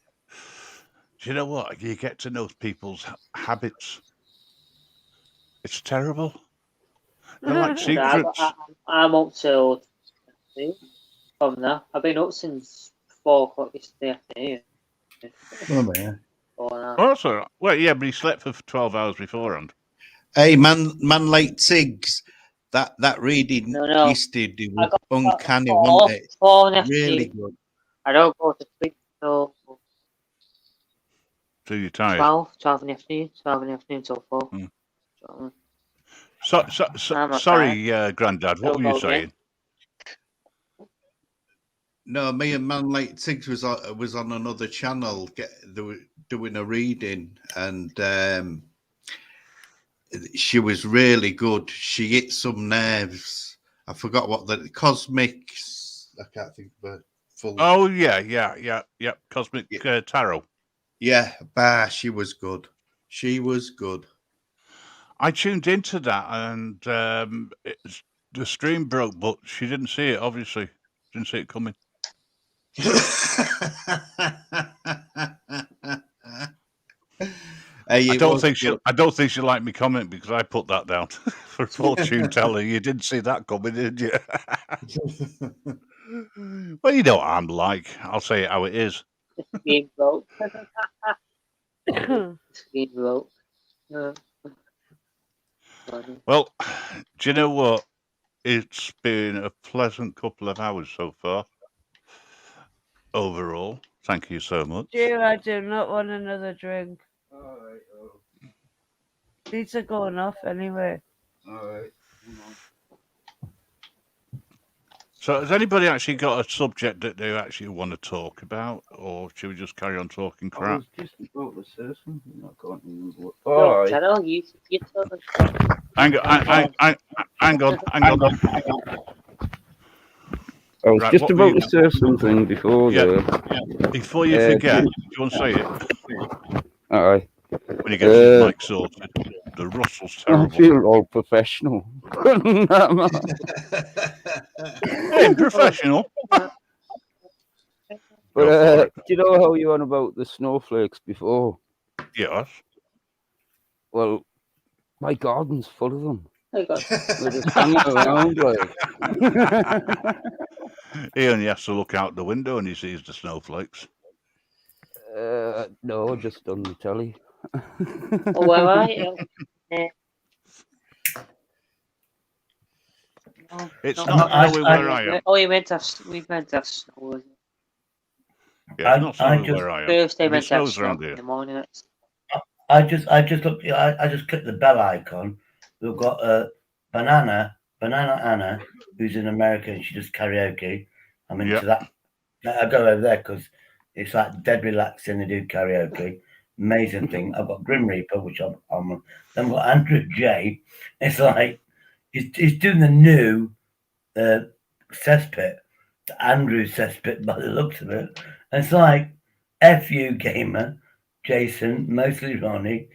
Do you know what? You get to know people's habits. It's terrible. They're like secrets. I'm up till from now. I've been up since 4 o'clock yesterday afternoon. Oh, man. Oh, sorry. Well, yeah, but he slept for 12 hours beforehand. Hey, man like Tiggs, that reading yesterday was uncanny, wasn't it? Really good. I don't go to sleep till So you're tired. 12 in the afternoon till 4. Sorry, Grandad. What were you saying? No, me and man like Tiggs was on another channel. They were doing a reading, and she was really good. She hit some nerves. I forgot what the cosmics. I can't think of a full. Oh yeah. Cosmic tarot. Yeah, she was good. She was good. I tuned into that, and the stream broke, but she didn't see it. Obviously, didn't see it coming. I don't think she'll like me comment because I put that down for fortune teller. You didn't see that coming, did you? Well, you know what I'm like. I'll say it how it is. Screen broke. Screen broke. Well, do you know what? It's been a pleasant couple of hours so far. Overall, thank you so much. Dear, I do not want another drink. All right. These are going off anyway. All right. So, has anybody actually got a subject that they actually want to talk about, or should we just carry on talking crap? I was just about to say something. I can't remember what. All right. Hang on. I was just about to say something before there. Before you forget, do you want to say it? All right. When you get the mic sorted, the rustle's terrible. I feel all professional. Hey, professional. But do you know how you on about the snowflakes before? Yes. Well, my garden's full of them. They're just hanging around like. He only has to look out the window and he sees the snowflakes. No, just on the telly. Oh, where are you? It's not where I am. Oh, we meant to have snow. Yeah, it's not snowing where I am. Thursday meant to have snows snow around here. in the morning. I just looked. I just clicked the bell icon. We've got Banana Anna, who's in America, and she does karaoke, I'm into that. I go over there because it's like dead relaxing. They do karaoke. Amazing thing. I've got Grim Reaper, which I'm on. Then I've got Andrew J. It's like he's doing the new cesspit, the Andrew cesspit by the looks of it. And it's like FU Gamer, Jason, mostly Ronnie,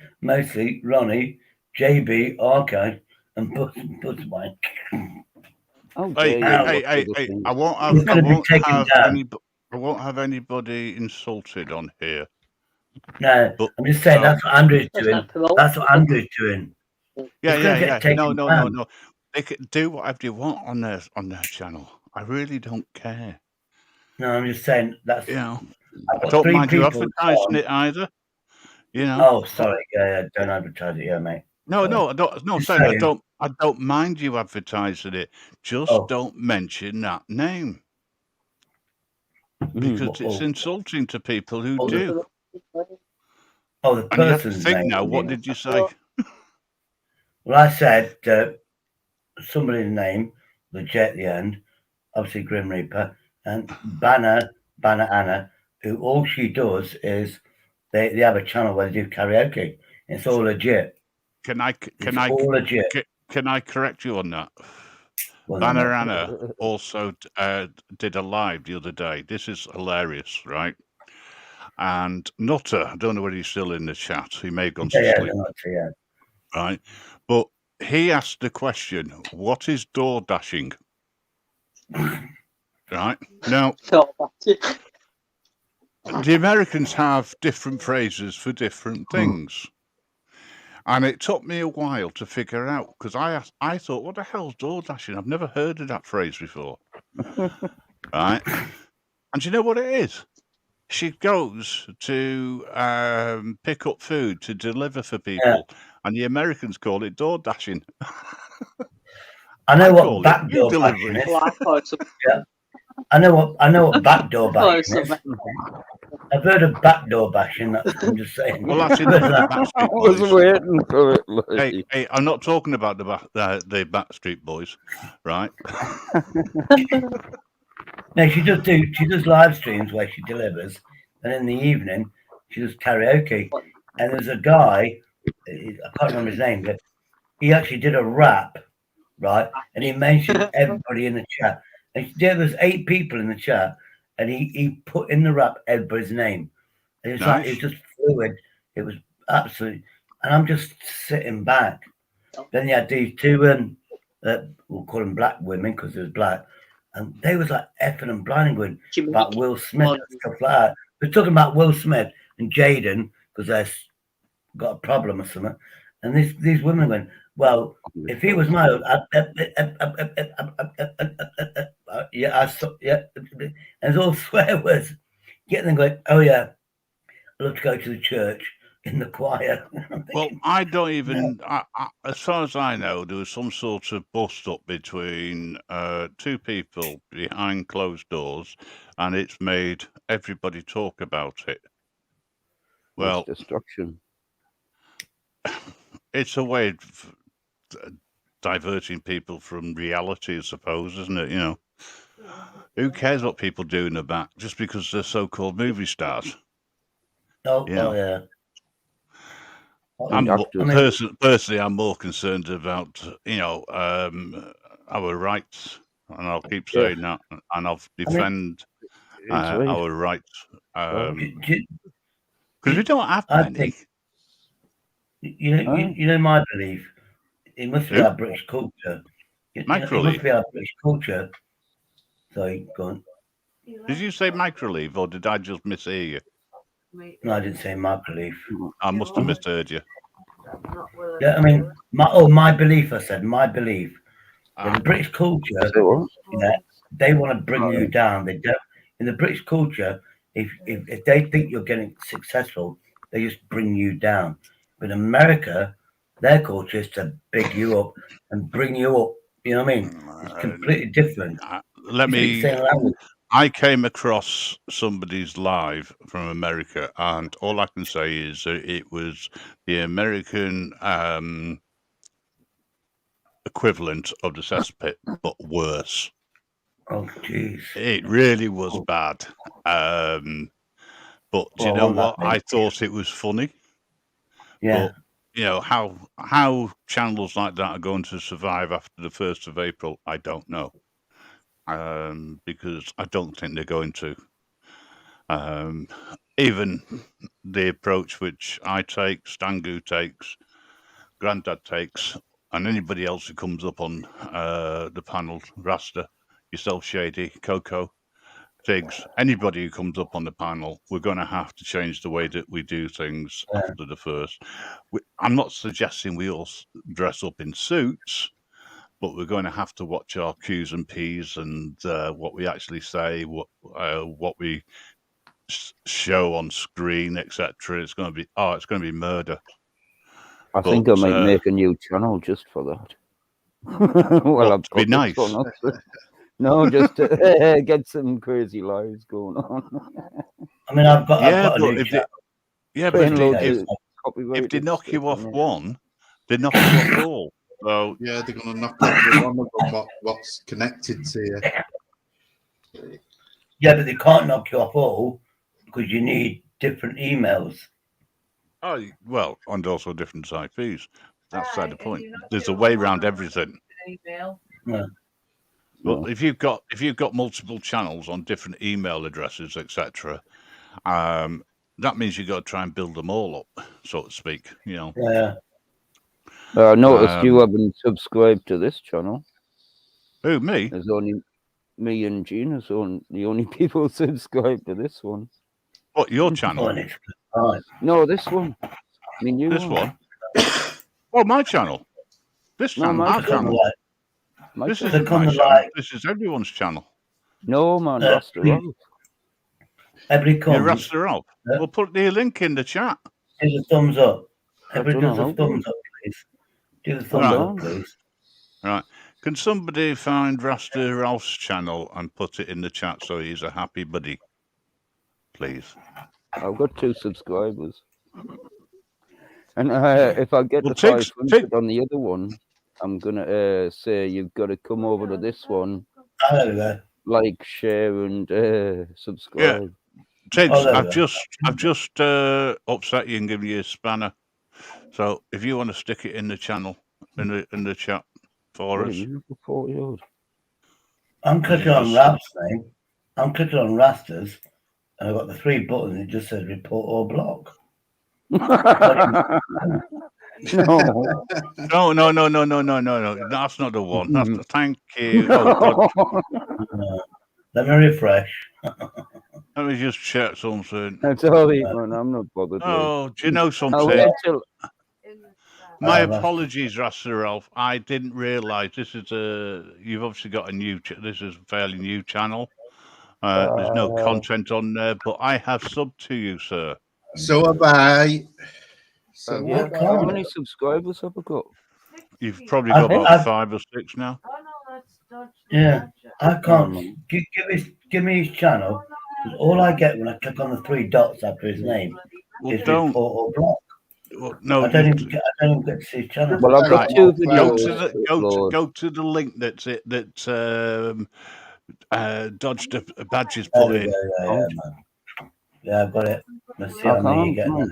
JB, Archive, and Buzzwine. Oh, Hey, Jay, I won't have anybody insulted on here. No, But, I'm just saying that's what Andrew's That's doing. not promoting. That's what Andrew's doing. yeah. No. They can do whatever you want on their channel. I really don't care. No, I'm just saying that's. You know, I don't mind you advertising it either. You know. Oh, sorry. Yeah, don't advertise it, yeah, mate. No, I don't. No, saying I don't mind you advertising it. Just don't mention that name because it's insulting to people who do. Oh, the and you have to person's think name. now. What did you say? Well, I said somebody's name, the J at the end, obviously Grim Reaper, and Banner Anna, who all she does is they have a channel where they do karaoke. It's all legit. Can I correct you on that? Well, Banner Anna also did a live the other day. This is hilarious, right? And Nutter, I don't know whether he's still in the chat. He may have gone to sleep. Yeah. Right. But he asked the question, what is door dashing? Right. Now, the Americans have different phrases for different things. And it took me a while to figure out because I thought, what the hell's door dashing? I've never heard of that phrase before. Right. And do you know what it is? She goes to pick up food to deliver for people, and the Americans call it door dashing. I know what backdoor bashing is. Yeah. I know what backdoor bashing is. I've heard of backdoor bashing. I'm just saying. Well, that's in the Backstreet Boys. I was waiting for it. Like. Hey, I'm not talking about the Backstreet Boys, right? No, she does live streams where she delivers, and in the evening she does karaoke. And there's a guy, I can't remember his name, but he actually did a rap, right? And he mentioned everybody in the chat. And there was 8 people in the chat, and he put in the rap everybody's name. And it's like it was just fluid. It was absolutely, and I'm just sitting back. Then you had these 2, we'll call them black women because they was black. And they was like effing and blinding going about Will Smith and stuff like that. We're talking about Will Smith and Jaden because they've got a problem or something. And these women went, well, if he was my and it's all swear words. Getting them going, oh yeah, I love to go to the church in the choir. Well, I don't even. As far as I know, there was some sort of bust up between 2 people behind closed doors, and it's made everybody talk about it. Well, it's destruction. It's a way of diverting people from reality, I suppose, isn't it? You know, who cares what people do in the back just because they're so-called movie stars? Yeah. Personally, I'm more concerned about our rights, and I'll keep saying that, and I'll defend our rights because we don't have many. You know my belief. It must be our British culture. It must be our British culture. Sorry, go on. Did you say microleave, or did I just mishear you? No, I didn't say microleave. I must have misheard you. Yeah, I mean, my belief. I said my belief. The British culture, they want to bring you down. They don't. In the British culture, if they think you're getting successful, they just bring you down. But in America, their culture is to big you up and bring you up. You know what I mean? It's completely different. I came across somebody's live from America, and all I can say is that it was the American equivalent of the cesspit, but worse. Oh, jeez. It really was bad. But do you know what? I thought it was funny. Yeah. But you know how channels like that are going to survive after the 1st of April, I don't know. Because I don't think they're going to. Even the approach which I take, Stangu takes, Grandad takes, and anybody else who comes up on the panel, Rasta, yourself, Shady, Coco, Tiggs, anybody who comes up on the panel, we're going to have to change the way that we do things after the 1st. I'm not suggesting we all dress up in suits, but we're going to have to watch our Q's and P's and what we actually say, what we show on screen, etc. It's going to be murder. I think I might make a new channel just for that. Well, I've got nice. One up. No, just to get some crazy lives going on. I mean, I've got a new channel. If they knock you off one, they knock you off all. So yeah, they're going to knock every one of them what's connected to you. Yeah, but they can't knock you off all because you need different emails. Oh, well, and also different IPs. That's the point. There's a way around everything. Yeah. But if you've got multiple channels on different email addresses, etc., that means you've got to try and build them all up, so to speak. You know. Yeah. I noticed you haven't subscribed to this channel. Who, me? There's only me and Gina's the only people who subscribe to this one. What, your channel? No, this one. I mean, you. This one? Oh, my channel. This channel. My channel. This isn't my channel. This is everyone's channel. No, man, Rasta Ralph. Every comment. You're Rasta Ralph. We'll put the link in the chat. Do the thumbs up. Everybody does a thumbs up, please. Do the thumbs up, please. Right. Can somebody find Rasta Ralph's channel and put it in the chat so he's a happy buddy? Please. I've got 2 subscribers. And if I get the 500 on the other one, I'm going to say you've got to come over to this one. Like, share, and subscribe. Yeah. Tiggs, I've just upset you and given you a spanner. So if you want to stick it in the channel, in the chat for us. I'm clicking on Ralph's name. I'm clicking on Rasta's, and I've got the 3 buttons. It just says report or block. No. That's not the one. Thank you. Oh, let me refresh. Let me just check something. That's all right, man. I'm not bothered. Oh, do you know something? My apologies, Rasta Ralph. I didn't realise this is you've obviously got a new. This is a fairly new channel. There's no content on there, but I have subbed to you, sir. So have I. So how many subscribers have I got? You've probably got about 5 or 6 now. Yeah, I can't. Give me his channel. All I get when I click on the 3 dots after his name is report or block. Well, no, I don't even get to see his channel. Well, I've got 2 videos. Go to the link that Dodge the Badges put in. Yeah, I've got it. Let's see how many you get now.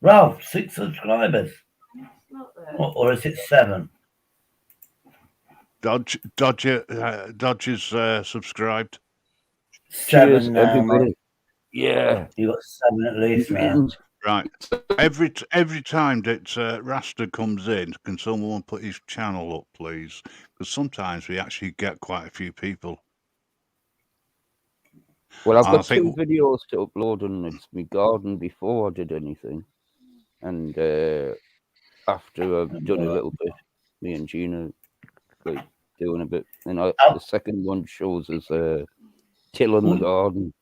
Ralph, 6 subscribers. Or is it 7? Dodge is subscribed. 7 now, everybody. Yeah. You got 7 at least now. Right. Every time that Rasta comes in, can someone put his channel up, please? Because sometimes we actually get quite a few people. Well, I've got 2 videos to upload, and it's my garden before I did anything. And after I've done a little bit, me and Gina like doing a bit. And the second one shows us tilling the garden.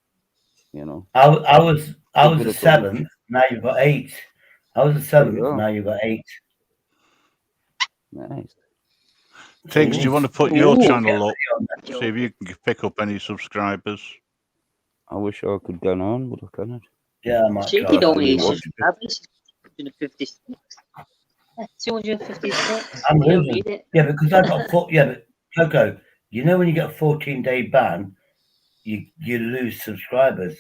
You know, I was the 7th. Now you've got 8. I was the 7th. Now you've got 8. Nice. Tiggs, do you want to put your channel up? See if you can pick up any subscribers. I wish I could go on, but I cannot. Yeah, I might. She did only subscribers. 256. 256. I'm losing. Yeah, because I got 4. Yeah, but Coco, You know when you get a 14-day ban, you lose subscribers.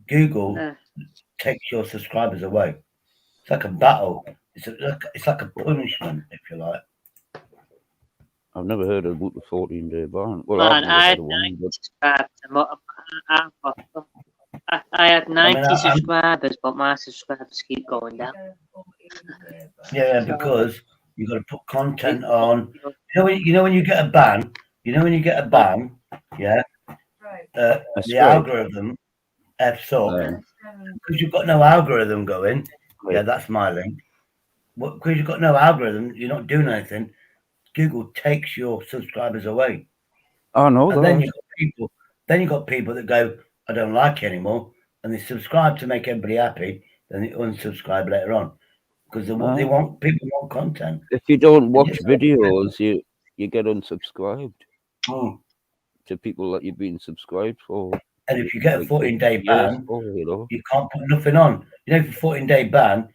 Google takes your subscribers away. It's like a battle. It's like a punishment, if you like. I've never heard of the 14-day ban. Well, Man, I've I never had had one. 90 subscribers. I had 90 subscribers, but my subscribers keep going down. Yeah, because you got to put content on. You know when you get a ban. Yeah. The algorithm f's up because you've got no algorithm going. Right. Yeah, that's my link. Because you've got no algorithm, you're not doing anything. Google takes your subscribers away. I know and that. Then you've got people that go, I don't like it anymore, and they subscribe to make everybody happy. Then they unsubscribe later on because people want content. If you don't watch videos, you get unsubscribed to people that you've been subscribed for. And if you get a 14-day ban, you can't put nothing on. You know, for 14-day ban,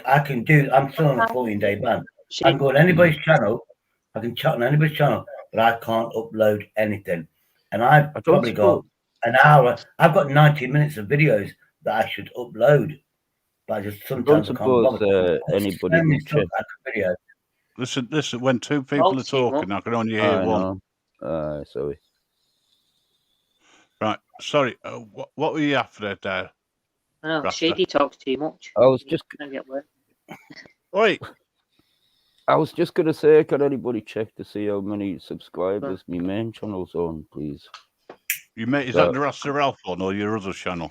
I'm still on a 14-day ban. I can go on anybody's channel, I can chat on anybody's channel, but I can't upload anything. And I've probably got an hour. I've got 90 minutes of videos that I should upload, but I just sometimes I can't bother. Anybody can check. Video. Listen. When two people are talking, I can only hear one. Sorry. Right. Sorry. What were you after there? Oh, Shady talks too much. I was just. Wait. I was just going to say, can anybody check to see how many subscribers my main channel's on, please? Is that the Rasta Ralph one or your other channel?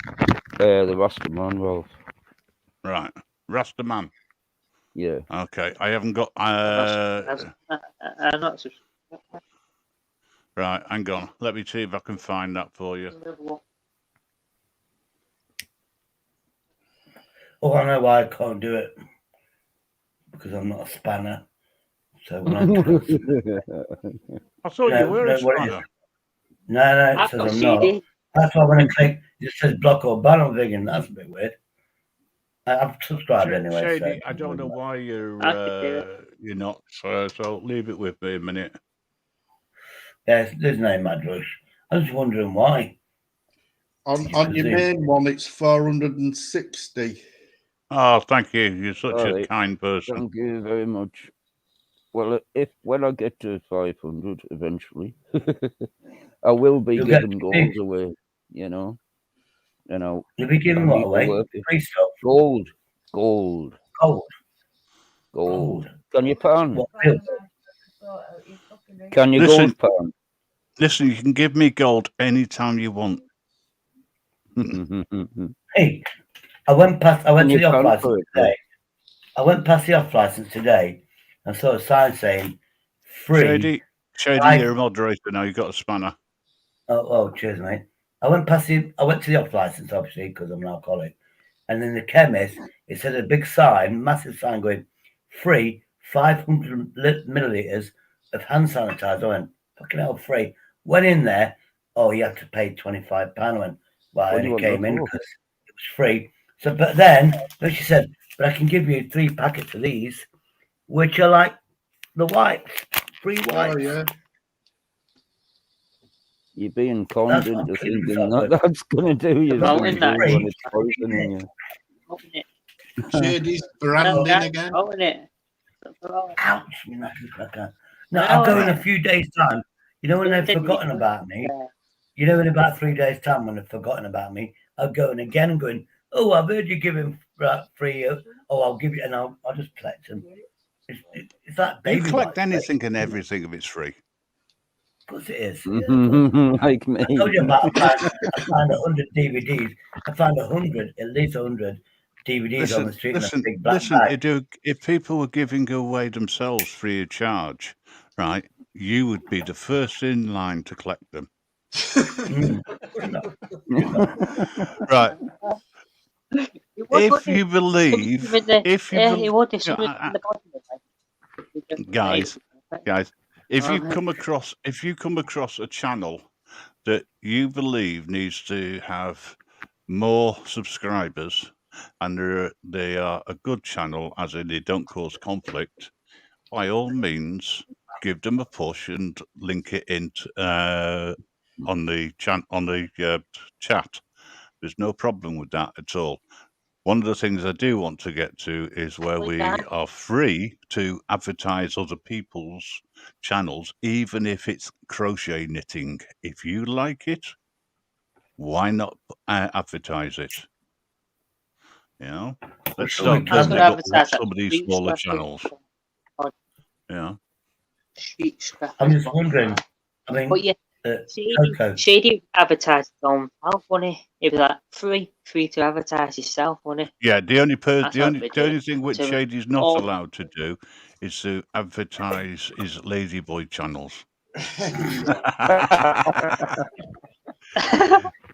The Rasta Man Ralph. Right. Rasta Man. Yeah. Okay. I haven't got... I'm not subscribed. Right, hang on. Let me see if I can find that for you. Oh, I know why I can't do it. Because I'm not a spanner. So when I thought you were a spanner. No, it says I'm not. That's why when I click, it says block or ban. I'm thinking that's a bit weird. I've subscribed anyway. Shady, I don't know why you're not. So leave it with me a minute. Yeah, there's no mad rush. I was wondering why. On your main one, it's 460. Oh, thank you. You're such a kind person. Thank you very much. Well, when I get to 500 eventually, I will be giving gold away. You know. You'll be giving what away? Free stuff. Gold. Gold. Can you pan? Can you gold pan? Listen, you can give me gold anytime you want. Hey, I went to the off license today. I went past the off license today and saw a sign saying free. Shady, you're a moderator now. You got a spanner. Oh, cheers, mate. I went to the off license, obviously, because I'm an alcoholic. And in the chemist, it said a big sign, massive sign going, free 500 milliliters of hand sanitizer. I went, fucking hell, free. Went in there. Oh, you have to pay £25. I went, well, I only came in because it was free. So, but then she said, but I can give you 3 packets of these, which are like the wipes, free wipes. Oh, yeah. You're being conned into thinking that's going to do you. Shady's branding again. Ouch, you knuckle cracker. No, I'll go in a few days' time. You know when they've forgotten about me? You know in about 3 days' time when they've forgotten about me, I'll go in again and going, oh, I've heard you give him free. Oh, I'll give you, and I'll just collect them. It's like baby. You collect anything and everything if it's free. Of course it is. Like me. I told you about I found 100 DVDs. I found at least 100 DVDs on the street. If people were giving away themselves free of charge, right, you would be the first in line to collect them. Right. If you believe, guys, if you come across a channel that you believe needs to have more subscribers and they are a good channel, as in they don't cause conflict, by all means, give them a push and link it into on the chat. There's no problem with that at all. One of the things I do want to get to is where we are free to advertise other people's channels, even if it's crochet knitting. If you like it, why not advertise it? You know, let's start building up some of these smaller channels. Yeah. I'm just wondering. I mean, but yeah, Shady advertised on how funny. It was like free to advertise yourself, wasn't it? Yeah, the only thing which Shady's not allowed to do is to advertise his ladyboy channels.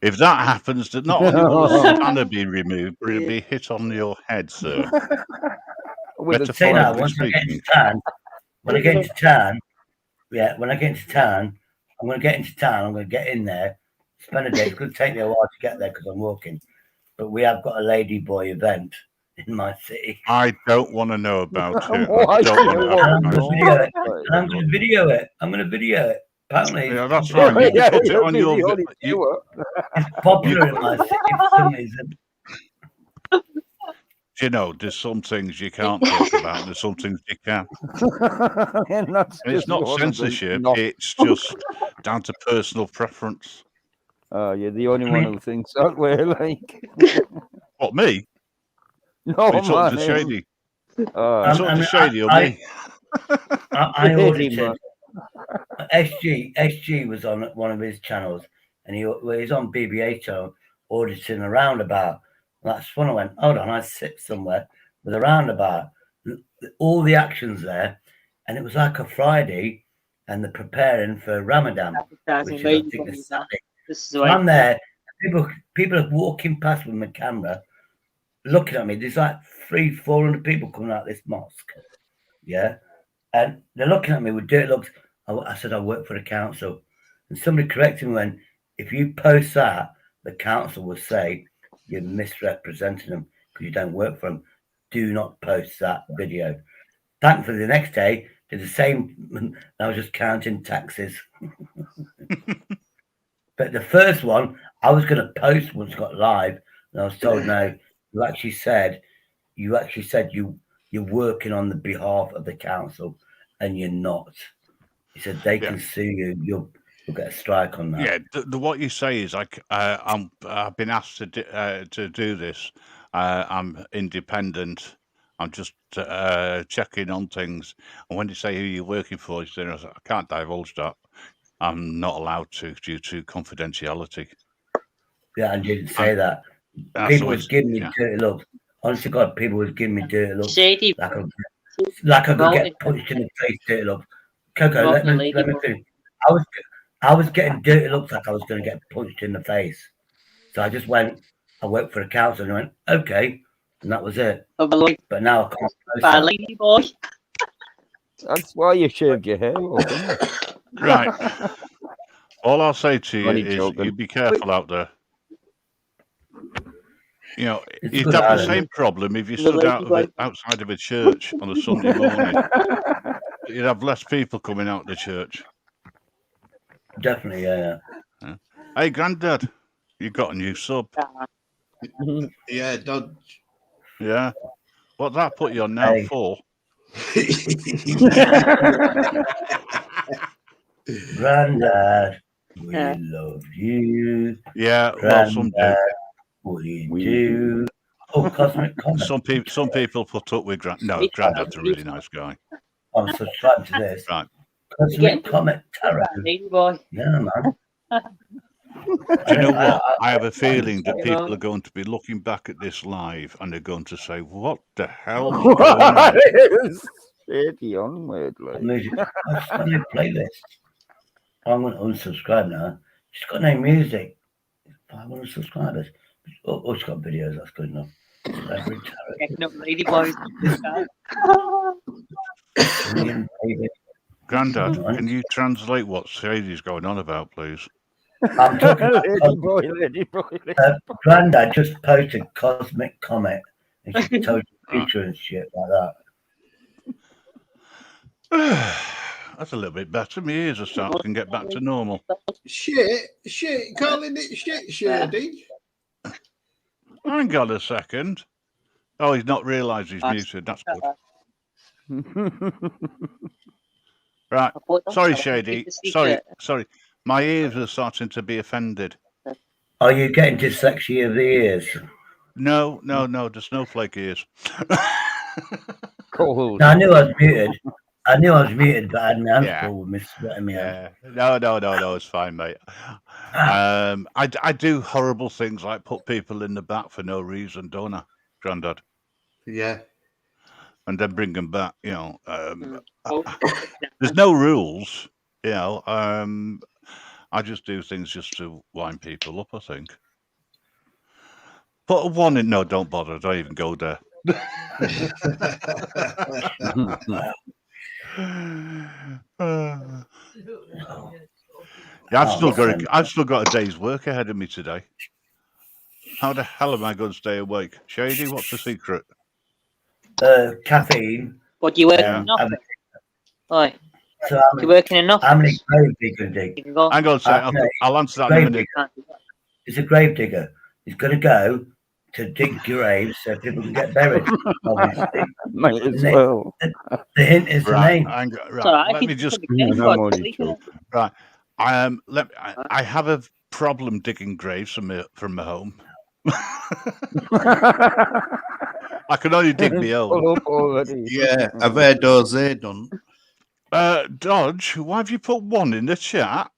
If that happens, that not only will the spanner be removed, but it'll be hit on your head, sir. Say that once I get into town. When I get into town, when I get into town, I'm going to get into town. I'm going to get in there, spend a day. It's going to take me a while to get there because I'm walking. But we have got a ladyboy event in my city. I don't want to know about it. I'm going to video it. I'm going to video it. Apparently, yeah, that's right. You can put it on your. It's popular in my city for some reason. You know, there's some things you can't talk about, and there's some things you can. And it's not censorship; it's just down to personal preference. You're the only one who thinks that way, like. What, me? No, you talking to Shady? You talking to Shady or me? I audited. SG was on one of his channels, and he's on BBA channel auditing a roundabout. That's when I went, hold on, I sit somewhere with a roundabout, all the actions there, and it was like a Friday, and they're preparing for Ramadan, which is, I think, is Saturday. So I'm there, people are walking past with my camera, looking at me. There's like 300-400 people coming out of this mosque, yeah, and they're looking at me with dirty looks. I said I work for the council, and somebody corrected me when, if you post that, the council will say you're misrepresenting them because you don't work for them. Do not post that video. Thankfully, the next day did the same. I was just counting taxes. But the first one, I was going to post once it got live, and I was told, no, you actually said you're working on the behalf of the council, and you're not. He said they can sue you. You'll get a strike on that. Yeah, what you say is I've been asked to do this. I'm independent. I'm just checking on things. And when you say who you're working for, I can't divulge that. I'm not allowed to due to confidentiality. Yeah, I didn't say that. People was giving me dirty looks. Honestly, God, people was giving me dirty looks. Shady. Like I could get punched in the face, dirty looks. Coco, let me finish. I was getting dirty looks like I was going to get punched in the face. So I just went, I worked for the council, and I went, okay. And that was it. But now I can't. Lady boy. That's why you shaved your hair off, isn't it? Right. All I'll say to you is you be careful out there. You know, you'd have the same problem if you stood outside of a church on a Sunday morning. You'd have less people coming out of the church. Definitely, yeah. Hey, Grandad, you got a new sub. Yeah, Dodge. Yeah. What's that put you on now for? Grandad, we love you. Yeah, Grandad, well, some do. We do. Oh, Cosmic Comment. Some people put up with Grandad's a really nice guy. I'm subscribed to this. Right. Cosmic Comment Tarot. Yeah, man. Do you know what? I have a feeling that people are going to be looking back at this live and they're going to say, "What the hell is going on?" Shady onward, like. I've got no playlist. I'm going to unsubscribe now. She's got no music. 500 subscribers. Oh, she's got videos. That's good enough. Lady boys. Grandad, can you translate what Shady's going on about, please? I'm talking about lady boy. Grandad just posted Cosmic Comet and she told you future and shit like that. That's a little bit better. My ears are starting to get back to normal. Shit, calling it shit, Shady. Hang on a second. Oh, he's not realised he's muted. That's good. Right. Sorry, Shady. Sorry. My ears are starting to be offended. Are you getting dyslexia of the ears? No, the snowflake ears. Cold. No, I knew I was muted. But I had my hands full with me sweating me out. No, it's fine, mate. I do horrible things like put people in the back for no reason, don't I, Grandad? Yeah. And then bring them back, you know. There's no rules, you know. I just do things just to wind people up, I think. Put a one in. No, don't bother. Don't even go there. Yeah, I've still got a day's work ahead of me today. How the hell am I going to stay awake? Shady, what's the secret? Caffeine. What do you work in an office? Right. So do you work in an office? How many grave digger dig? Hang on a second. I'll answer that in a minute. It's a grave digger. He's going to go to dig graves so people can get buried. Obviously, might as well. The hint is the name. Right. Let me just. Right. I have a problem digging graves from my home. I can only dig my own. Yeah, I've heard those there done. Dodge, why have you put one in the chat?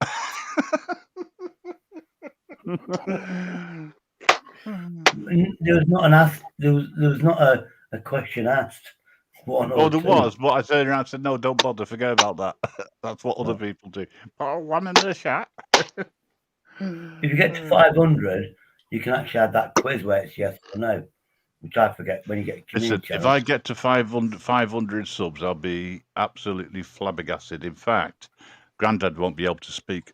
There was not an ask. There was not a question asked. Oh, there was, but I turned around and said, "No, don't bother. Forget about that. That's what other people do." Put one in the chat. If you get to 500, you can actually have that quiz where it's yes or no, which I forget when you get community. Listen, if I get to 500 subs, I'll be absolutely flabbergasted. In fact, Grandad won't be able to speak.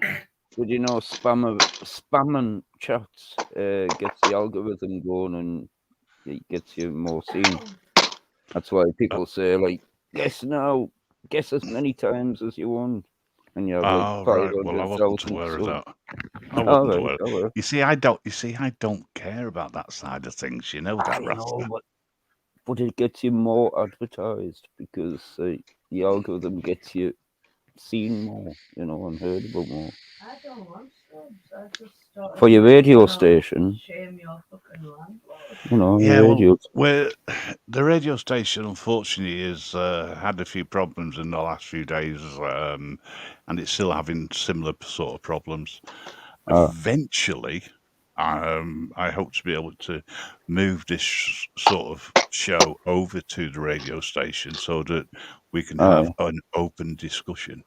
Did you know spamming chats gets the algorithm going and it gets you more seen? That's why people say, like, guess now, guess as many times as you want. And you're like, right. Well, I wasn't aware of that. I wasn't aware. You see, I don't care about that side of things. You know that, Rasta. But it gets you more advertised because the algorithm gets you seen more, you know, and heard about more. I don't want subs. I just for your radio station. Shame your fucking landlord. You know, yeah, radio. Well, the radio station, unfortunately, has had a few problems in the last few days, and it's still having similar sort of problems. Eventually, I hope to be able to move this sort of show over to the radio station so that we can have an open discussion.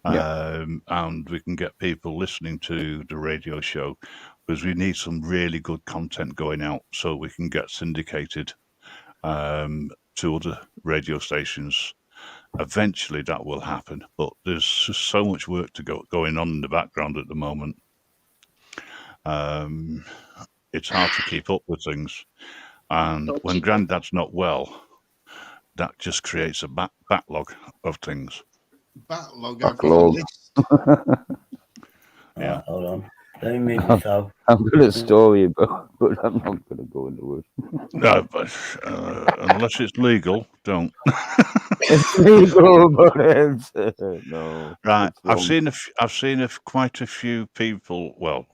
And we can get people listening to the radio show because we need some really good content going out so we can get syndicated to other radio stations. Eventually that will happen, but there's just so much work going on in the background at the moment. It's hard to keep up with things, and when Grandad's not well, that just creates a backlog of things. Backlog. I've got a list. Yeah. Hold on. Let me move myself. I've got a story about, but I'm not going to go into it. No, but unless it's legal, don't. It's legal, but it's no. Right. I've seen quite a few people. Well,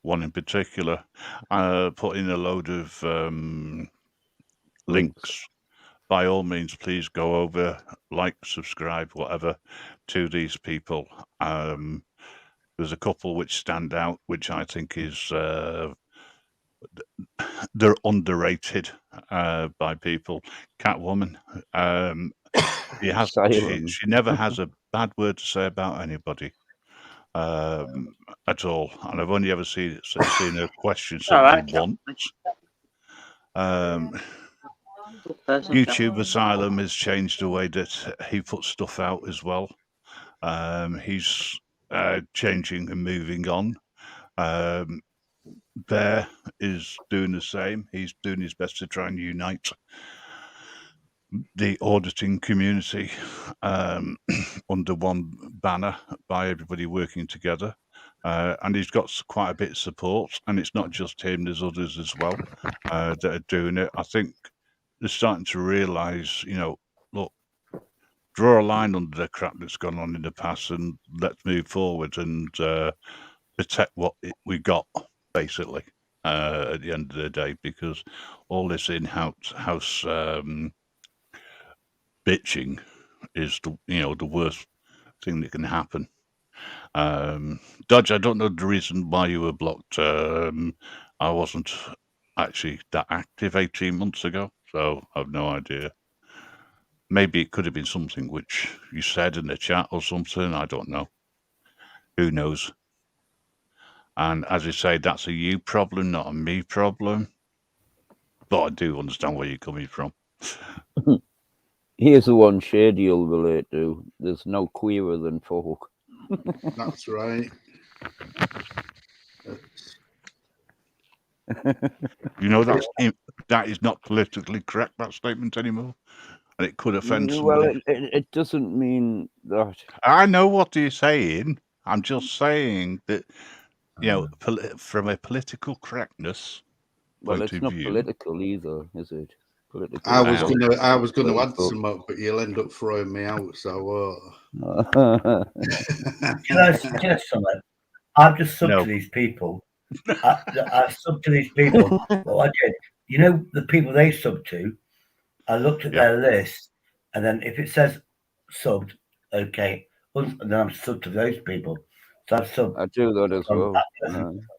one in particular, put in a load of links. By all means, please go over, like, subscribe, whatever, to these people. There's a couple which stand out, which I think is they're underrated by people. Catwoman, she never has a bad word to say about anybody at all, and I've only ever seen her question somebody once. YouTube Asylum has changed the way that he puts stuff out as well. He's changing and moving on. Bear is doing the same. He's doing his best to try and unite. the auditing community under one banner by everybody working together. And he's got quite a bit of support, and it's not just him, there's others as well that are doing it. I think they're starting to realise, look, draw a line under the crap that's gone on in the past and let's move forward and protect what we got, basically, at the end of the day, because all this in-house bitching is the worst thing that can happen. Dodge, I don't know the reason why you were blocked. I wasn't actually that active 18 months ago, so I've no idea. Maybe it could have been something which you said in the chat or something. I don't know. Who knows? And as you say, that's a you problem, not a me problem. But I do understand where you're coming from. Here's the one Shady you'll relate to. There's no queerer than folk. That's right. That is not politically correct, that statement anymore. And it could offend Well, somebody. it doesn't mean that. I know what you're saying. I'm just saying that, from a political correctness Well, point it's of not view, political either, is it? Political. I was gonna add some up, but you'll end up throwing me out. So can I suggest something? I've just subbed to these people. I subbed to these people. What I did, the people they subbed to, I looked at their list, and then if it says subbed, okay, and then I'm subbed to those people. So I've subbed. I do that as well.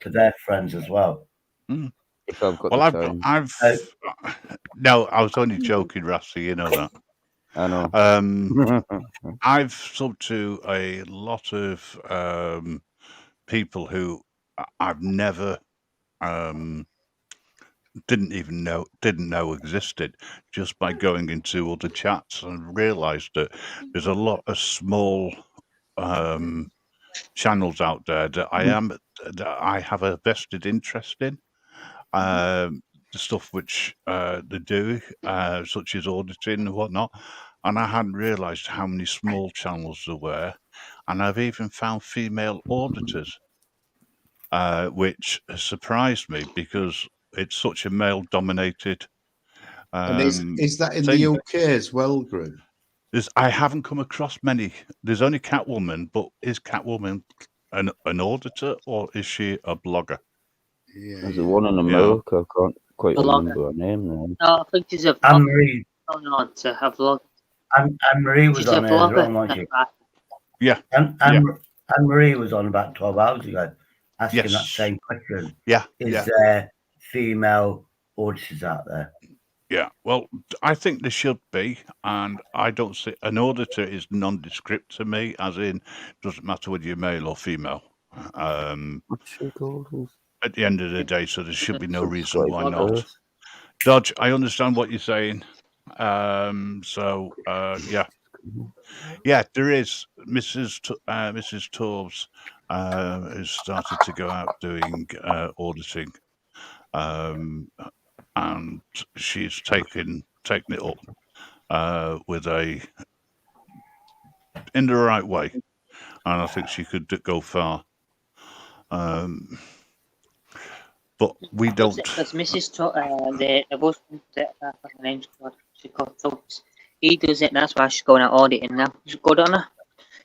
To their friends as well. If I've got the time. No, I was only joking, Rusty. You know that. I know. I've subbed to a lot of people who I've never didn't know existed, just by going into other chats and realised that there's a lot of small channels out there that I have a vested interest in. The stuff which they do, such as auditing and whatnot, and I hadn't realised how many small channels there were, and I've even found female auditors, which surprised me because it's such a male-dominated. And is that in the UK as well, Grim? I haven't come across many. There's only Catwoman, but is Catwoman an auditor or is she a blogger? There's a one in America. I can't quite remember her name now. No, I think she's a blogger. Anne-Marie. To have vlog. Anne-Marie was on there as well, wasn't she? Yeah. Anne-Marie was on about 12 hours ago, asking that same question. Yeah. Is there female auditors out there? Yeah, well, I think there should be, and I don't see an auditor is nondescript to me, as in doesn't matter whether you're male or female. What's she called? At the end of the day, so there should be no reason why not. Dodge, I understand what you're saying. Yeah, there is Mrs. Torbs has started to go out doing auditing. And she's taken it up with in the right way, and I think she could go far. But we don't. Because Mrs. the husband, her name's called Tobbs. He does it, and that's why she's going out auditing now. She's good on her.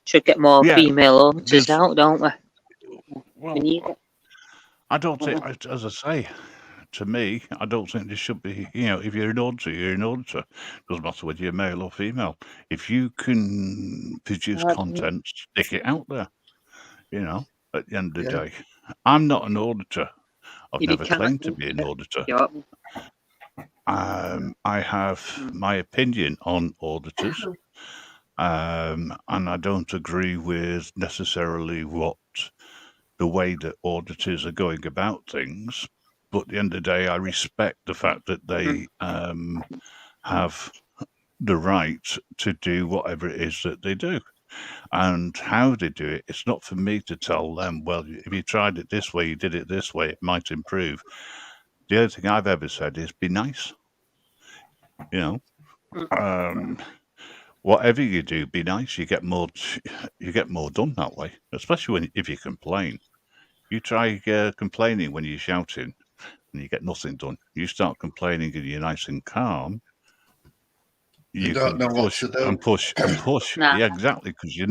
Should get more female auditors out, don't we? Well, I don't think, as I say, to me, I don't think there should be, if you're an auditor, you're an auditor. Doesn't matter whether you're male or female. If you can produce content, stick it out there, at the end of the day. I'm not an auditor. I've never claimed to be an auditor. I have my opinion on auditors, and I don't agree with necessarily the way that auditors are going about things. But at the end of the day, I respect the fact that they have the right to do whatever it is that they do. And how they do it, it's not for me to tell them, well, if you tried it this way, you did it this way, it might improve. The only thing I've ever said is be nice. whatever you do, be nice. You get more done that way, especially if you complain. You try complaining when you're shouting and you get nothing done. You start complaining and you're nice and calm. You don't know what to do. and push and push. Nah. Yeah, exactly, because you're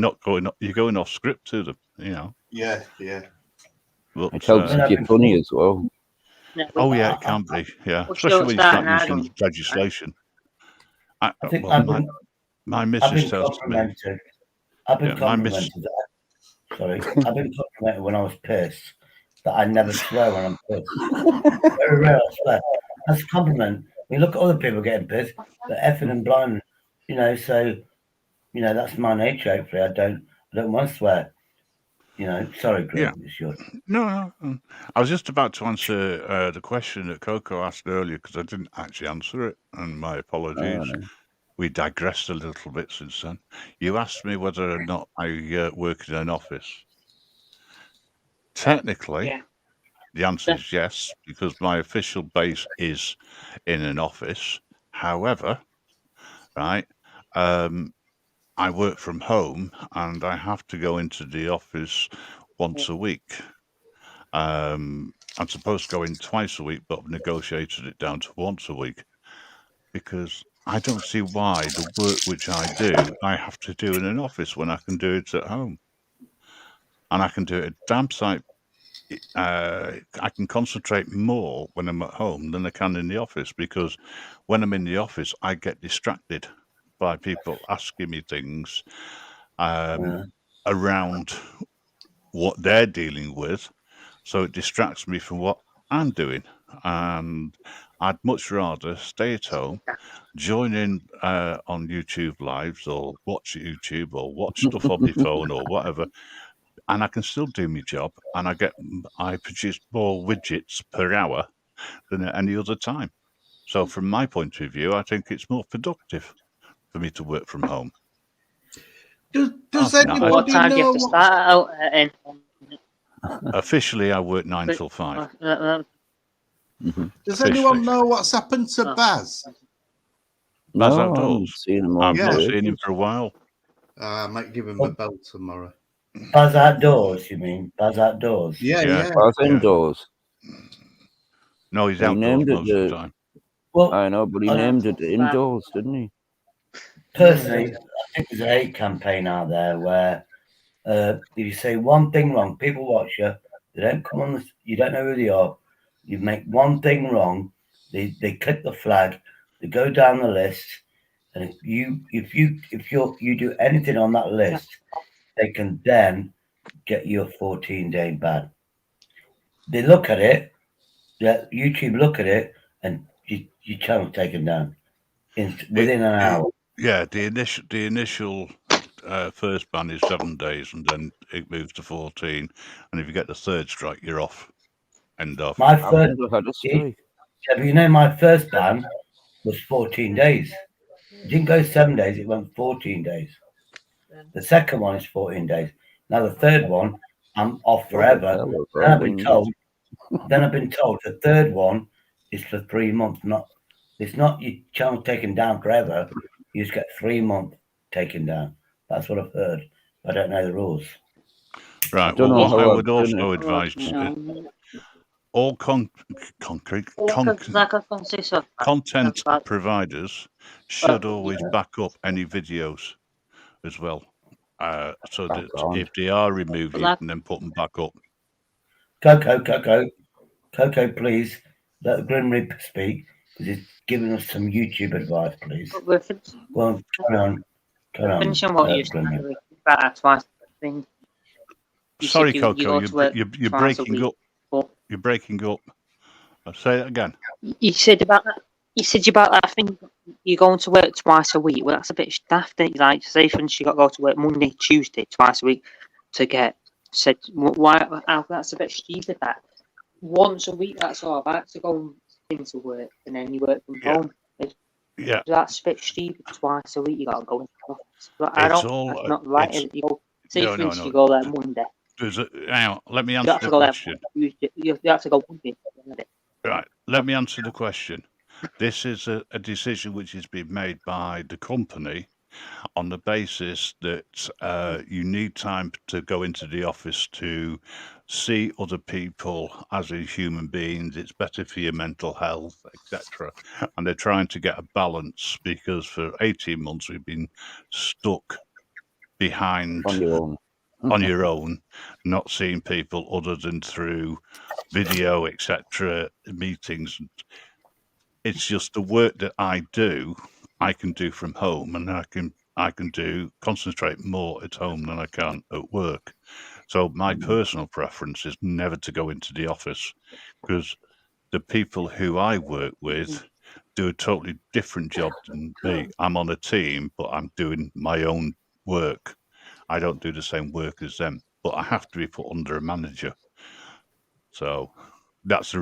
going off script to them. Yeah. But, it helps if you're funny as well. Oh yeah, it can be. Yeah, We're especially when you start starting using legislation. I think my missus tells me. I've been complimented. Sorry, I've been complimented when I was pissed that I never swear when I'm pissed. Very rare, I swear. That's a compliment. You look at other people getting pissed, they're effing and blind, so that's my nature. Hopefully, I don't want to swear. Sorry, Greg, it's yours. No. I was just about to answer the question that Coco asked earlier because I didn't actually answer it, and my apologies. We digressed a little bit since then. You asked me whether or not I work in an office. Technically, the answer is yes, because my official base is in an office. However, right, I work from home and I have to go into the office once a week. I'm supposed to go in twice a week, but I've negotiated it down to once a week because I don't see why the work which I do, I have to do in an office when I can do it at home. And I can do it at damn sight. I can concentrate more when I'm at home than I can in the office because when I'm in the office, I get distracted by people asking me things around what they're dealing with. So it distracts me from what I'm doing. And I'd much rather stay at home, join in on YouTube Lives or watch YouTube or watch stuff on my phone or whatever. And I can still do my job, and I produce more widgets per hour than at any other time. So, from my point of view, I think it's more productive for me to work from home. Does anybody what time do you have to start out in? Officially, I work 9 till 5. Does anyone know what's happened to Baz? Baz Outdoors? I've not seen him for a while. I might give him a bell tomorrow. Baz Outdoors, you mean? Baz Outdoors? Yeah. Baz Indoors. No, he's outdoors most of the time. Well, I know, but he named it Indoors, didn't he? Personally, I think there's a hate campaign out there where if you say one thing wrong, people watch you, they don't come on you don't know who they are, you make one thing wrong, they click the flag, they go down the list, and if you do anything on that list, they can then get you a 14-day ban. They look at it, YouTube look at it, and your channel's taken down within an hour. Yeah, the initial first ban is 7 days, and then it moves to 14. And if you get the third strike, you're off. End off. My first, my first ban was 14 days. It didn't go 7 days; it went 14 days. The second one is 14 days. Now the third one, I'm off forever. Then I've been told the third one is for 3 months. It's not your channel taken down forever. You just get 3 months taken down. That's what I've heard. I don't know the rules. Right. Well, what I would also advise all content providers should always back up any videos as well, so that if they are removed, you can then put them back up. Coco, please let the Grim Reaper speak because he's giving us some YouTube advice, please. Well, carry on. Finishing what you said about twice thing. Sorry, Coco, you're breaking up. You're breaking up. I'll say it again. You said about that thing. You're going to work twice a week. Well, that's a bit daft. Like, say, for instance, you got to go to work Monday, Tuesday, twice a week to get said. Why? That's a bit stupid. That once a week. That's all right. To go into work and then you work from home. Yeah, that's a bit stupid. Twice a week you got to go into the office. But I don't. That's not right. Say, for instance, you go there Monday. Let me answer the question. You have to go Monday. Right. Let me answer the question. This is a decision which has been made by the company on the basis that you need time to go into the office to see other people as a human beings. It's better for your mental health, etc. And they're trying to get a balance because for 18 months we've been stuck behind On your own. on your own, not seeing people other than through video, etc., meetings. It's just the work that I do, I can do from home, and I can concentrate more at home than I can at work. So my personal preference is never to go into the office because the people who I work with do a totally different job than me. I'm on a team, but I'm doing my own work. I don't do the same work as them, but I have to be put under a manager. So that's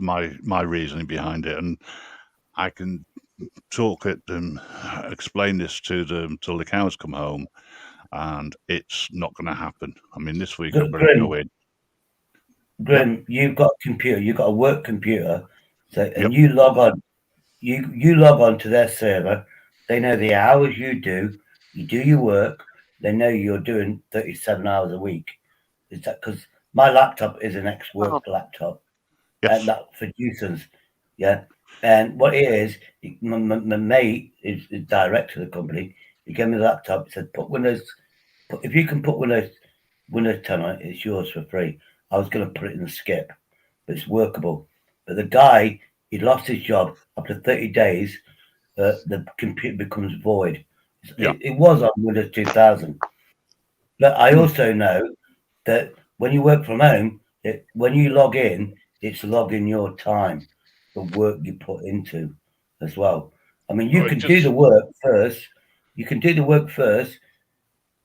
my reasoning behind it, and I can talk at them, explain this to them till the cows come home, and it's not going to happen. I mean, this week I'm going to go in. Grim, you've got a computer, you've got a work computer, so and you log on, you log on to their server. They know the hours you do your work. They know you're doing 37 hours a week. Is that because my laptop is an ex-work laptop, and that for Newton's, yeah. And what it is, my mate is director of the company. He gave me the laptop. He said, if you can put Windows 10 on it, it's yours for free. I was going to put it in the skip, but it's workable. But the guy, he lost his job after 30 days. The computer becomes void. It was on Windows 2000. But I also know that when you work from home, when you log in, it's logging your time, the work you put into as well. I mean, you can do the work first. You can do the work first,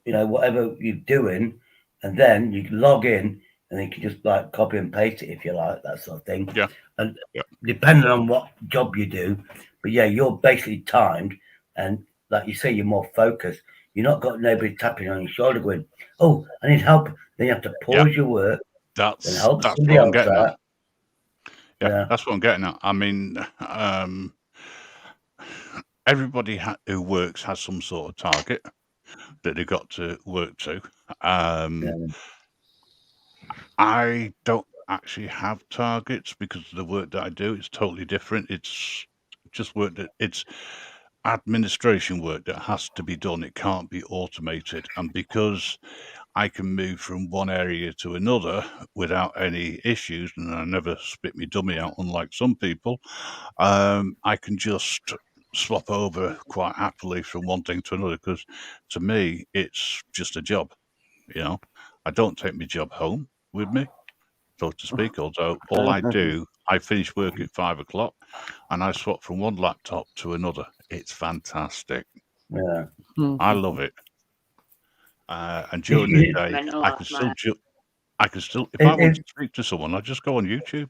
whatever you're doing, and then you can log in and then you can just like copy and paste it if you like, that sort of thing. Yeah. And depending on what job you do, but yeah, you're basically timed, and like you say, you're more focused. You're not got nobody tapping on your shoulder going, "Oh, I need help." Then you have to pause your work. That's help what somebody I'm else getting out. at. Yeah, that's what I'm getting at. I mean, everybody who works has some sort of target that they've got to work to. I don't actually have targets because of the work that I do. It's totally different. It's just work that it's administration work that has to be done. It can't be automated. And because I can move from one area to another without any issues, and I never spit my dummy out, unlike some people, I can just swap over quite happily from one thing to another because to me, it's just a job. I don't take my job home with me, so to speak. Although all I do, I finish work at 5 o'clock and I swap from one laptop to another. It's fantastic. Yeah, I love it. And during the day, I can still, if I want to speak to someone, I just go on YouTube.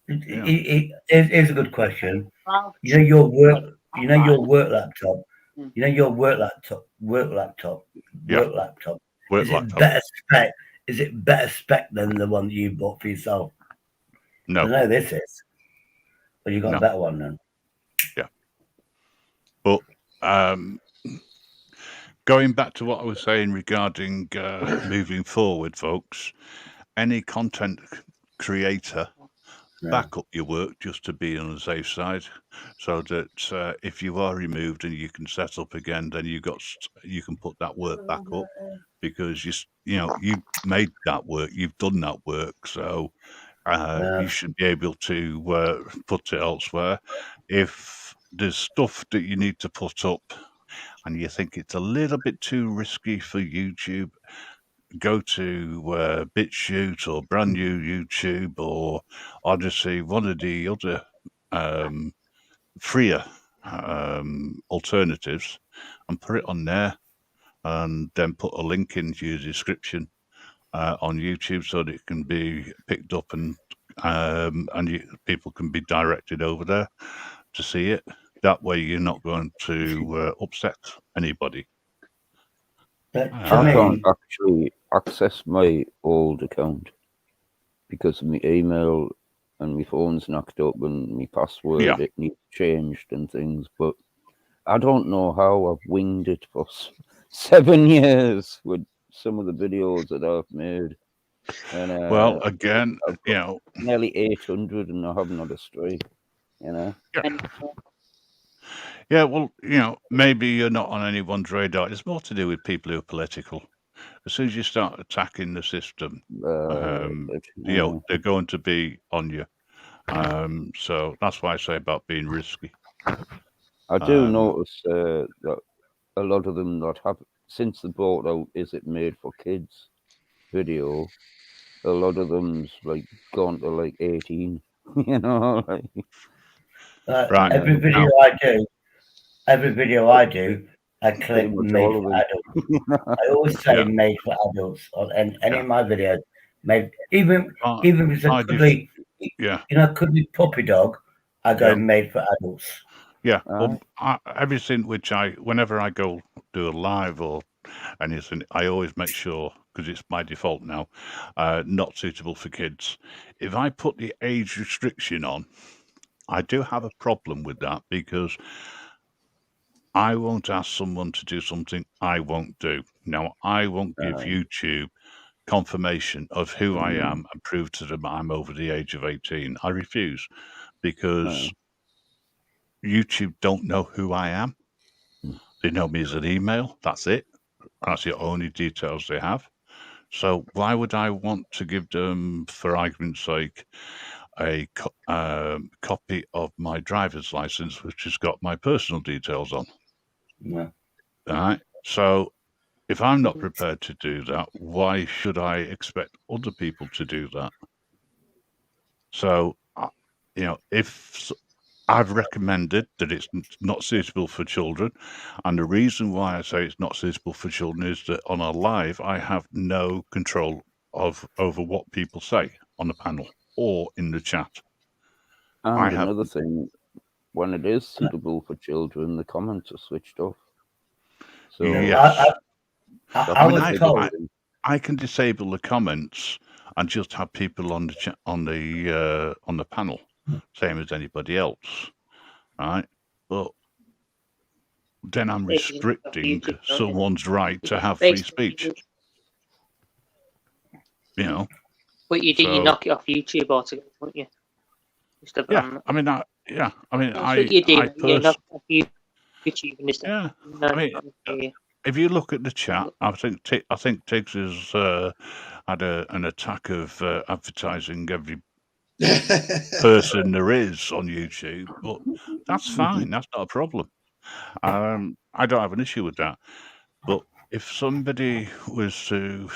It is a good question. Your work laptop. Your work laptop. Is it better spec? Is it better spec than the one that you bought for yourself? No. I know this is. But you got a better one then. Yeah. But going back to what I was saying regarding moving forward, folks, any content creator, back up your work just to be on the safe side, so that if you are removed and you can set up again, then you can put that work back up because you made that work, you've done that work, so you should be able to put it elsewhere. If there's stuff that you need to put up and you think it's a little bit too risky for YouTube, go to BitChute or Brand New YouTube or Odyssey, one of the other freer alternatives, and put it on there, and then put a link into your description on YouTube so that it can be picked up and people can be directed over there to see it. That way, you're not going to upset anybody. I can't actually access my old account because of my email and my phone's knocked up and my password it needs changed and things. But I don't know how I've winged it for 7 years with some of the videos that I've made. And well, again, I've got nearly 800, and I haven't had a strike. Yeah, well, maybe you're not on anyone's radar. It's more to do with people who are political. As soon as you start attacking the system, they're going to be on you. So that's why I say about being risky. I do notice that a lot of them that have, since they brought out "Is It Made for Kids" video, a lot of them's like gone to like 18. Like, right. Every video I do, I click made for adults. I always say made for adults on any of my videos. Made even if it's a cuddly, cuddly puppy dog, I go made for adults. Yeah, well, everything whenever I go do a live or anything, I always make sure, because it's my default now, not suitable for kids. If I put the age restriction on, I do have a problem with that, because I won't ask someone to do something I won't do. Now, I won't give YouTube confirmation of who I am and prove to them I'm over the age of 18. I refuse, because YouTube don't know who I am. They know me as an email. That's it. That's the only details they have. So why would I want to give them, for argument's sake, a copy of my driver's license, which has got my personal details on? Yeah. All right. So if I'm not prepared to do that, why should I expect other people to do that? So, if I've recommended that it's not suitable for children, and the reason why I say it's not suitable for children is that on a live, I have no control over what people say on the panel or in the chat. And another thing, when it is suitable for children, the comments are switched off. So yes, I I can disable the comments and just have people on the chat on the panel, same as anybody else. Right, but then I'm restricting someone's right to have free speech. But you knock it off YouTube altogether, don't you? I mean, I knock off YouTube and just if you look at the chat, I think Tiggs has had an attack of advertising every person there is on YouTube, but that's fine. That's not a problem. I don't have an issue with that. But if somebody was to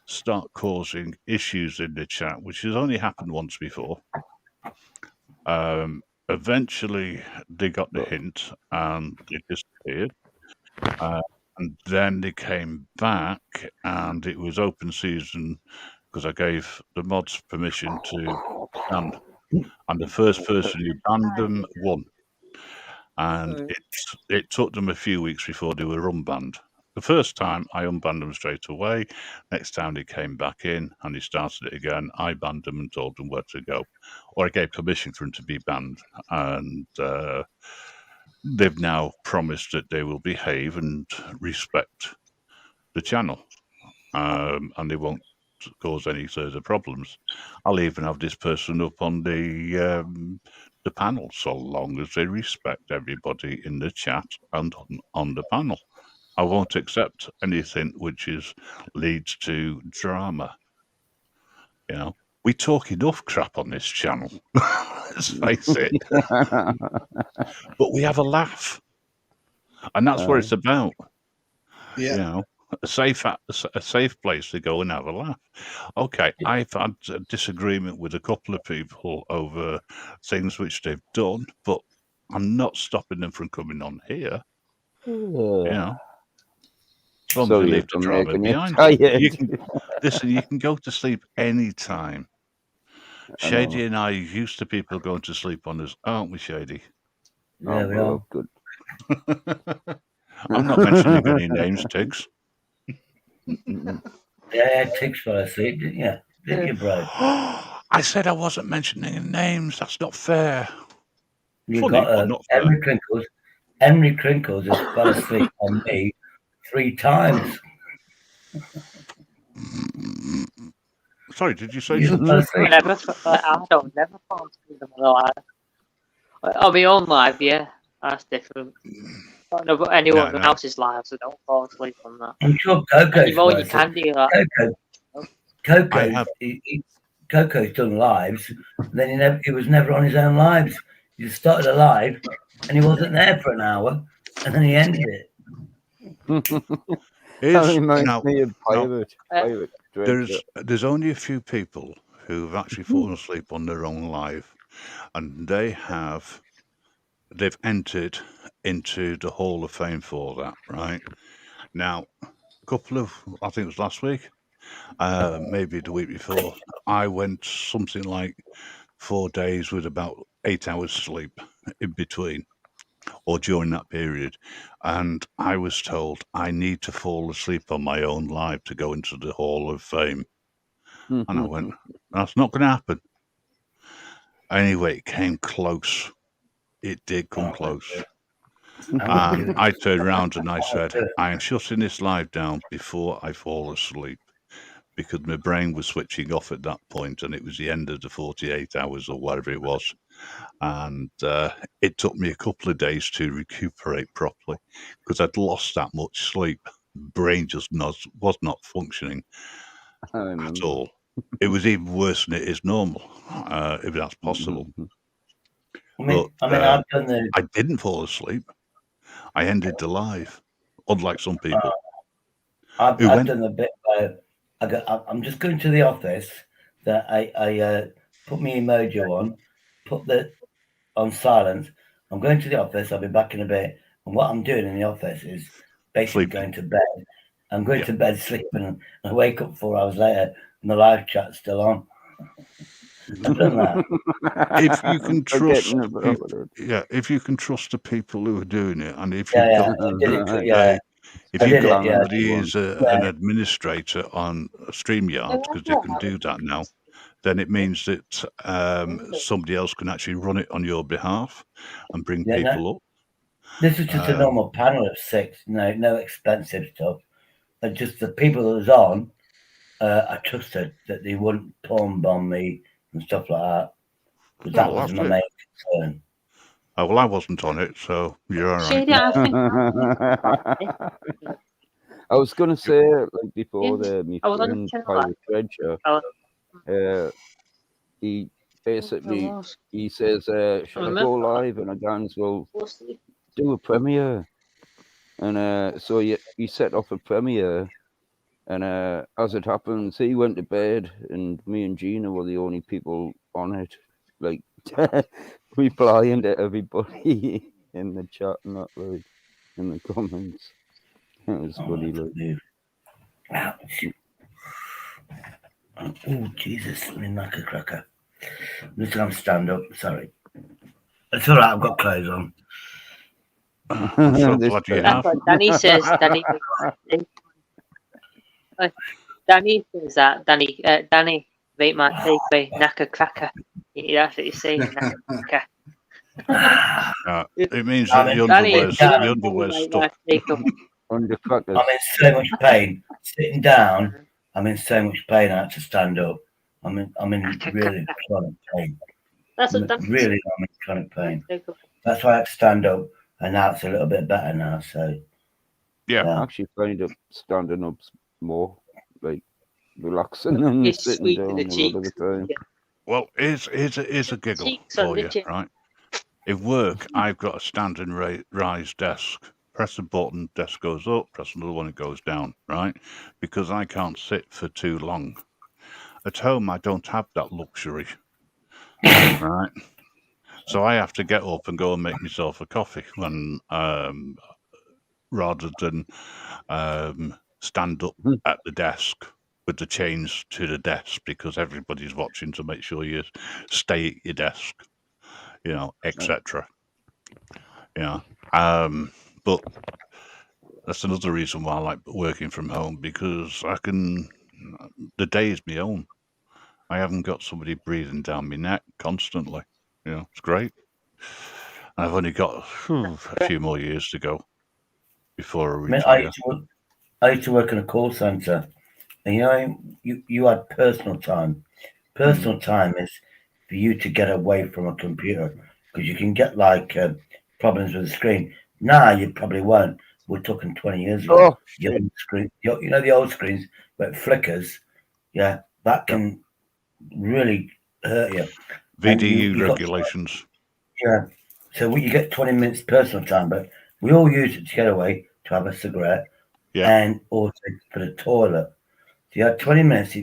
start causing issues in the chat, which has only happened once before, eventually they got the hint and they disappeared. And then they came back, and it was open season because I gave the mods permission to stand. And the first person who banned them won. And it took them a few weeks before they were unbanned. The first time I unbanned them straight away. Next time they came back in and they started it again, I banned them and told them where to go. Or I gave permission for them to be banned. And they've now promised that they will behave and respect the channel. And they won't cause any further problems. I'll even have this person up on the panel, so long as they respect everybody in the chat and on the panel. I won't accept anything which leads to drama. We talk enough crap on this channel. Let's face it. But we have a laugh, and that's what it's about. Yeah. A safe place to go and have a laugh. Okay, I've had a disagreement with a couple of people over things which they've done, but I'm not stopping them from coming on here. As long as they leave the drama behind. You can go to sleep anytime. Shady and I are used to people going to sleep on us, aren't we, Shady? Yeah, we are. Good. I'm not mentioning any names, Tiggs. Yeah, Tiggs fell asleep, didn't you? Didn't you, bro? I said I wasn't mentioning names. That's not fair. You Funny, got but not fair. Henry Crinkles has fell asleep on me 3 times. Sorry, did you say You something? fell asleep. I don't never fall asleep on my live. On my own live, yeah, that's different. I don't know about anyone else's lives, so don't fall asleep on that. I'm sure Coco's You know you can do that. Coco's done lives, and then he was never on his own lives. He just started a live, and he wasn't there for an hour, and then he ended it. That reminds me of Pirate. There's only a few people who've actually fallen asleep on their own live, and they've entered into the Hall of Fame for that, right? Now, I think it was last week, maybe the week before, I went something like 4 days with about 8 hours sleep in between or during that period. And I was told I need to fall asleep on my own live to go into the Hall of Fame. And I went, that's not going to happen. Anyway, it came close. It did come close. And I turned around and I said, I am shutting this live down before I fall asleep, because my brain was switching off at that point, and it was the end of the 48 hours or whatever it was. And it took me a couple of days to recuperate properly because I'd lost that much sleep. Brain just was not functioning at all. It was even worse than it is normal, if that's possible. I didn't fall asleep. I ended the live, unlike some people. I've done the bit where I'm just going to the office. That I put my emoji on, put on silence. I'm going to the office. I'll be back in a bit. And what I'm doing in the office is basically going to bed. I'm going to bed sleeping, and I wake up 4 hours later, and the live chat's still on. I've done that. If you can trust, if you can trust the people who are doing it, and if you've got somebody who's an administrator on StreamYard, because they can do that now, then it means that somebody else can actually run it on your behalf and bring people up. This is just a normal panel of 6, no expensive stuff. But just the people that was on, I trusted that they wouldn't porn bomb me and stuff like that. Because that was my main concern. Oh, well, I wasn't on it, so you're all right. I was going to say, like before, my friend Pirate Treasure, he basically he says, "Shall I go live?" And Agans will do a premiere, and so he set off a premiere, and as it happens, he went to bed, and me and Gina were the only people on it, like replying to everybody in the chat and that, like in the comments. It was funny, like. Oh, Jesus, I'm in like a cracker. I'm just going to stand up. Sorry. It's all right, I've got clothes on. I'm so glad you have. That's what Danny says. Danny says that. Danny, rate my takeaway, knacker cracker. That's what you say, knacker cracker. It means that the underwear's stuck. I'm in so much pain. Sitting down, I'm in so much pain. I had to stand up. I'm in really chronic pain. I'm in chronic pain. That's why I had to stand up, and now it's a little bit better now. So I actually find it standing up more like relaxing than sitting down a lot of the time. Well, here's a giggle for you, right? At work, I've got a standing rise desk. Press a button, desk goes up, press another one, it goes down, right? Because I can't sit for too long. At home, I don't have that luxury, right? So I have to get up and go and make myself a coffee rather than stand up at the desk with the chains to the desk, because everybody's watching to make sure you stay at your desk, etc. But that's another reason why I like working from home, because the day is my own. I haven't got somebody breathing down my neck constantly. It's great. I've only got a few more years to go before I retire. I used to work in a call center, and you had personal time. Personal time is for you to get away from a computer because you can get problems with the screen. Now you probably won't. We're talking 20 years ago. Oh, The old screen, the old screens where it flickers. Yeah, that can really hurt you. And VDU you got regulations. yeah. So you get 20 minutes personal time, but we all use it to get away, to have a cigarette, Yeah. and also for the toilet. So you had 20 minutes.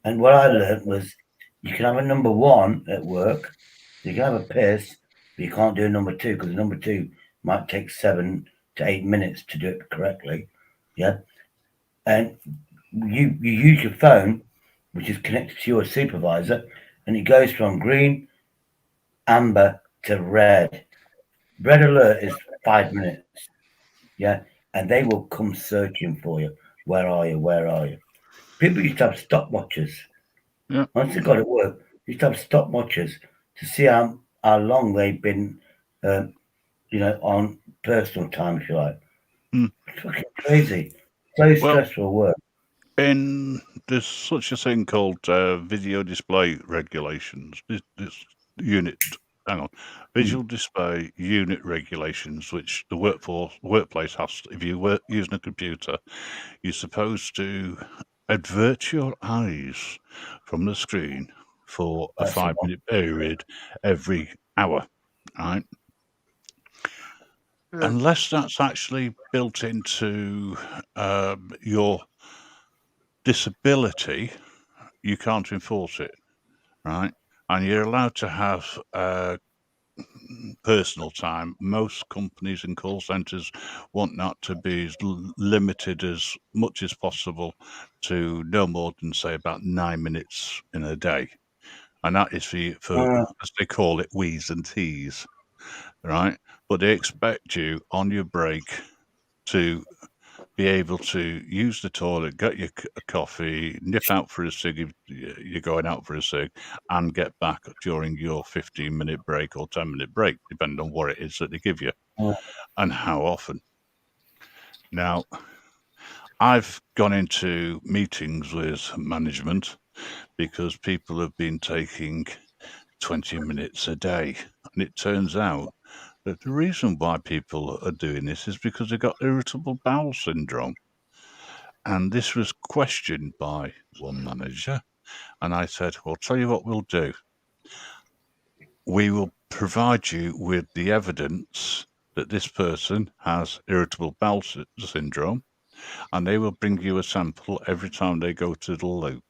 And what I learned was you can have a number one at work. You can have a piss, but you can't do a number two because number two might take 7 to 8 minutes to do it correctly. Yeah. And you use your phone, which is connected to your supervisor, and it goes from green, amber to red. Red alert is 5 minutes. Yeah. And they will come searching for you. Where are you? Where are you? People used to have stopwatches. Yeah. Once they got it work, you used to have stopwatches to see how long they've been, on personal time, if you like. It's fucking crazy. So stressful work. There's such a thing called video display regulations. This unit, visual display unit regulations, which the workplace has. If you using a computer, you're supposed to avert your eyes from the screen for a 5-minute period every hour, right? Unless that's actually built into your disability, you can't enforce it, right? And you're allowed to have personal time. Most companies and call centers want that to be limited as much as possible to no more than, say, about 9 minutes in a day. And that is for as they call it, W's and T's, right? But they expect you on your break to be able to use the toilet, get your coffee, nip out for a cig if you're going out for a cig, and get back during your 15-minute break or 10-minute break, depending on what it is that they give you and how often. Now, I've gone into meetings with management because people have been taking 20 minutes a day. And it turns out that the reason why people are doing this is because they've got irritable bowel syndrome. And this was questioned by one manager. And I said, well, tell you what we'll do. We will provide you with the evidence that this person has irritable bowel syndrome, and they will bring you a sample every time they go to the loo.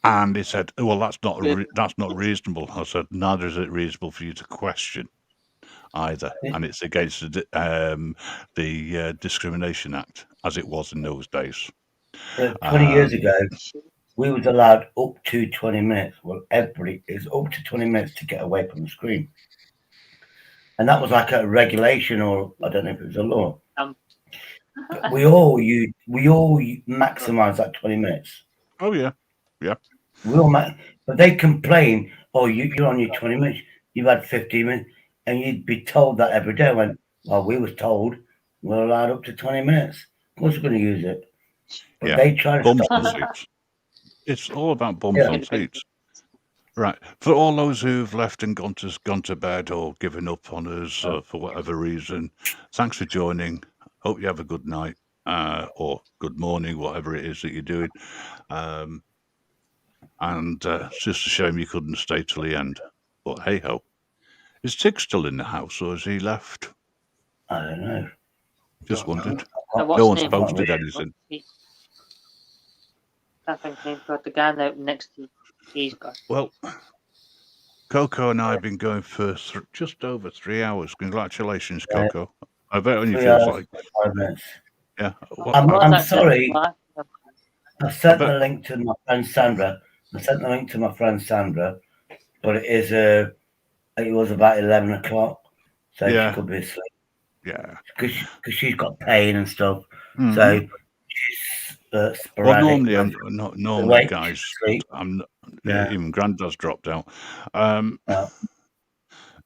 And he said, well, that's not reasonable. I said, neither is it reasonable for you to question either. And it's against the Discrimination Act, as it was in those days. 20 years ago, we was allowed up to 20 minutes. Well, everybody is up to 20 minutes to get away from the screen. And that was like a regulation, or I don't know if it was a law. But we all maximize that 20 minutes. Oh, yeah. Yeah. But they complain, oh, you're on your 20 minutes. You've had 15 minutes. And you'd be told that every day. Well, we was told we're allowed up to 20 minutes. Of course we're going to use it. But they try to bums stop on seats. It's all about bums on seats. Right. For all those who've left and gone to bed or given up on us for whatever reason, thanks for joining. Hope you have a good night or good morning, whatever it is that you're doing. And it's just a shame you couldn't stay till the end. But hey ho. Is Tig still in the house or has he left? I don't know. Just wondered. No one's posted anything. I think they've got the guy that next to he's got. Well, Coco and I have been going for just over 3 hours. Congratulations, Coco. I bet only feels like 5 minutes. Yeah. Well, I'm sorry. I sent the link to my friend Sandra. But it was about 11 o'clock, so she could be asleep. Yeah. Because she's got pain and stuff. So she's sporadic. Well, normally, normally, guys, I'm even Grandad's dropped out.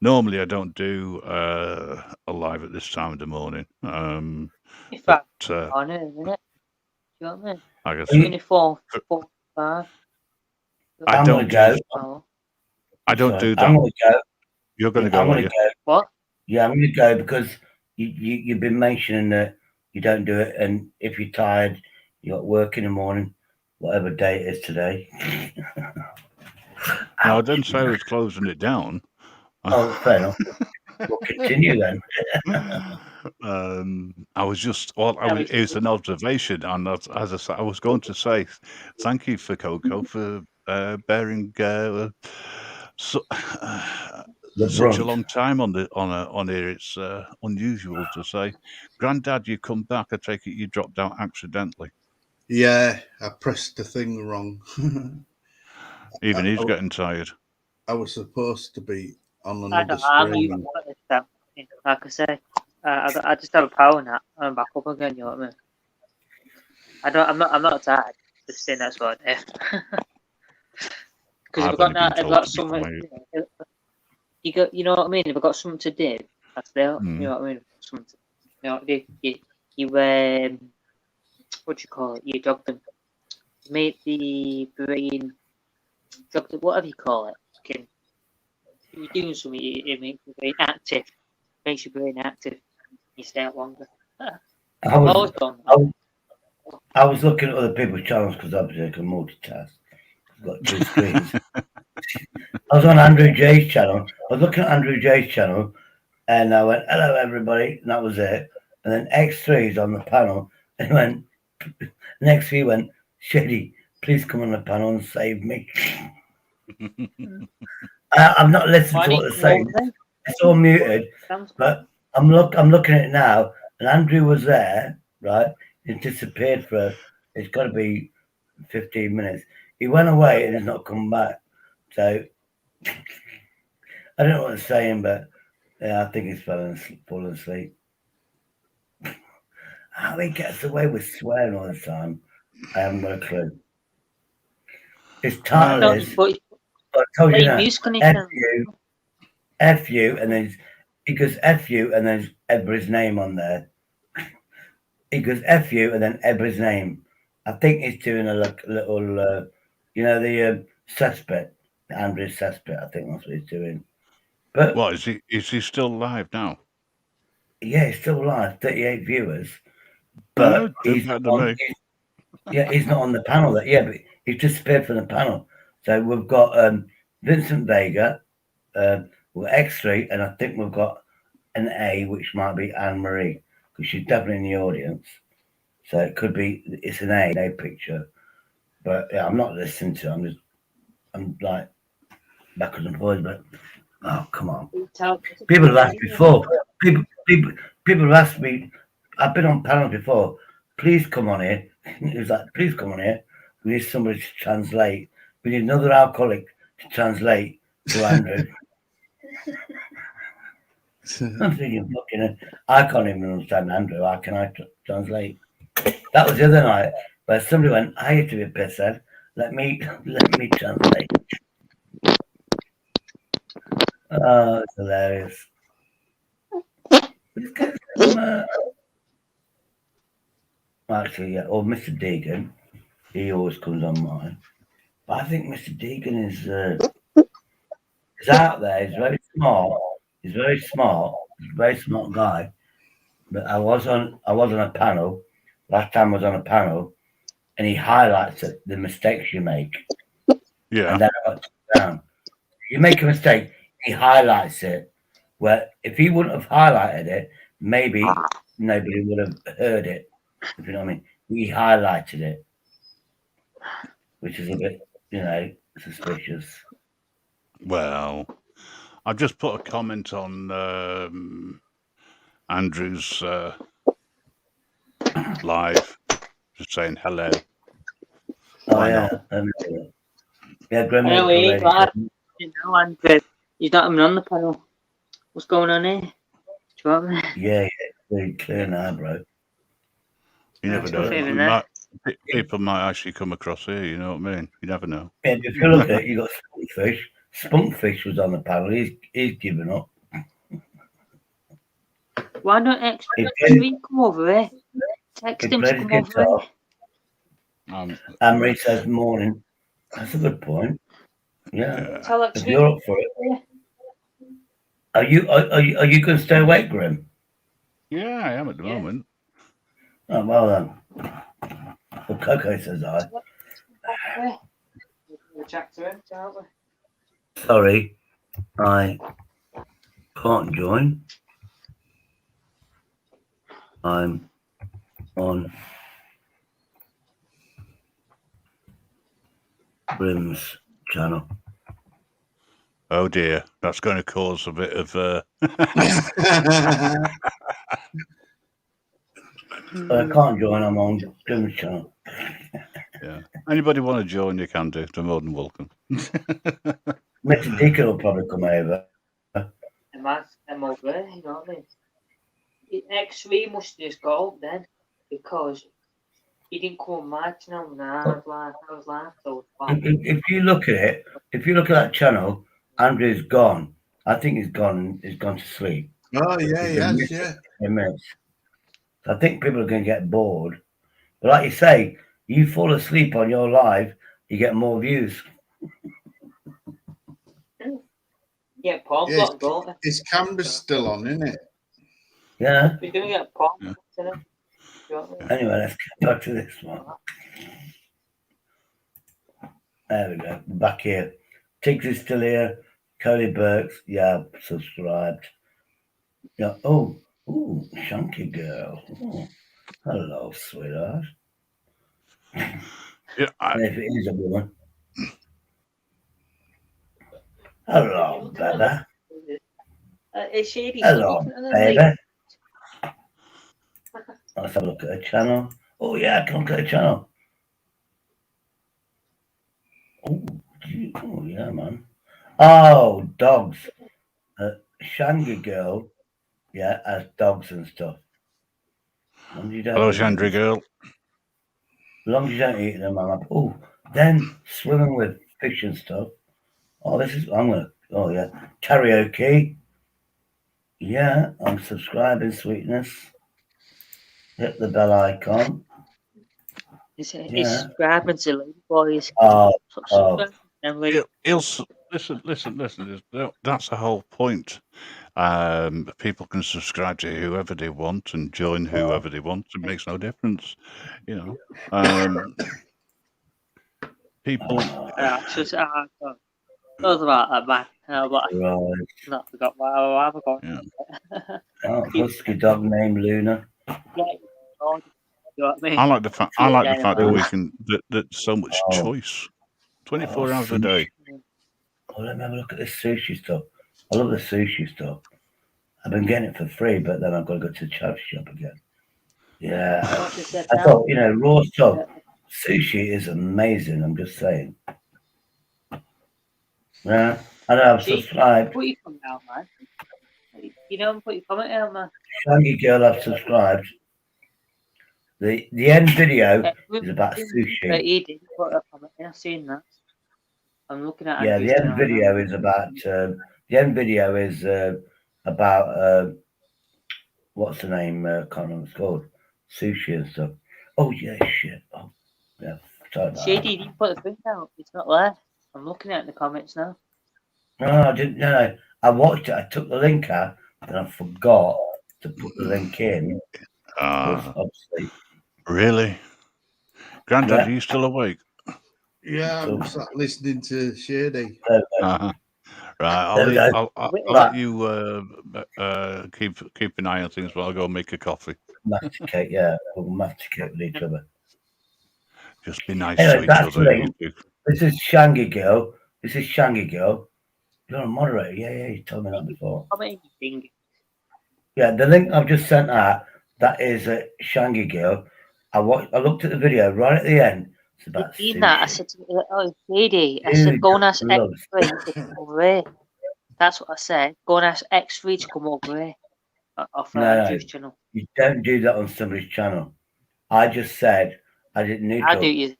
Normally, I don't do a live at this time of the morning. In fact, on it, isn't it? Do you know what I mean? I guess 24, 45. I don't go. I don't do that. I'm going to go. You're going to go, I'm going to go. What? Yeah, I'm going to go because you've been mentioning that you don't do it, and if you're tired, you got work in the morning, whatever day it is today. No, I didn't say I was closing it down. Oh, fair enough. We'll continue then. I was just, it was an observation, and as I said, I was going to say thank you for Coco for bearing such a long time on here. It's unusual to say. Grandad, you come back. I take it you dropped out accidentally. Yeah, I pressed the thing wrong. Even he's getting tired. I was supposed to be on another screen. Like I say, I just have a power nap. I'm back up again. You know what I mean? I'm not tired. Just saying that's what I do. Because if I've got something, you know what I mean. If I've got something to do, that's there. You know what I mean? Something. You know, you what do you call it? You jog them. Make the brain. Whatever you call it. If you're doing something, it makes your brain active. Makes your brain active. You stay out longer. I was looking at other people's channels because obviously I can multitask. I've got 2 screens. I was on Andrew J's channel. I was looking at Andrew J's channel, and I went, "Hello, everybody," and that was it. And then X3 is on the panel, and he went. Next he went, "Shady, please come on the panel and save me." I'm not listening to what they're saying. It's all muted, but I'm looking at it now, and Andrew was there, right? He disappeared for it's got to be 15 minutes. He went away and has not come back. So I don't know what he's saying, but yeah, I think he's fallen asleep. How he gets away with swearing all the time, I haven't got a clue. His title is, I told you that, F you, and then he goes F you, and then Ebra's name on there. He goes F you, and then Ebra's name. I think he's doing a little, you know, the cesspit, Andrew cesspit. I think that's what he's doing. But what is he? Is he still live now? Yeah, he's still live. 38 viewers, but he's not on the panel. But he's disappeared from the panel. So we've got Vincent Vega, X3, and I think we've got an A, which might be Anne Marie, because she's definitely in the audience. So it could be it's an A picture. But yeah, I'm not listening to it. I'm like backwards and forwards, but oh, come on. People have asked before. People have asked me, I've been on panels before, please come on here. It was like, please come on here. We need somebody to translate. We need another alcoholic to translate to Andrew. I'm thinking, I can't even understand Andrew. How can I translate? That was the other night where somebody went, I used to be pissed. Let me translate. Oh, it's hilarious. Actually, yeah. Or Mr. Deegan, he always comes on mine. But I think Mr. Deegan is out there. He's very smart. He's very smart. He's a very smart guy. But I was on a panel. Last time I was on a panel, and he highlights the mistakes you make. Yeah. And then I got down. You make a mistake, he highlights it. Where if he wouldn't have highlighted it, maybe nobody would have heard it. If you know what I mean. He highlighted it, which is a bit, suspicious. Well, I've just put a comment on Andrew's live, just saying hello. Oh, yeah. Anyway, Andrew, he's not even on the panel. What's going on here? Do you want me? Yeah, very clear now, bro. You never know. People might actually come across here. You know what I mean? You never know. Yeah, if you look at it, you got Spunkfish. Spunkfish was on the panel. He's given up. Why not X3 come over here? Text him to come over here. Anne-Marie says morning. That's a good point. Yeah. Tell If you're up for it. Are you going to stay awake, Grim? Yeah, I am at the moment. Oh, well then. Well, Coco says I. Sorry, I can't join. I'm on Grim's channel. Oh dear, that's going to cause a bit of. I can't join. I'm on Grim's channel. Yeah. Anybody want to join? You can do. They're more than welcome. Mr. Deacon will probably come over. I'm over there, you know what I mean? X3 must have just got up then, because he didn't come much now. I was like, so if you look at it, if you look at that channel, Andrew's gone. I think he's gone to sleep. Oh yeah, yeah. I think people are going to get bored. But like you say, you fall asleep on your live, you get more views. Yeah, Paul. Yeah, his camera's still on, isn't it? Yeah. We're going to get Paul. Yeah. Anyway, let's get back to this one. There we go. Back here. Tiggs is still here. Cody Burks, yeah, subscribed. Yeah. Oh, chunky girl. Oh, hello, sweetheart. Yeah, if it is a woman. Hello, baby. Hello, baby. Let's have a look at her channel. Oh yeah, I can look at her channel. Oh yeah, man. Oh, dogs. Shangy girl, yeah, has dogs and stuff. Hello, Shandry girl. As long as you don't eat them, I'm like, oh, then swimming with fish and stuff. Oh, oh yeah, karaoke. Yeah, I'm subscribing, sweetness. Hit the bell icon. It's subscribing to Lady Boys. Listen. That's the whole point. People can subscribe to whoever they want and join whoever they want. It makes no difference, you know. People. Those about that, man. I forgot what I forgot. Yeah. Husky dog named Luna. You know what I mean? I like the fact that we can that so much choice, 24 hours a day. Oh, let me have a look at this sushi stuff. I love the sushi stuff. I've been getting it for free, but then I've got to go to the chop shop again. Yeah, I thought, raw stuff. Sushi is amazing. I'm just saying. Yeah, I know. I've subscribed. Put your comment out, man. You know, put your comment out, man. Shaggy girl, I've subscribed. The end video is about sushi. But he didn't put a comment. I've seen that. I'm looking at. Yeah, the end video is about. The end video is about. What's the name? Can't remember what it's called. Sushi and stuff. Oh yeah, shit. Oh yeah. Shady didn't put the thing out. It's not there. I'm looking at the comments now. No, I didn't. No, I watched it. I took the link out, and I forgot to put the link in. Obviously. Really? Grandad, are you still awake? Yeah, I'm listening to Shady. Right, I'll let you keep an eye on things while I go make a coffee. Masticate, yeah. We'll masticate with each other. Just be nice anyway, to each other. This is Shangy Girl. You're a moderator. Yeah, you told me that before. Yeah, the link I've just sent out, that is a Shangy Girl. I looked at the video right at the end. It's about sushi. I said to oh, Shady, I said, go and ask X3 to come over here. That's what I said. Go and ask X3 to come over here. Off Juice channel. You don't do that on somebody's channel. I just said, I didn't need I to. do use.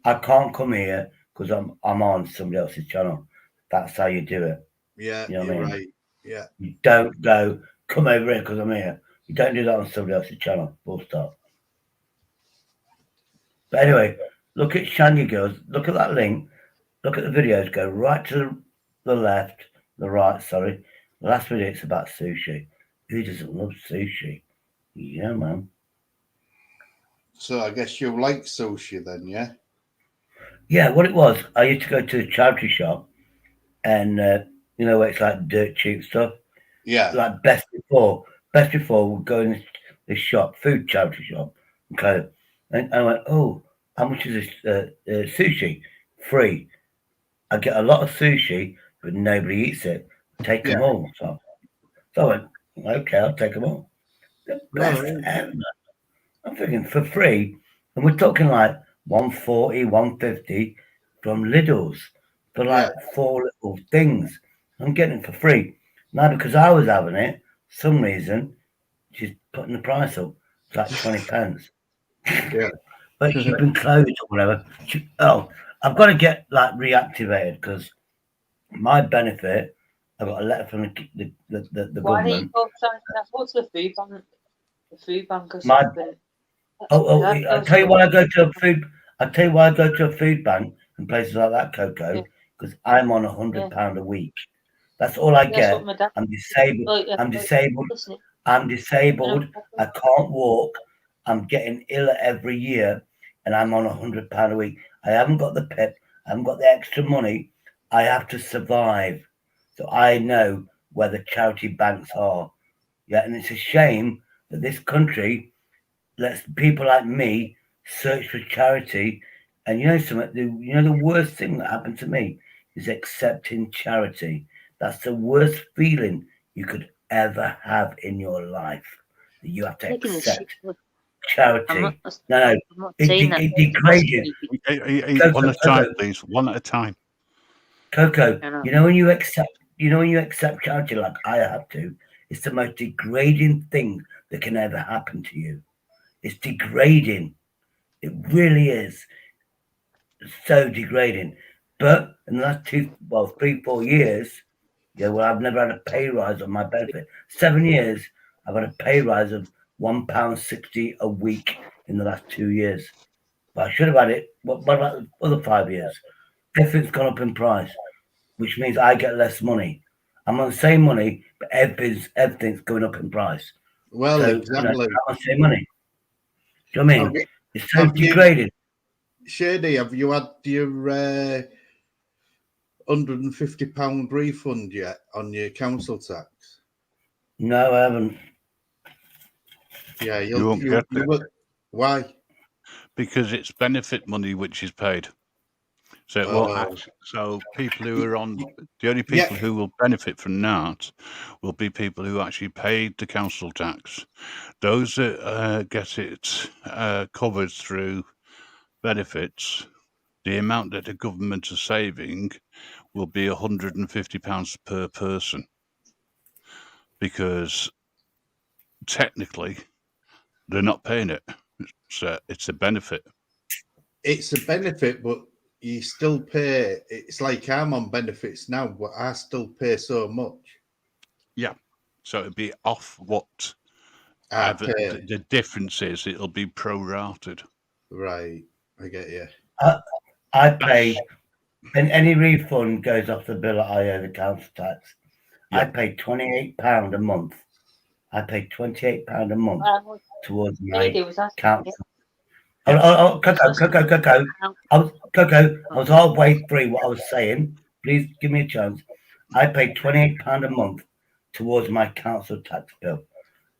I can't come here because I'm on somebody else's channel. That's how you do it. Yeah, You know what I you're mean? right. Yeah. You don't go, come over here because I'm here. You don't do that on somebody else's channel. Full stop. But anyway, look at Shania Girls. Look at that link. Look at the videos. Go right to the left, the right, sorry. The last video, it's about sushi. Who doesn't love sushi? Yeah, man. So I guess you like sushi then, yeah? Yeah, what it was, I used to go to a charity shop and, you know, where it's like dirt cheap stuff. Yeah. Like Best Before. Best Before would go in this shop, food charity shop. Okay. And I went, oh, how much is this sushi? Free. I get a lot of sushi, but nobody eats it. Take them Yeah. all. So I went, okay, I'll take them all. The best Right. ever. I'm thinking for free, and we're talking like 140, 150 from Lidl's for like Yeah. 4 little things. I'm getting it for free. Now because I was having it, some reason she's putting the price up. It's like 20 pence. Yeah. But she's been closed or whatever. I've got to get like reactivated because my benefit, I got a letter from the Why do you government. go to what's the food bank? The food bank or My something. I'll tell you why I go to a food. I'll tell you why I go to a food bank and places like that, Coco, because I'm on £100 a week. That's all I That's get. what my dad. I'm disabled. I'm disabled. Listening. I'm disabled. I can't walk. I'm getting ill every year, and I'm on £100 a week. I haven't got the pip. I haven't got the extra money. I have to survive. So I know where the charity banks are. Yeah, and it's a shame that this country lets people like me search for charity. And you know something? The worst thing that happened to me is accepting charity. That's the worst feeling you could ever have in your life. That you have to accept charity. No, I'm not saying that. it degrades you. One at a time, please. One at a time. Coco, you know when you accept charity like I have to, it's the most degrading thing that can ever happen to you. It's degrading. It really is. It's so degrading. But in the last 3, 4 years, I've never had a pay rise on my benefit. 7 years, I've had a pay rise of £1.60 a week in the last 2 years. But I should have had it. What about the other 5 years? Everything's gone up in price, which means I get less money. I'm on the same money, but everything's going up in price. Well, so, exactly. I'm on the same money. Do you know what I mean? It's so degrading. Shady, have you had your £150 refund yet on your council tax? No, I haven't. Yeah, you won't get it. Why? Because it's benefit money which is paid. So it won't actually, so people who are on, the only people who will benefit from that will be people who actually paid the council tax. Those that get it covered through benefits, the amount that the government is saving will be £150 per person, because technically they're not paying it. So it's a benefit. It's a benefit, but you still pay. It's like I'm on benefits now, but I still pay so much. Yeah. So it'd be off what the difference is. It'll be prorated. Right. I get you. I pay, and any refund goes off the bill that I owe the council tax. I pay £28 a month. I pay £28 a month towards my council. Coco. I was halfway through what I was saying. Please give me a chance. I pay £28 a month towards my council tax bill,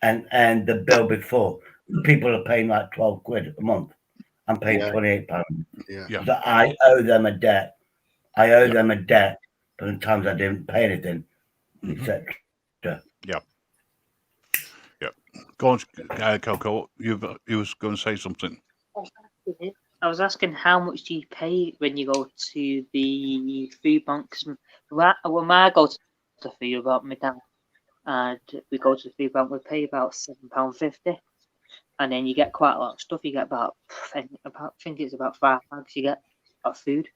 and the bill before. People are paying like 12 quid a month. I'm paying £28. So I owe them a debt. I owe them a debt for the times I didn't pay anything, etc. Yeah. Go on, Coco. You was going to say something. I was asking how much do you pay when you go to the food banks? When I go to the food bank, my dad, and we go to the food bank, we pay about £7.50, and then you get quite a lot of stuff. You get about and I think it's about 5 bags you get of food.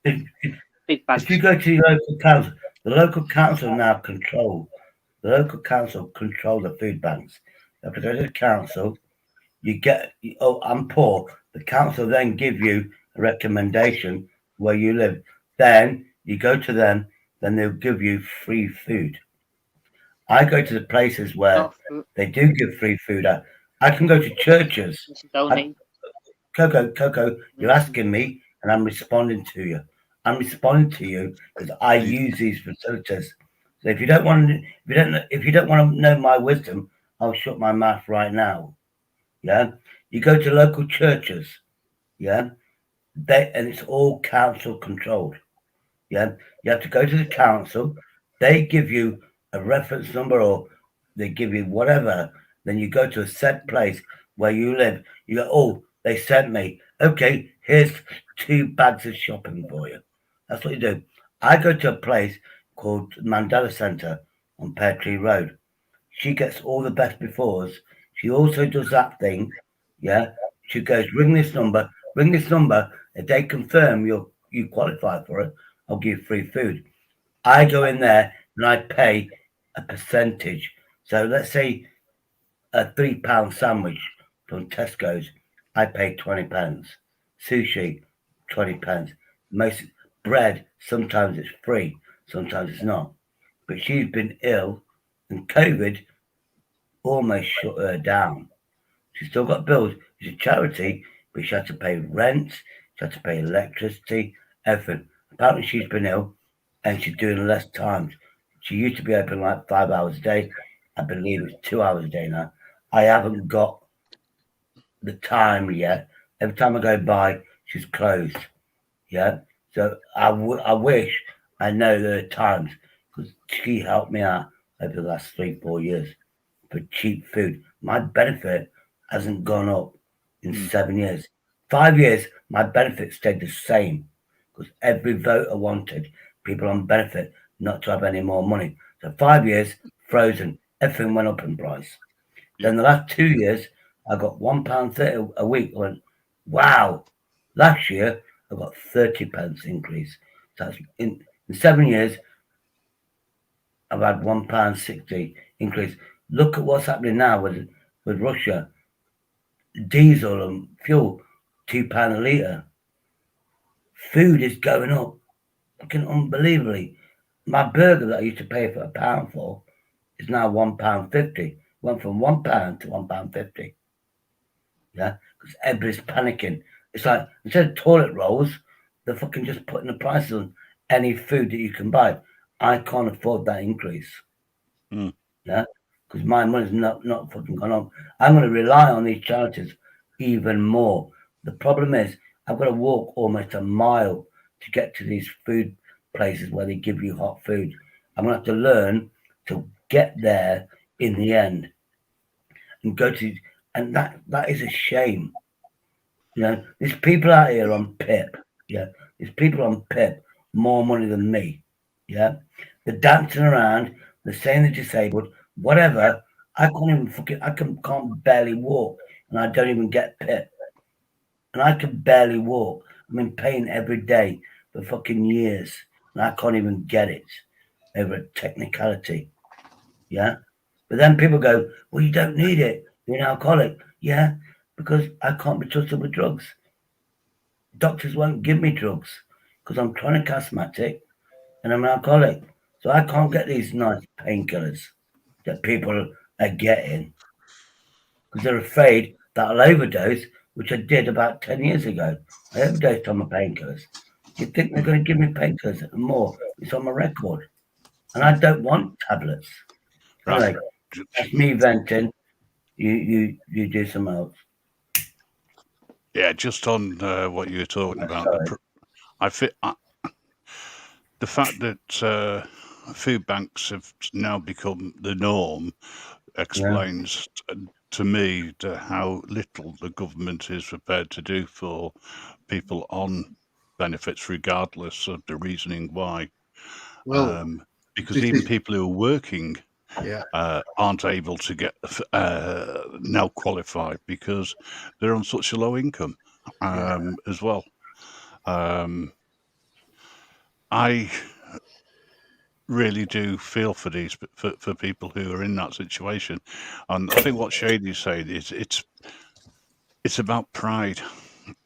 Big bags. If you go to your local council, the local council now control. The local council control the food banks. You have to go to the council. You get, oh, I'm poor. The council then give you a recommendation where you live. Then you go to them. Then they'll give you free food. I go to the places where they do give free food. I can go to churches. Coco, you're asking me, and I'm responding to you. I'm responding to you because I use these facilities. So if you don't want to know my wisdom, I'll shut my mouth right now. Yeah, you go to local churches. Yeah, and it's all council controlled. Yeah, you have to go to the council. They give you a reference number or they give you whatever. Then you go to a set place where you live. You go, oh, they sent me. Okay, here's 2 bags of shopping for you. That's what you do. I go to a place called Mandela Centre on Pear Tree Road. She gets all the best befores. She also does that thing. Yeah, she goes, ring this number. If they confirm you qualify for it, I'll give you free food. I go in there and I pay a percentage. So let's say a £3 sandwich from Tesco's, I pay £20. Sushi, £20. Most bread, sometimes it's free, sometimes it's not. But she's been ill, and COVID almost shut her down. She's still got bills. It's a charity, but she had to pay rent, she had to pay electricity, everything. Apparently she's been ill and she's doing less times. She used to be open like 5 hours a day. I believe it's 2 hours a day now. I haven't got the time yet. Every time I go by, she's closed. Yeah. So I wish I know the times because she helped me out over the last 3-4 years for cheap food. My benefit hasn't gone up in 7 years. 5 years, my benefit stayed the same because every voter wanted people on benefit not to have any more money. So 5 years, frozen. Everything went up in price. Then the last 2 years, I got £1.30 a week. I went, wow. Last year, I got 30p increase. So that's in 7 years, I've had £1.60 increase. Look at what's happening now with Russia. Diesel and fuel, £2 a litre. Food is going up, fucking unbelievably. My burger that I used to pay for £1 for is now £1.50. Went from £1 to £1.50. Yeah, because everybody's panicking. It's like instead of toilet rolls, they're fucking just putting the prices on any food that you can buy. I can't afford that increase. Yeah, because my money's not fucking gone up. I'm going to rely on these charities even more. The problem is I've got to walk almost a mile to get to these food places where they give you hot food. I'm going to have to learn to get there in the end and go to, and that is a shame. You know, there's people out here on PIP. Yeah, there's people on PIP more money than me. Yeah, they're dancing around. They're saying they're disabled. Whatever. I can't barely walk, and I don't even get PIP. And I can barely walk. I'm in pain every day for fucking years, and I can't even get it over a technicality. Yeah, but then people go, "Well, you don't need it. You're an alcoholic." Yeah, because I can't be trusted with drugs. Doctors won't give me drugs because I'm chronic asthmatic and I'm an alcoholic. So I can't get these nice painkillers that people are getting because they're afraid that I'll overdose, which I did about 10 years ago. I overdosed on my painkillers. You think they're going to give me painkillers and more? It's on my record. And I don't want tablets. Anyway, that's me venting. You do some else. Yeah, just on what you were talking about. The fact that food banks have now become the norm explains to me how little the government is prepared to do for people on benefits, regardless of the reasoning why. Well, because even people who are working aren't able to get now qualified because they're on such a low income. as well. I really do feel for these for people who are in that situation, and I think what Shady's saying is it's about pride,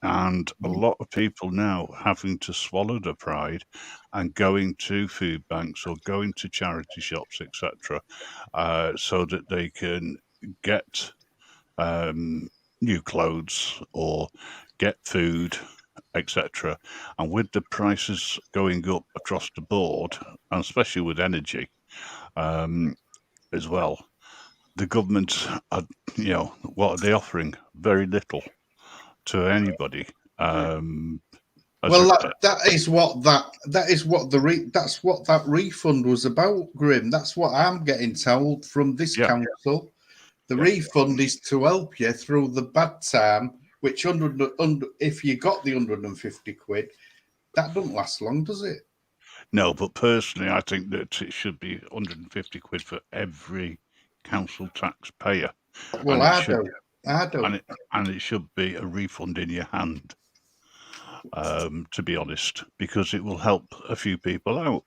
and a lot of people now having to swallow the pride and going to food banks or going to charity shops, etc., so that they can get new clothes or get food, etc. And with the prices going up across the board, and especially with energy as well, the government are, what are they offering? Very little to anybody. Well, that is what that's what that refund was about, Grim. That's what I'm getting told from this council. The refund is to help you through the bad time, which if you got the 150 quid, that doesn't last long, does it? No, but personally, I think that it should be 150 quid for every council taxpayer. Well, I do. And it should be a refund in your hand, to be honest, because it will help a few people out,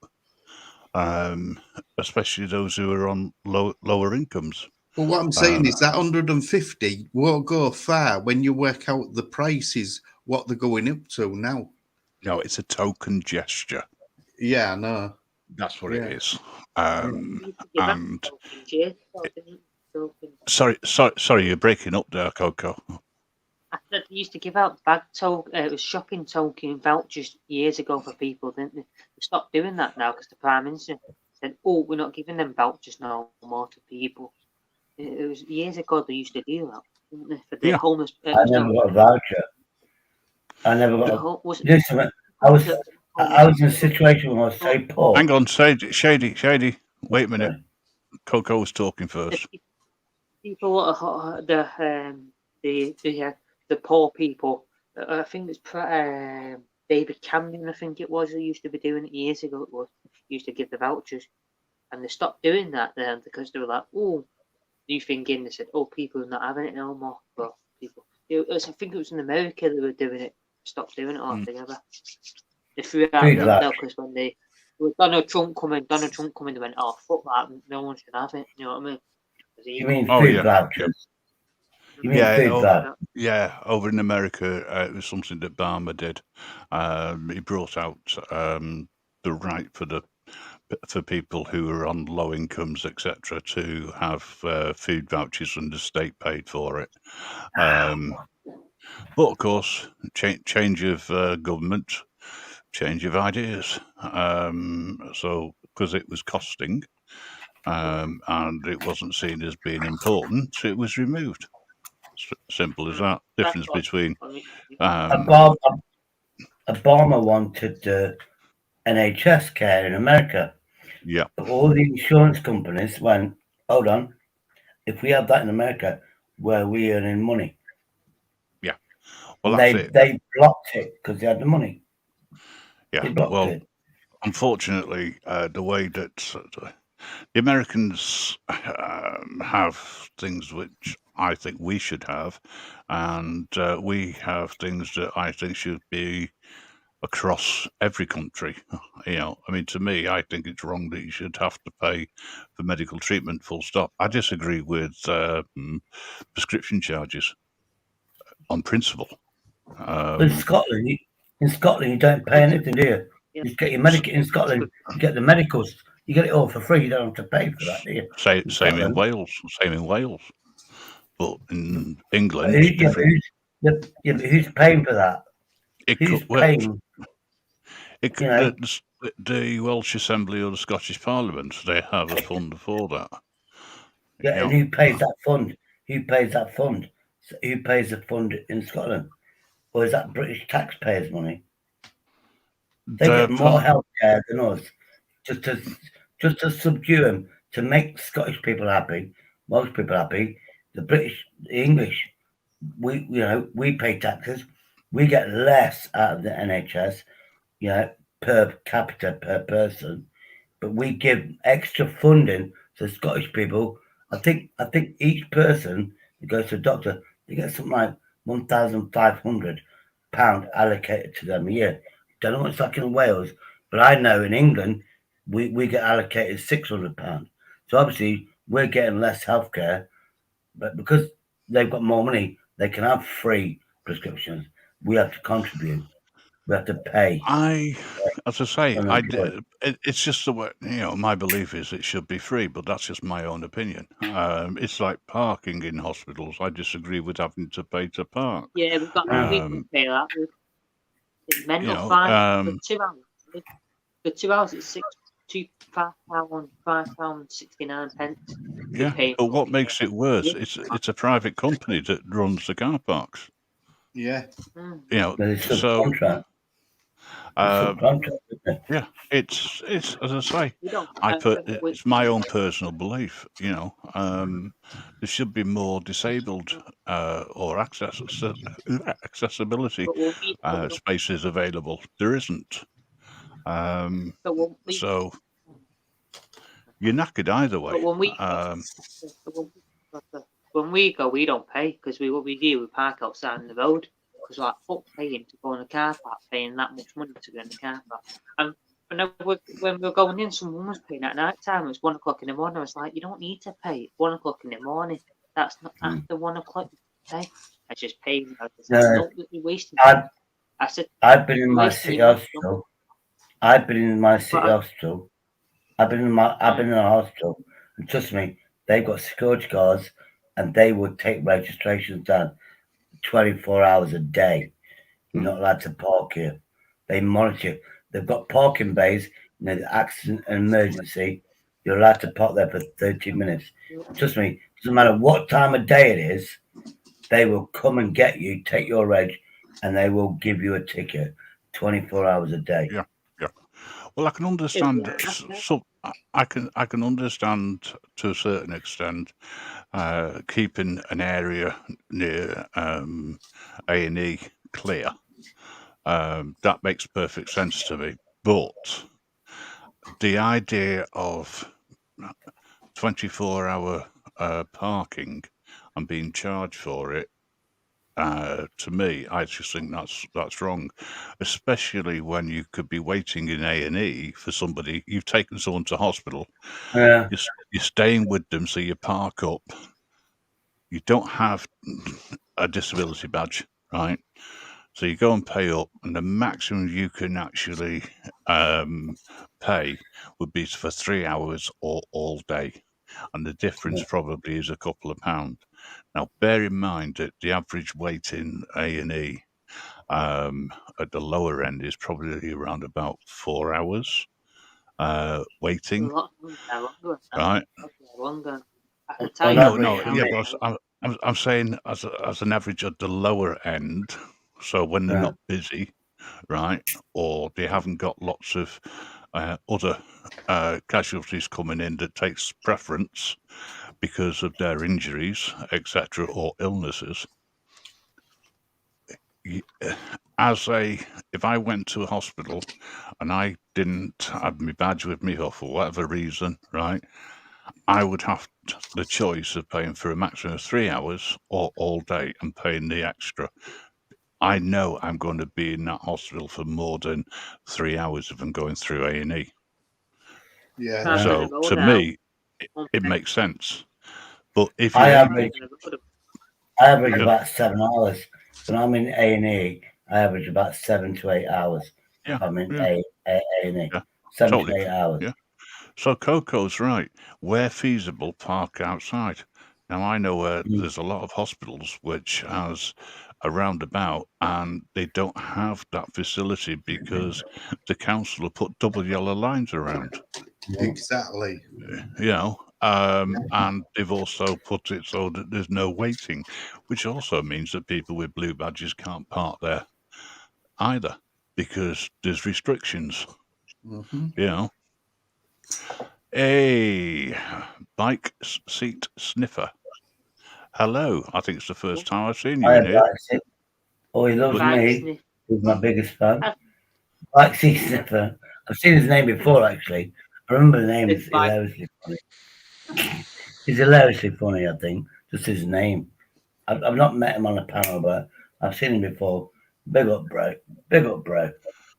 especially those who are on lower incomes. Well, what I'm saying is that 150 won't go far when you work out the prices, what they're going up to now. No, it's a token gesture. Yeah, no. That's what it is. Sorry, you're breaking up there, Coco. They used to give out it was shopping token vouchers years ago for people, didn't they? They stopped doing that now because the Prime Minister said, "Oh, we're not giving them vouchers no more to people." It was years ago they used to do that, didn't they? For the homeless. I never got a voucher. I never got. I was in a situation where I was so poor. Hang on, Shady. Wait a minute. Coco was talking first. People, the poor people. I think it's David Cameron. I think it was. Who used to be doing it years ago. It was used to give the vouchers, and they stopped doing that then because they were like, "Oh, new thing in." They said, "Oh, people are not having it no more." But people, I think it was in America they were doing it. Stopped doing it altogether. They threw it out now because when with Donald Trump coming, they went, "Oh, fuck that! No one should have it." You know what I mean? You mean food vouchers? You mean food vouchers? Yeah, over in America, it was something that Obama did. He brought out the right for people who are on low incomes, etc., to have food vouchers and the state paid for it. But of course, change of government, change of ideas. So because it was costing, and it wasn't seen as being important, it was removed. Simple as that. Difference between Obama wanted NHS care in America. Yeah. But all the insurance companies went, "Hold on, if we have that in America, where are we earning money?" Yeah. Well, they blocked it because they had the money. Yeah. They blocked it. Unfortunately, the way that the Americans have things which I think we should have, and we have things that I think should be across every country. I mean, to me, I think it's wrong that you should have to pay for medical treatment, full stop. I disagree with prescription charges on principle. In Scotland, you don't pay anything, do you? You just get your in Scotland. You get the medicals. You get it all for free. You don't have to pay for that, do you? Same in Wales. But in England, it's different. But who's paying for that? Who's paying? The Welsh Assembly or the Scottish Parliament, they have a fund for that. Yeah, and who pays that fund? Who pays that fund? So who pays the fund in Scotland? Or is that British taxpayers' money? They get more healthcare than us. Just to subdue them, to make Scottish people happy, most people happy. The British, the English, we pay taxes. We get less out of the NHS, per capita, per person, but we give extra funding to Scottish people. I think each person who goes to a doctor, they get something like 1,500, allocated to them a year. Don't know what it's like in Wales, but I know in England we get allocated £600. So obviously we're getting less healthcare, but because they've got more money, they can have free prescriptions. We have to contribute. We have to pay. As I say, it's just the way, my belief is it should be free, but that's just my own opinion. It's like parking in hospitals. I disagree with having to pay to park. Yeah, we've got we can pay that. It's mental fine for 2 hours. For 2 hours, it's £5.69. Yeah, but what makes it worse? It's a private company that runs the car parks. Yeah. So yeah, it's as I say, it's my own personal belief. There should be more disabled or accessibility spaces available. There isn't. So you're knackered either way. But when we go, we don't pay because we park outside on the road. Because like fuck paying to go in a car park, paying that much money to go in the car park. And when we were going in, someone was paying at night time. It was 1 o'clock in the morning. I was like, you don't need to pay at 1 o'clock in the morning. That's not after 1 o'clock. Pay. I just paid. Don't be wasting. I said, I've been in my city hospital. I've been in a hospital, and trust me, they've got security guards, and they would take registrations down 24 hours a day. You're not allowed to park here. They monitor. They've got parking bays. The accident and emergency, you're allowed to park there for 30 minutes. Trust me, doesn't matter what time of day it is, they will come and get you, take your reg, and they will give you a ticket 24 hours a day. Yeah. Well, I can understand. I can understand to a certain extent keeping an area near A&E clear. That makes perfect sense to me. But the idea of 24-hour parking and being charged for it, to me, I just think that's wrong, especially when you could be waiting in A&E for somebody. You've taken someone to hospital. Yeah. You're staying with them, so you park up. You don't have a disability badge, right? So you go and pay up, and the maximum you can actually pay would be for 3 hours or all day. And the difference probably is a couple of pounds. Now, bear in mind that the average wait in A&E at the lower end is probably around about 4 hours waiting. Right? I'm saying as an average at the lower end. So when they're not busy, right, or they haven't got lots of other casualties coming in that takes preference because of their injuries, etc., or illnesses. If I went to a hospital and I didn't have my badge with me or for whatever reason, right, I would have the choice of paying for a maximum of 3 hours or all day and paying the extra. I know I'm going to be in that hospital for more than 3 hours if I'm going through A&E. Yeah. So to me, it makes sense. But if you I average about 7 hours. When I'm in A&E, I average about 7 to 8 hours. Yeah, I'm in A&E. Yeah, 7 totally. to 8 hours. Yeah. So Coco's right. Where feasible, park outside. Now I know where there's a lot of hospitals which has a roundabout and they don't have that facility because the council have put double yellow lines around. Exactly. And they've also put it so that there's no waiting, which also means that people with blue badges can't park there either because there's restrictions. A bike seat sniffer. Hello, I think it's the first time I've seen you in here. Oh, he loves me. He's my biggest fan. Bike seat sniffer. I've seen his name before, actually. I remember the name. It's hilariously funny. He's hilariously funny, I think. Just his name. I've not met him on a panel, but I've seen him before. Big up, bro. Big up, bro.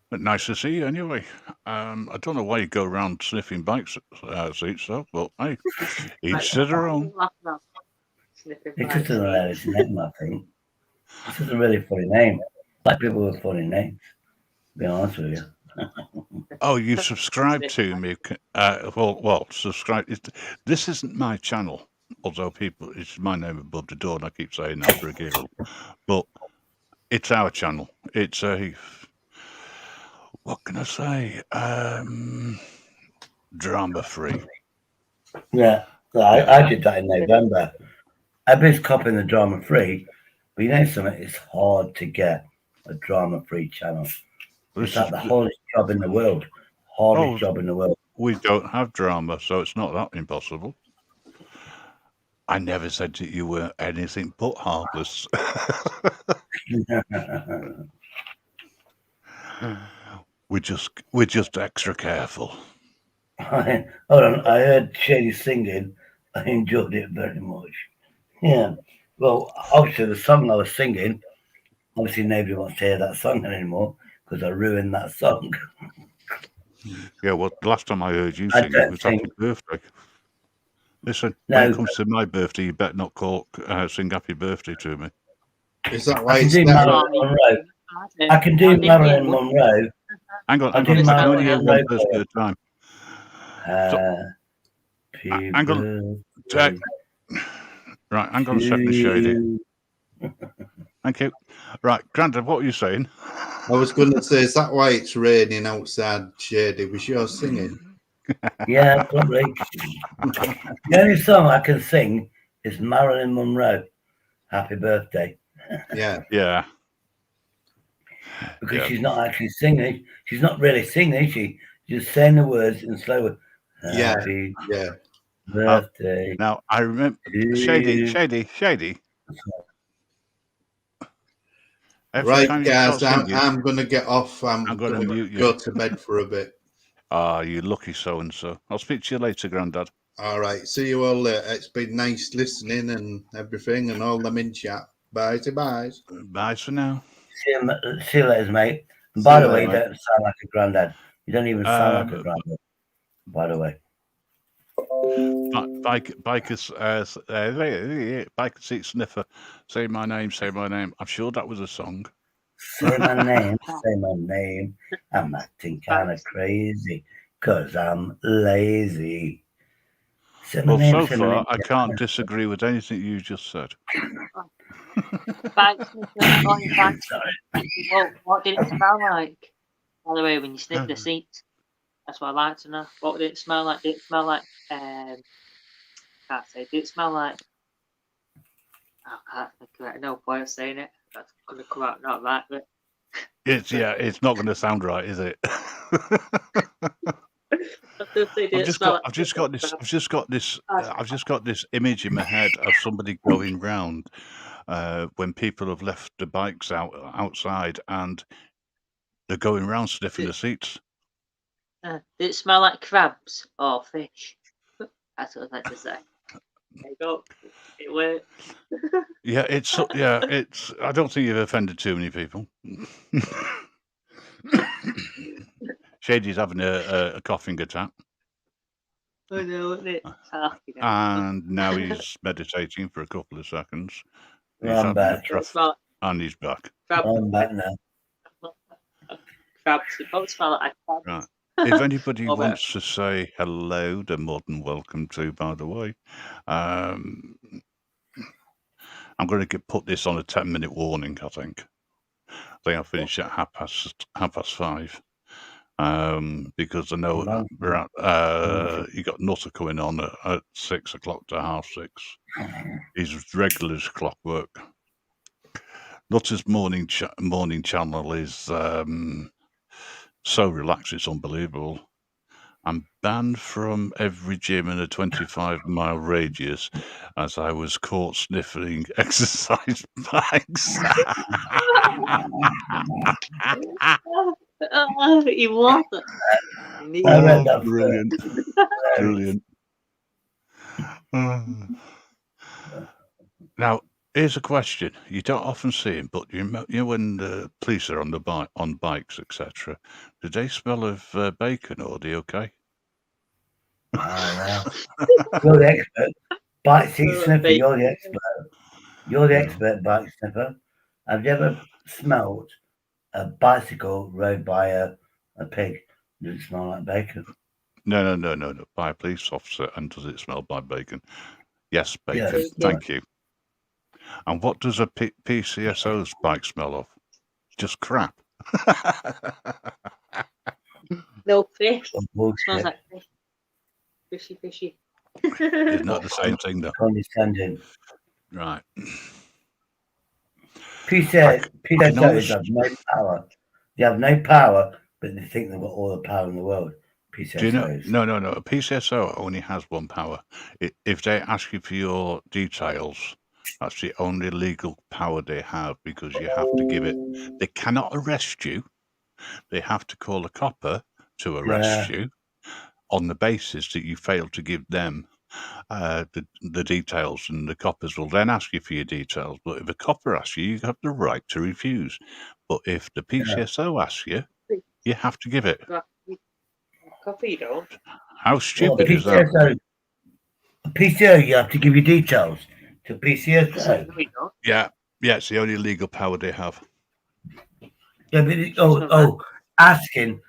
But nice to see you anyway. I don't know why you go around sniffing bike seats, though, but hey, each to their own. It's just an hilarious name, I think. It's just a really funny name. Like people with funny names, to be honest with you. Oh, you subscribe to me. Well, subscribe. This isn't my channel, although it's my name above the door, and I keep saying that for a giggle. But it's our channel. It's what can I say? Drama free. Yeah, I did that in November. Everybody's copying the drama free, but you know something? It's hard to get a drama free channel. It's like the hardest job in the world. Hardest job in the world. We don't have drama, so it's not that impossible. I never said that you were anything but harmless. We're just extra careful. Hold on, I heard Shady singing. I enjoyed it very much. Yeah. Well, obviously the song I was singing, obviously nobody wants to hear that song anymore because I ruined that song. Yeah, well, the last time I heard you sing it was Happy Birthday. Listen, when it comes to my birthday, you better not sing Happy Birthday to me. Is that why I can do Marilyn Monroe. I can do Marilyn Monroe. Hang on, I can only hear one person at a time. Hang on. Right, hang on a second, Shady. Thank you. Right, Grandad, what were you saying? I was going to say, is that why it's raining outside, Shady? Was yours singing? Yeah, probably. The only song I can sing is Marilyn Monroe, Happy Birthday. Yeah. Yeah. Because she's not actually singing. She's not really singing, is she? She's just saying the words in slow. Happy Birthday. Now, I remember... Shady. Right, guys, I'm going to get off. I'm going to mute you. Go to bed for a bit. You lucky so-and-so. I'll speak to you later, Grandad. All right. See you all later. It's been nice listening and everything and all them in chat. Bye. Bye for now. See you later, mate. And by the way, you don't sound like a granddad. You don't even sound like a granddad, by the way. Biker seat sniffer. Say my name. I'm sure that was a song. Say my name. I'm acting kind of crazy because I'm lazy. Well, so far, I can't disagree with anything you just said. What did it smell like? By the way, when you sniff the seat, that's what I'd like to know. What did it smell like? Did it smell like? Can't say. Did it smell like? I can't think of it. No point of saying it. That's gonna come out not right, but. It's not going to sound right, is it? I've just got this image in my head of somebody going round when people have left the bikes outside and they're going round sniffing the seats. Did it smell like crabs or fish? That's what I'd like to say. There you go. It worked. Yeah, it's. I don't think you've offended too many people. Shady's having a coughing attack. I know, isn't it? And now he's meditating for a couple of seconds. I'm back. And he's back. I'm back now. Crabs. It probably smell like crabs. Right. If anybody wants to say hello, they're more than welcome to, by the way. I'm going to put this on a 10-minute warning, I think. I'll finish at half past 5. Because I know we're at, you got Nutter coming on at 6 o'clock to 6:30. He's regular as clockwork. Nutter's morning channel is so relaxed, it's unbelievable. I'm banned from every gym in a 25-mile radius as I was caught sniffing exercise bags. He was it. Brilliant. Now, Here's a question. You don't often see them, but you know when the police are on bikes, etc. Do they smell of bacon, or are they okay? You're the expert. Bike seat sniffer. You're the expert. You're the expert bike sniffer. Have you ever smelled a bicycle rode by a pig? Does it smell like bacon? No. By a police officer, and does it smell by bacon? Yes, bacon. Yes. Thank you. And what does a PCSO's bike smell of? Just crap. No fish. Oh, Smells like fish. Fishy. It's not the same thing, though. Condescending. Right. PCSOs have no power. They have no power, but they think they've got all the power in the world. PCSOs. Do you know? No. A PCSO only has one power. If they ask you for your details, that's the only legal power they have, because you have to give it. They cannot arrest you. They have to call a copper to arrest you on the basis that you failed to give them the details, and the coppers will then ask you for your details. But if a copper asks you, you have the right to refuse. But if the PCSO asks you, you have to give it. Coffee, you don't. How stupid is that? PCSO, you have to give your details to PCSO. Yeah, it's the only legal power they have. Yeah, but asking,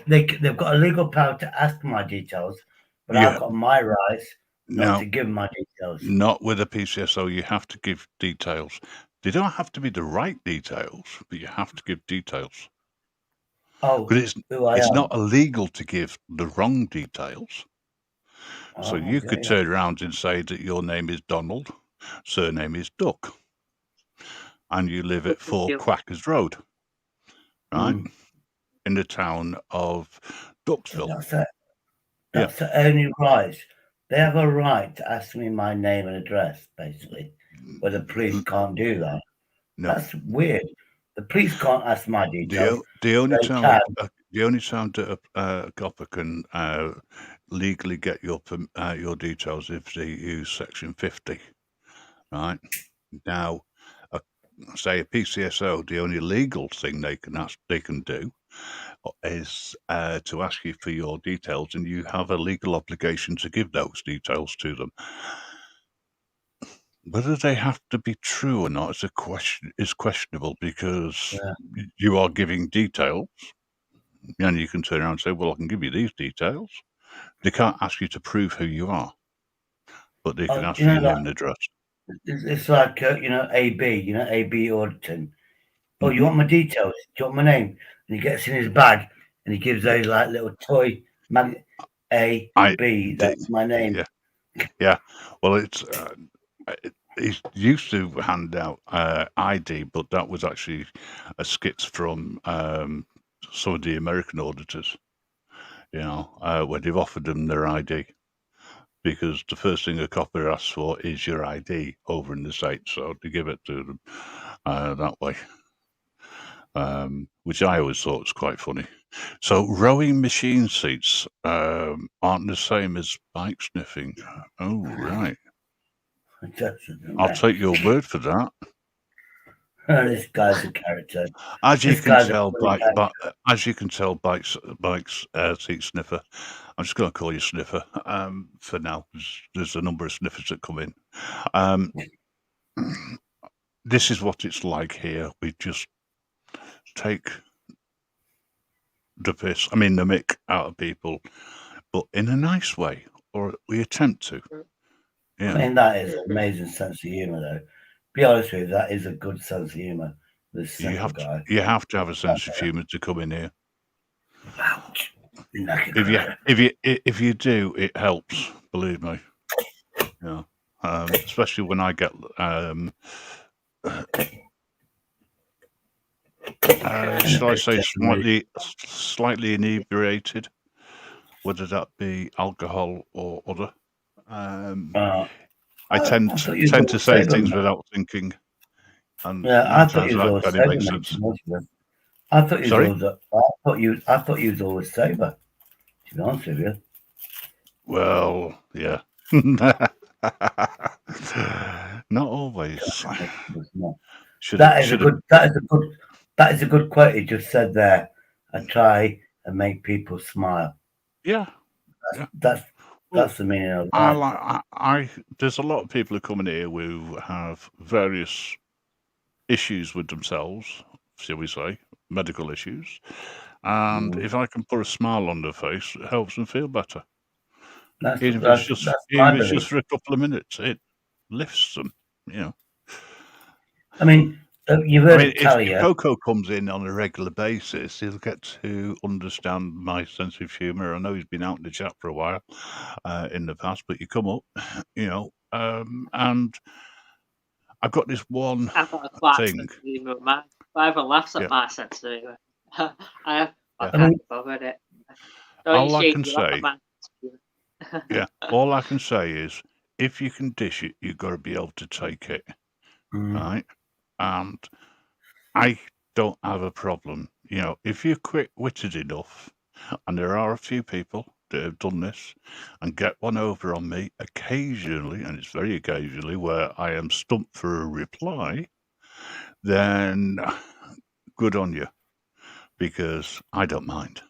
they've got a legal power to ask my details, but I've got my rights not to give my details. Not with a PCSO. You have to give details. They don't have to be the right details, but you have to give details. Because it's not illegal to give the wrong details. So you could turn around and say that your name is Donald, surname is Duck, and you live at 4 Quackers Road, right? In the town of Ducksville. That's the only right. They have a right to ask me my name and address, basically, but the police can't do that. No. That's weird. The police can't ask my details. The only time that a copper can legally get your details if they use Section 50, right? Now, say a PCSO, the only legal thing they can do is to ask you for your details, and you have a legal obligation to give those details to them. Whether they have to be true or not is questionable, because you are giving details, and you can turn around and say, well, I can give you these details. They can't ask you to prove who you are, but they can ask for your name and address. It's like, AB, AB auditing. Oh, you want my details? Do you want my name? And he gets in his bag and he gives those like little toy AB. That's my name. Yeah. Well, he used to hand out ID, but that was actually a skit from some of the American auditors, where they've offered them their ID, because the first thing a copper asks for is your ID over in the States, so to give it to them that way, which I always thought was quite funny. So rowing machine seats aren't the same as bike sniffing. Oh, right. I'll take your word for that. This guy's a character. As you can tell, bikes seat sniffer. I'm just going to call you sniffer for now, because there's a number of sniffers that come in. This is what it's like here. We just take the mick out of people, but in a nice way, or we attempt to. Yeah. I mean, that is an amazing sense of humour, though. Be honest with you, that is a good sense of humour. You have to have a sense of humour to come in here. Ouch. If you do, it helps. Believe me. Yeah. Especially when I get shall I say slightly inebriated, whether that be alcohol or other. I tend to say things without thinking. And I thought you was always sober. I thought you was always sober. To be honest with you. Well, yeah. Not always. That is a good quote you just said there. I try and make people smile. Yeah. That's the meaning of that. There's a lot of people who come in here who have various issues with themselves, shall we say, medical issues. And if I can put a smile on their face, it helps them feel better. Even if it's just for a couple of minutes, it lifts them, you know. I mean, you've heard if Coco comes in on a regular basis, he'll get to understand my sense of humour. I know he's been out in the chat for a while in the past, but you come up, you know, and I've got this one I've got a quite thing. sense of humour, man. Everyone laughs at my sense of humour. I can't cover it. All I can say, all I can say is, if you can dish it, you've got to be able to take it, right? And I don't have a problem. You know, if you're quick-witted enough, and there are a few people that have done this and get one over on me occasionally, and it's very occasionally where I am stumped for a reply, then good on you, because I don't mind.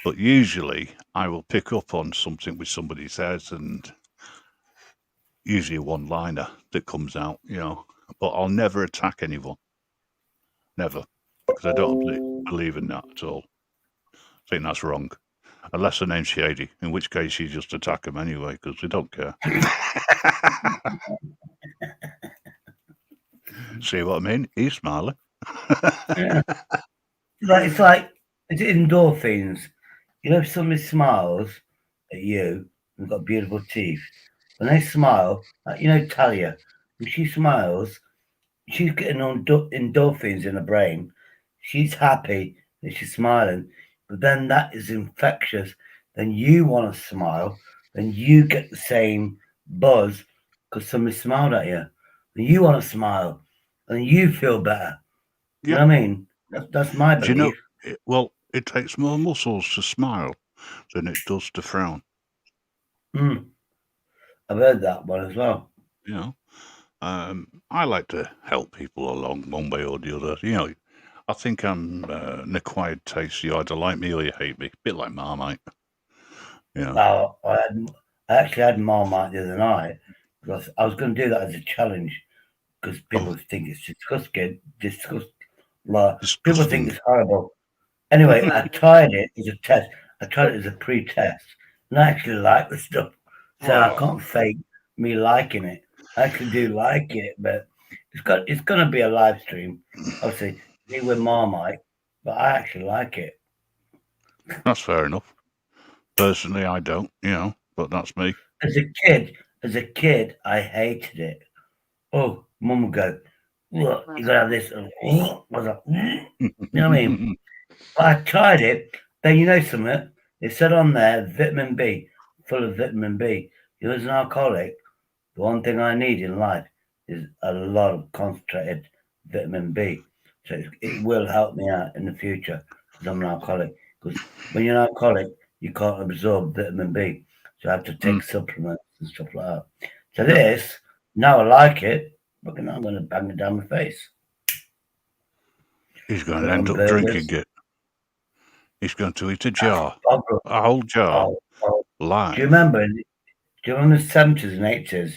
But usually I will pick up on something which somebody says, and usually a one-liner that comes out, you know, but I'll never attack anyone. Never. Because I don't believe in that at all. I think that's wrong. Unless the name's Shady, in which case you just attack them anyway, because we don't care. See what I mean? He's smiling. It's like endorphins. You know, if somebody smiles at you and got beautiful teeth, when they smile, like, you know, Talia, when she smiles, she's getting on endorphins in her brain. She's happy that she's smiling, but then that is infectious. Then you want to smile, then you get the same buzz because somebody smiled at you. Then you want to smile, and you feel better. You know what I mean? That's my belief. Do you know, it takes more muscles to smile than it does to frown. I've heard that one as well. You know, I like to help people along one way or the other. You know, I think I'm an acquired taste. You either like me or you hate me. A bit like Marmite. You know. I actually had Marmite the other night because I was going to do that as a challenge because people think it's disgusting. People think it's horrible. Anyway, I tried it as a test. I tried it as a pre-test, and I actually like the stuff. So I can't fake me liking it. I actually do like it, but it's going to be a live stream. Obviously, me with Marmite, but I actually like it. That's fair enough. Personally, I don't, you know, but that's me. As a kid, I hated it. Oh, Mum would go, look, you gotta have this. You know what I mean? But I tried it. Then you know something? It said on there, vitamin B, full of vitamin B. You as an alcoholic, the one thing I need in life is a lot of concentrated vitamin B. So it will help me out in the future because I'm an alcoholic. Because when you're an alcoholic, you can't absorb vitamin B. So I have to take supplements and stuff like that. So this, now I like it, but now I'm going to bang it down my face. He's going to end up drinking it. He's going to eat a jar, a whole jar, live. Do you remember the 70s and 80s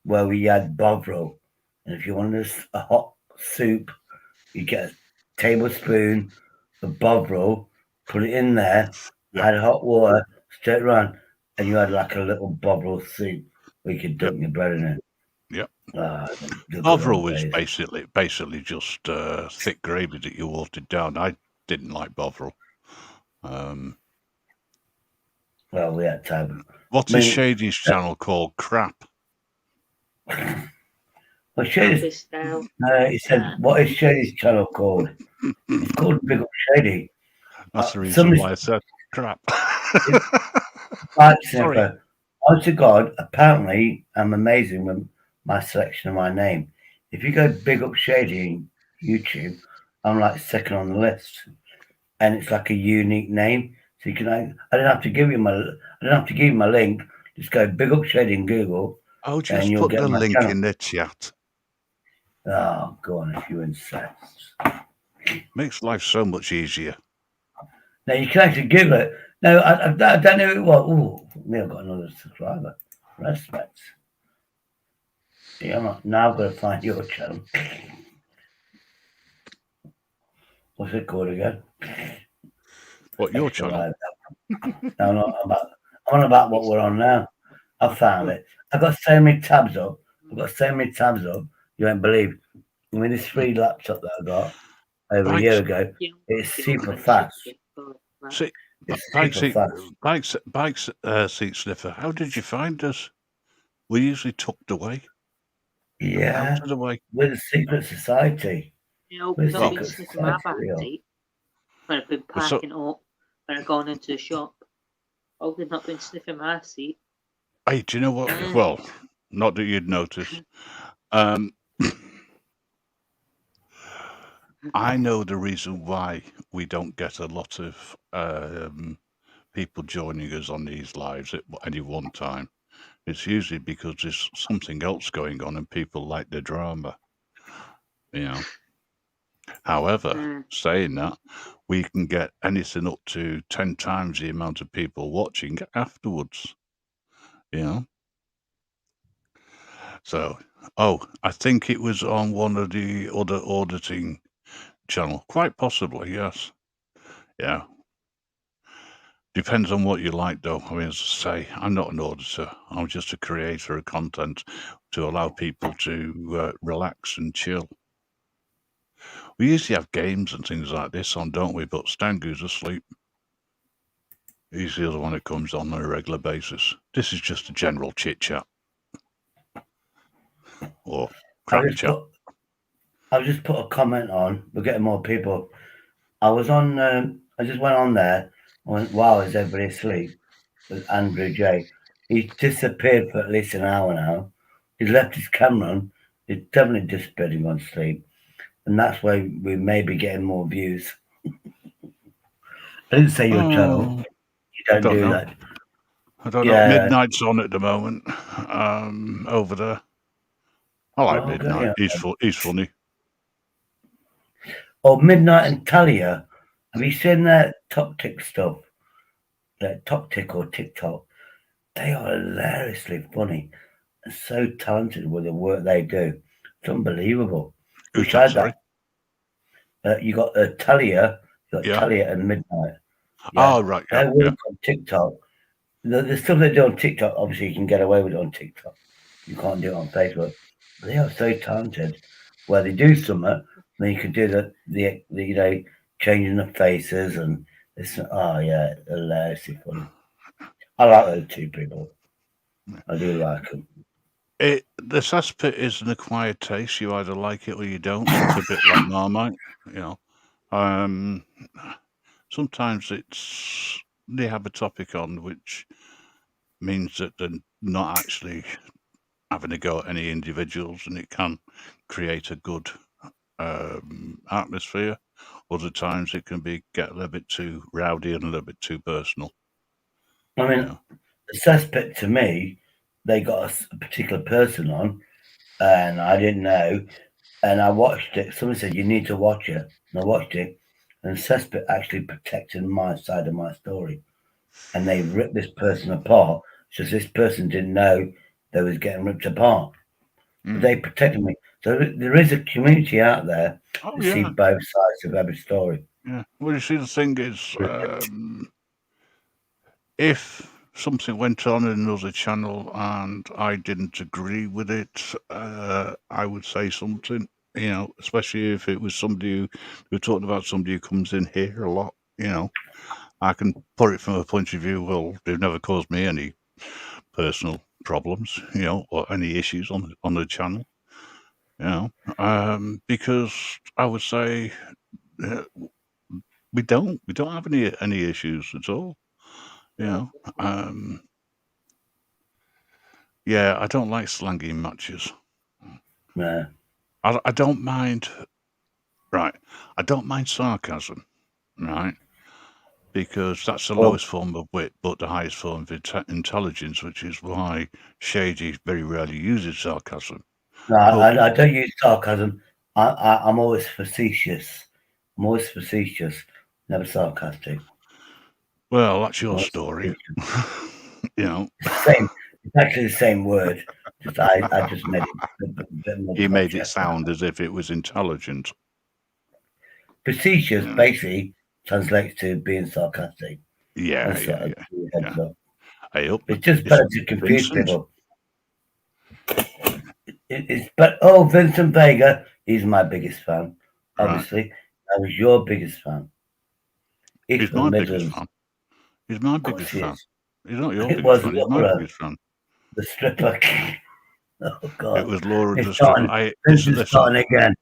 where we had Bovril? And if you wanted a hot soup, you get a tablespoon of Bovril, put it in there, add hot water, stir it around, and you had like a little Bovril soup where you could dunk your bread in it. Yep. Bovril was basically just thick gravy that you watered down. I didn't like Bovril. Well, we had time. What's his Shady's channel called? Crap. Well, Shady's, he said, what is Shady's channel called? It's called Big Up Shady. That's the reason why I said crap. Right, Snipper. Honest to God, apparently I'm amazing with my selection of my name. If you go Big Up Shady in YouTube, I'm like second on the list. And it's like a unique name. So you can I don't have to give you my link. Just go Big Up Shady in Google Oh, just you'll put get the my link channel. in the chat. Oh, go on if you're incensed. Makes life so much easier. Now you can actually Google it. No, I don't know who it was. Oh, me, I've got another subscriber. Respect. Yeah, now I've got to find your channel. What's it called again? What, your channel? No, I'm on about what we're on now. I found it. I've got so many tabs up. You won't believe. I mean, this free laptop that I got over a year ago, it's super fast. See, It's super fast. Bikes, Seat Sniffer, how did you find us? We're usually tucked away. Yeah, Out of the way. we're the secret society. We're not been sniffing my back seat when I've been parking up and I've gone into the shop. Oh, they've not been sniffing my seat. Hey, do you know what? Well, not that you'd notice. I know the reason why we don't get a lot of people joining us on these lives at any one time. It's usually because there's something else going on and people like the drama. You know. However, saying that, we can get anything up to 10 times the amount of people watching afterwards. You know. So, I think it was on one of the other auditing channel. Quite possibly, yes. Yeah. Depends on what you like, though. I mean, as I say, I'm not an auditor. I'm just a creator of content to allow people to relax and chill. We usually have games and things like this on, don't we? But Stangu's asleep. He's the other one that comes on a regular basis. This is just a general chit-chat. Or crap chat. I've just put a comment on. We're getting more people. I just went on there. I went, wow, is everybody asleep? With Andrew J. He's disappeared for at least an hour now. He's left his camera on. He's definitely disappeared and gone to sleep. And that's why we may be getting more views. I didn't say your channel. You don't do that. I don't know. Midnight's on at the moment. Over there. I like Midnight. He's funny. Oh, Midnight and Talia. Have you seen that Top Tick stuff? That Top Tick or TikTok? They are hilariously funny and so talented with the work they do. It's unbelievable. Who's that, sorry? You got Talia. You got Talia and Midnight. Yeah. Oh, right. Their work on TikTok. The stuff they do on TikTok, obviously you can get away with it on TikTok. You can't do it on Facebook. But they are so talented. Where they do something, then you can do the changing the faces and this. Oh yeah, hilariously funny. I like those two people. I do like them. The cesspit is an acquired taste. You either like it or you don't. It's a bit like Marmite, you know. Sometimes they have a topic on which means that they're not actually having a go at any individuals, and it can create a good atmosphere. Other times it can get a little bit too rowdy and a little bit too personal. I mean, the cesspit to me, they got a particular person on, and I didn't know, and I watched it. Someone said you need to watch it, and I watched it, and cesspit actually protected my side of my story, and they ripped this person apart. Just this person didn't know they was getting ripped apart. But they protected me. So there is a community out there to see both sides of every story. Yeah. Well, you see, the thing is, if something went on in another channel and I didn't agree with it, I would say something, you know, especially if it was somebody who talked about somebody who comes in here a lot, you know. I can put it from a point of view, well, they've never caused me any personal problems, you know, or any issues on the channel, you know, because I would say we don't have any issues at all, you know. Yeah, I don't like slangy matches. Yeah. I don't mind. Right, I don't mind sarcasm. Right, because that's the lowest form of wit, but the highest form of intelligence, which is why Shady very rarely uses sarcasm. No, I don't use sarcasm. I'm always facetious. I'm always facetious, never sarcastic. Well, that's your story. You know, it's actually the same word. Just I just made it a bit more. He made it sound as if it was intelligent. Facetious basically translates to being sarcastic. Yeah. Hey, up. It's just better to confuse people. Vincent Vega, he's my biggest fan. Obviously, I was your biggest fan. He's my biggest fan. He's my biggest fan. He's not your biggest fan. He's my biggest fan. The stripper. Oh God! It was Laura the stripper. Listen, starting again.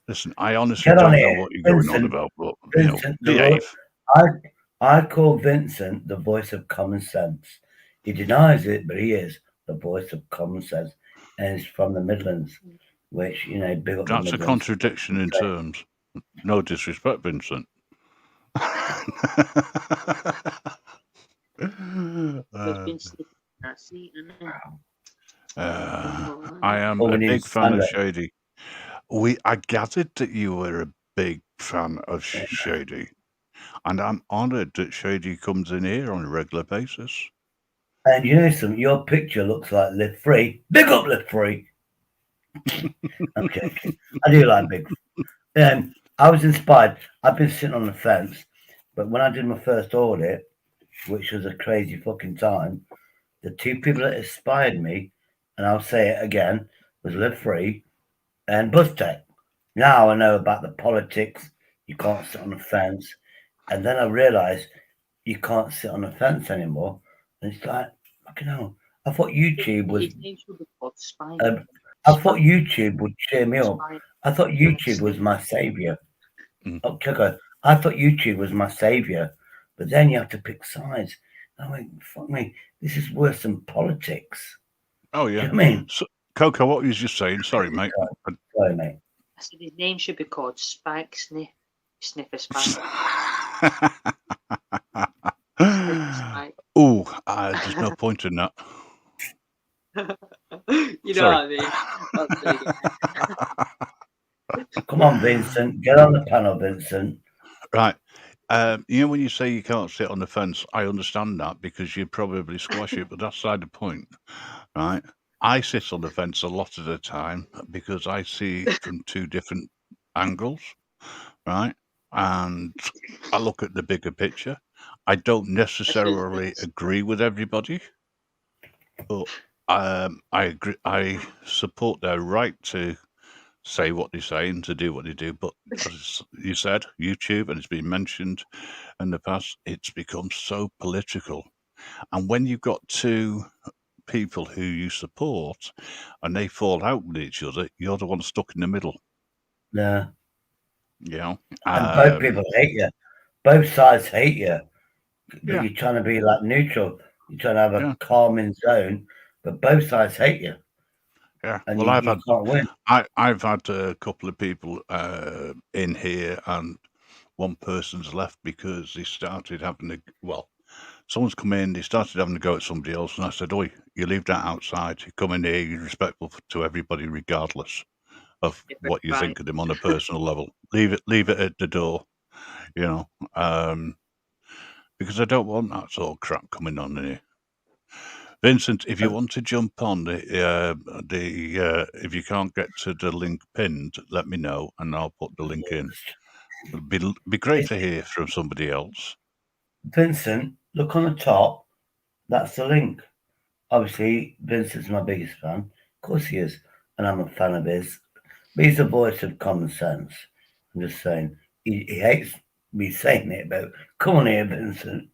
Listen, I honestly don't know what you're going on about, but Vincent, behave. I call Vincent the voice of common sense. He denies it, but he is the voice of common sense, and he's from the Midlands, which big up. That's a contradiction in terms. No disrespect, Vincent. I am a big fan of Shady. I gathered that you were a big fan of Shady, and I'm honoured that Shady comes in here on a regular basis. And your picture looks like Live Free. Big up Live Free. Okay, I do like big. I was inspired. I've been sitting on the fence, but when I did my first audit, which was a crazy fucking time, the two people that inspired me, and I'll say it again, was Live Free and BuzzTech. Now I know about the politics. You can't sit on the fence. And then I realized you can't sit on the fence anymore. And it's like, fucking hell. I thought YouTube was. I thought YouTube would cheer me up. I thought YouTube was my savior. Oh, Choco, I thought YouTube was my savior. But then you have to pick sides. I went, fuck me, this is worse than politics. Oh, yeah. Do you know what I mean? So, Coco, what were you just saying? Sorry, mate. Sorry, mate. I said his name should be called Spike Sniffer Spike. Oh, there's no point in that. You know what I mean? Come on, Vincent. Get on the panel, Vincent. Right. When you say you can't sit on the fence, I understand that because you probably squash it, but that's beside the point, right? I sit on the fence a lot of the time because I see it from two different angles, right? And I look at the bigger picture. I don't necessarily agree with everybody, but I agree. I support their right to say what they say and to do what they do. But as you said, YouTube, and it's been mentioned in the past, it's become so political. And when you've got two people who you support and they fall out with each other, you're the one stuck in the middle. Yeah. And both people hate you. Both sides hate you. But you're trying to be like neutral. You're trying to have a calming zone, but both sides hate you. Yeah. And well, you can't win. I've had a couple of people in here, and one person's left because they started having someone's come in, they started having to go at somebody else, and I said, "Oi, you leave that outside. You come in here, you're respectful to everybody, regardless of what you think of them on a personal level. Leave it at the door, because I don't want that sort of crap coming on in here." Vincent, if you want to jump on if you can't get to the link pinned, let me know and I'll put the link in. It'd be great to hear from somebody else. Vincent, look on the top. That's the link. Obviously, Vincent's my biggest fan. Of course he is. And I'm a fan of his. But he's the voice of common sense. I'm just saying. He hates me saying it about, come on here, Vincent.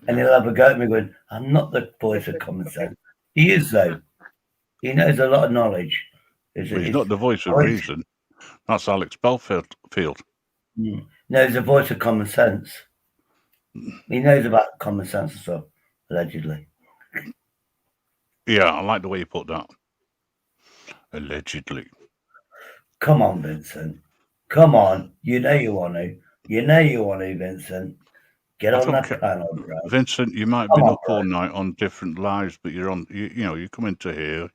And he'll have a go at me going, I'm not the voice of common sense. He is, though. He knows a lot of knowledge. He's not the voice of reason. That's Alex Belfield. No, he's the voice of common sense. He knows about common sense and stuff, allegedly. Yeah, I like the way you put that. Allegedly. Come on, Vincent. Come on. You know you want to. You know you want to, Vincent. Get I on don't that panel, bro. Vincent, you might have Come been on, up bro. all night on different lives, but you're on. You come into here.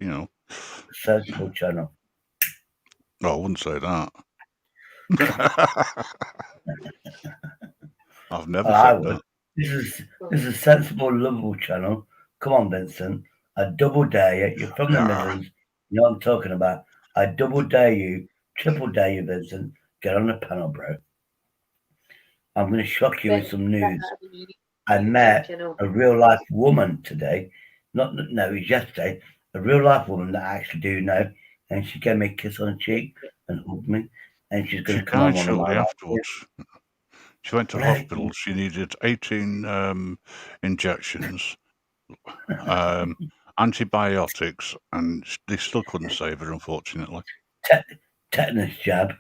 Sensible channel. Oh, I wouldn't say that. I've never I said would. that. This is a sensible, lovable channel. Come on, Vincent. I double dare you. You're from the Midlands. You know what I'm talking about. I double dare you, triple dare you, Vincent. Get on the panel, bro. I'm going to shock you with some news. I met a real life woman today. No, it was yesterday. A real life woman that I actually do know, and she gave me a kiss on the cheek and hugged me, and she's going She to come on died one of my shortly lives. afterwards. She went to hospital. She needed 18 injections, antibiotics, and they still couldn't save her, unfortunately. Tetanus jab.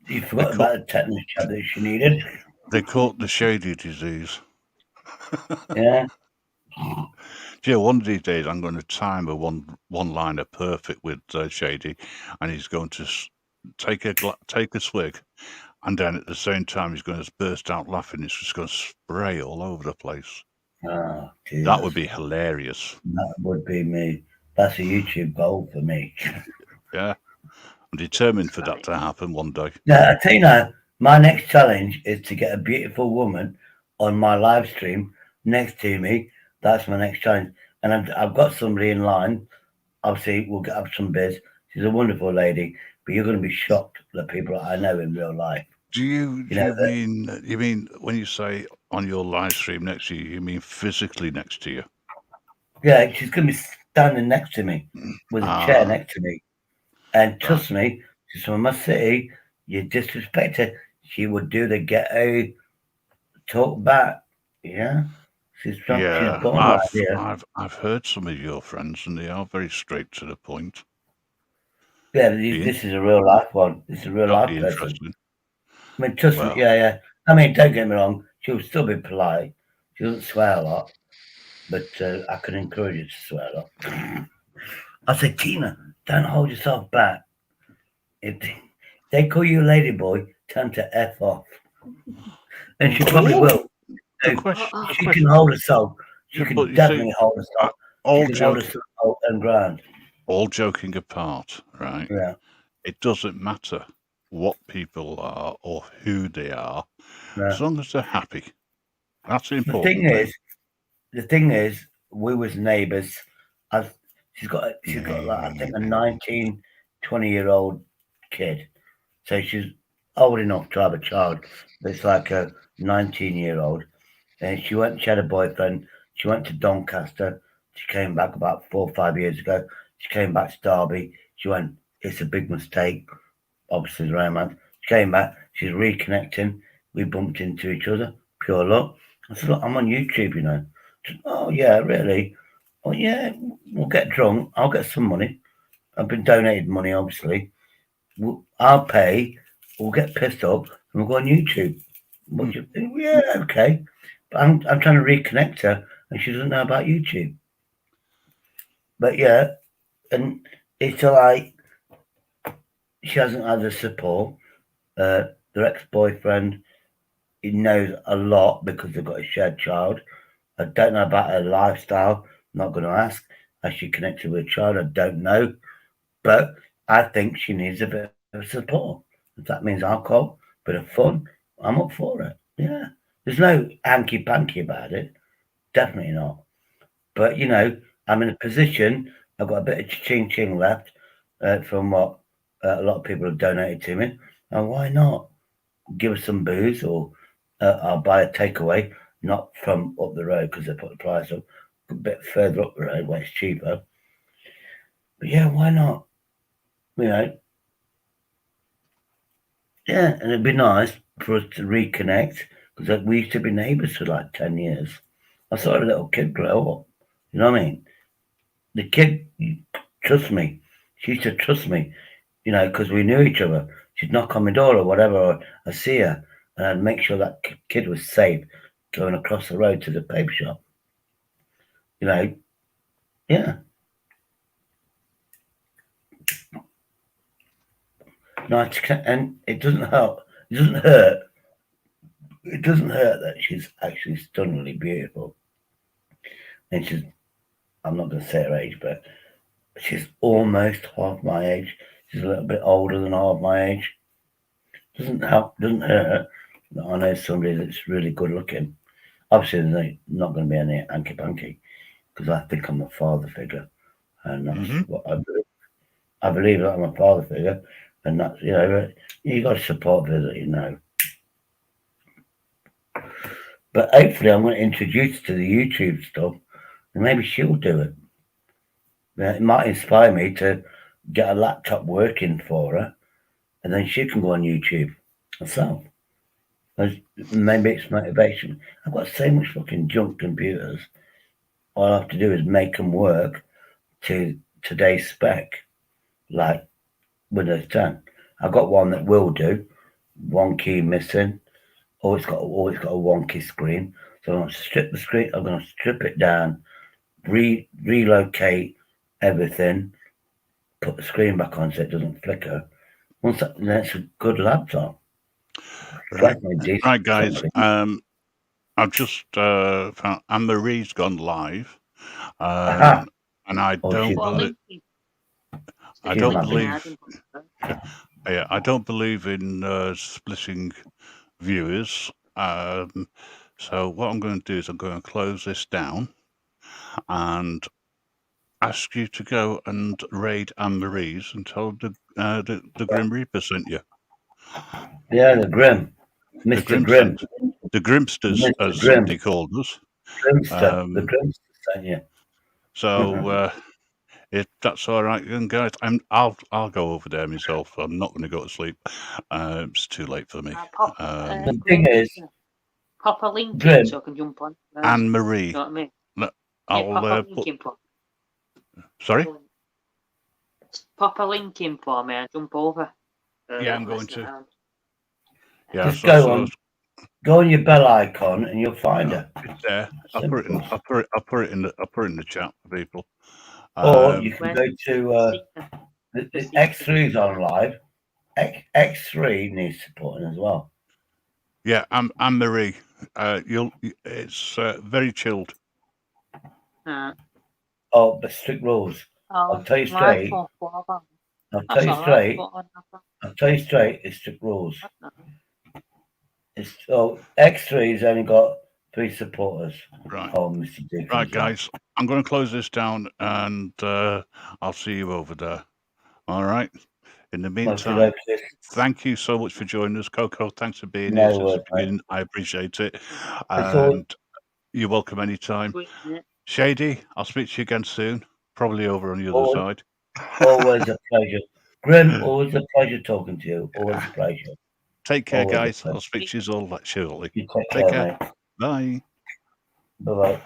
You forgot about the tetanus jab that she needed. They caught the shady disease. Yeah. One of these days I'm going to time a one-liner perfect with Shady, and he's going to take a swig, and then at the same time he's going to burst out laughing. It's just going to spray all over the place. Oh, that would be hilarious. That would be me. That's a YouTube goal for me. Yeah, I'm determined for that to happen one day. Now, I tell you now, my next challenge is to get a beautiful woman on my live stream next to me. That's my next challenge. And I've got somebody in line. Obviously, we'll get up some biz. She's a wonderful lady, but you're going to be shocked at the people I know in real life. Do you mean when you say on your live stream next to you mean physically next to you? Yeah, she's going to be standing next to me with a chair next to me. And trust me, she's from my city. You disrespect her, she would do the ghetto talk back. Yeah, she's from. Yeah, she's born right here. I've heard some of your friends, and they are very straight to the point. Yeah, this is a real life one. This is a real life person. Interesting. I mean, trust me. Yeah. I mean, don't get me wrong. She'll still be polite. She doesn't swear a lot, but I can encourage her to swear a lot. I say, Tina, don't hold yourself back. If they call you a lady boy, time to F off. And she probably will. She can hold herself. She can definitely hold herself. She can hold herself and ground. All joking apart, right? Yeah. It doesn't matter what people are or who they are, as long as they're happy. That's the important thing. The thing is, we was neighbours. She's got like, I think, a 19, 20-year-old kid. So she's old enough to have a child, but it's like a 19-year-old. And she had a boyfriend. She went to Doncaster. She came back about 4 or 5 years ago. She came back to Derby. She went, it's a big mistake. Obviously, the romance. She came back. She's reconnecting. We bumped into each other. Pure luck. I said, look, I'm on YouTube, you know. She said, oh, yeah, really? Oh, yeah, we'll get drunk. I'll get some money. I've been donated money, obviously. I'll pay. We'll get pissed up and we'll go on YouTube. What do you think? Yeah, okay. But I'm trying to reconnect her and she doesn't know about YouTube. But yeah, and it's like she hasn't had the support. Their ex-boyfriend, he knows a lot because they've got a shared child. I don't know about her lifestyle. I'm not going to ask. Has she connected with a child? I don't know. But I think she needs a bit of support. If that means alcohol, bit of fun, I'm up for it. Yeah. There's no hanky-panky about it. Definitely not. But, you know, I'm in a position, I've got a bit of ching-ching left from what a lot of people have donated to me. And why not? Give us some booze or I'll buy a takeaway, not from up the road because they put the price up, a bit further up the road where it's cheaper. But yeah, why not? You know, yeah, and it'd be nice for us to reconnect because we used to be neighbours for like 10 years. I saw a little kid grow up. You know what I mean? The kid, trust me, she used to trust me, you know, because we knew each other. She'd knock on my door or whatever, or I'd see her, and I'd make sure that kid was safe going across the road to the paper shop. You know, yeah. Nice, and it doesn't hurt. It doesn't hurt it doesn't hurt that she's actually stunningly beautiful. And I'm not going to say her age, but she's almost half my age. She's a little bit older than half my age. Doesn't hurt that I know somebody that's really good looking. Obviously, there's not going to be any hanky-panky because I think I'm a father figure. And that's what I believe. I believe that I'm a father figure. And that's, you got to support her, But hopefully I'm going to introduce her to the YouTube stuff and maybe she'll do it. It might inspire me to get a laptop working for her and then she can go on YouTube herself. Maybe it's motivation. I've got so much fucking junk computers. All I have to do is make them work to today's spec, like Windows 10. I've got one that will do, one key missing, or it's got a wonky screen. So I'm going to strip the screen, I'm going to strip it down, relocate everything, put the screen back on so it doesn't flicker. Once that, then it's a good laptop. Right, guys. I've just found Anne-Marie's gone live, and I don't believe in splitting viewers. So what I'm going to do is I'm going to close this down and ask you to go and raid Anne-Marie's and tell the Grim Reaper sent you. Yeah, the Grim. Mr. Grim. The Grimsters, as somebody called us. Grimster. The Grimster sent you. So if that's all right, then guys, I'll go over there myself. I'm not going to go to sleep. It's too late for me. The thing is, pop a link in so I can jump on. Anne-Marie. You know what I mean? I'll pop a link in for me. Sorry? Pop a link in for me and jump over. Yeah, I'm going to. Yeah, just go on your bell icon and you'll find her. It's there. I'll put it in the chat for people. Or you can go to the X3's on live. X3 needs supporting as well. Yeah, Anne-Marie. It's very chilled. Oh, but strict rules. I'll tell you straight. I'll tell you straight. It's strict rules. X3's only got 3 supporters. Right. Oh, Mr. Dickens. Right, guys. I'm going to close this down and I'll see you over there. All right. In the meantime, thank you so much for joining us, Coco. Thanks for being here since the beginning. I appreciate it. And you're welcome anytime. Shady, I'll speak to you again soon. Probably over on the other side. Always a pleasure. Grim, always a pleasure talking to you. Always a pleasure. Take care, guys. I'll speak to you all shortly. You take care. Bye. Bye-bye.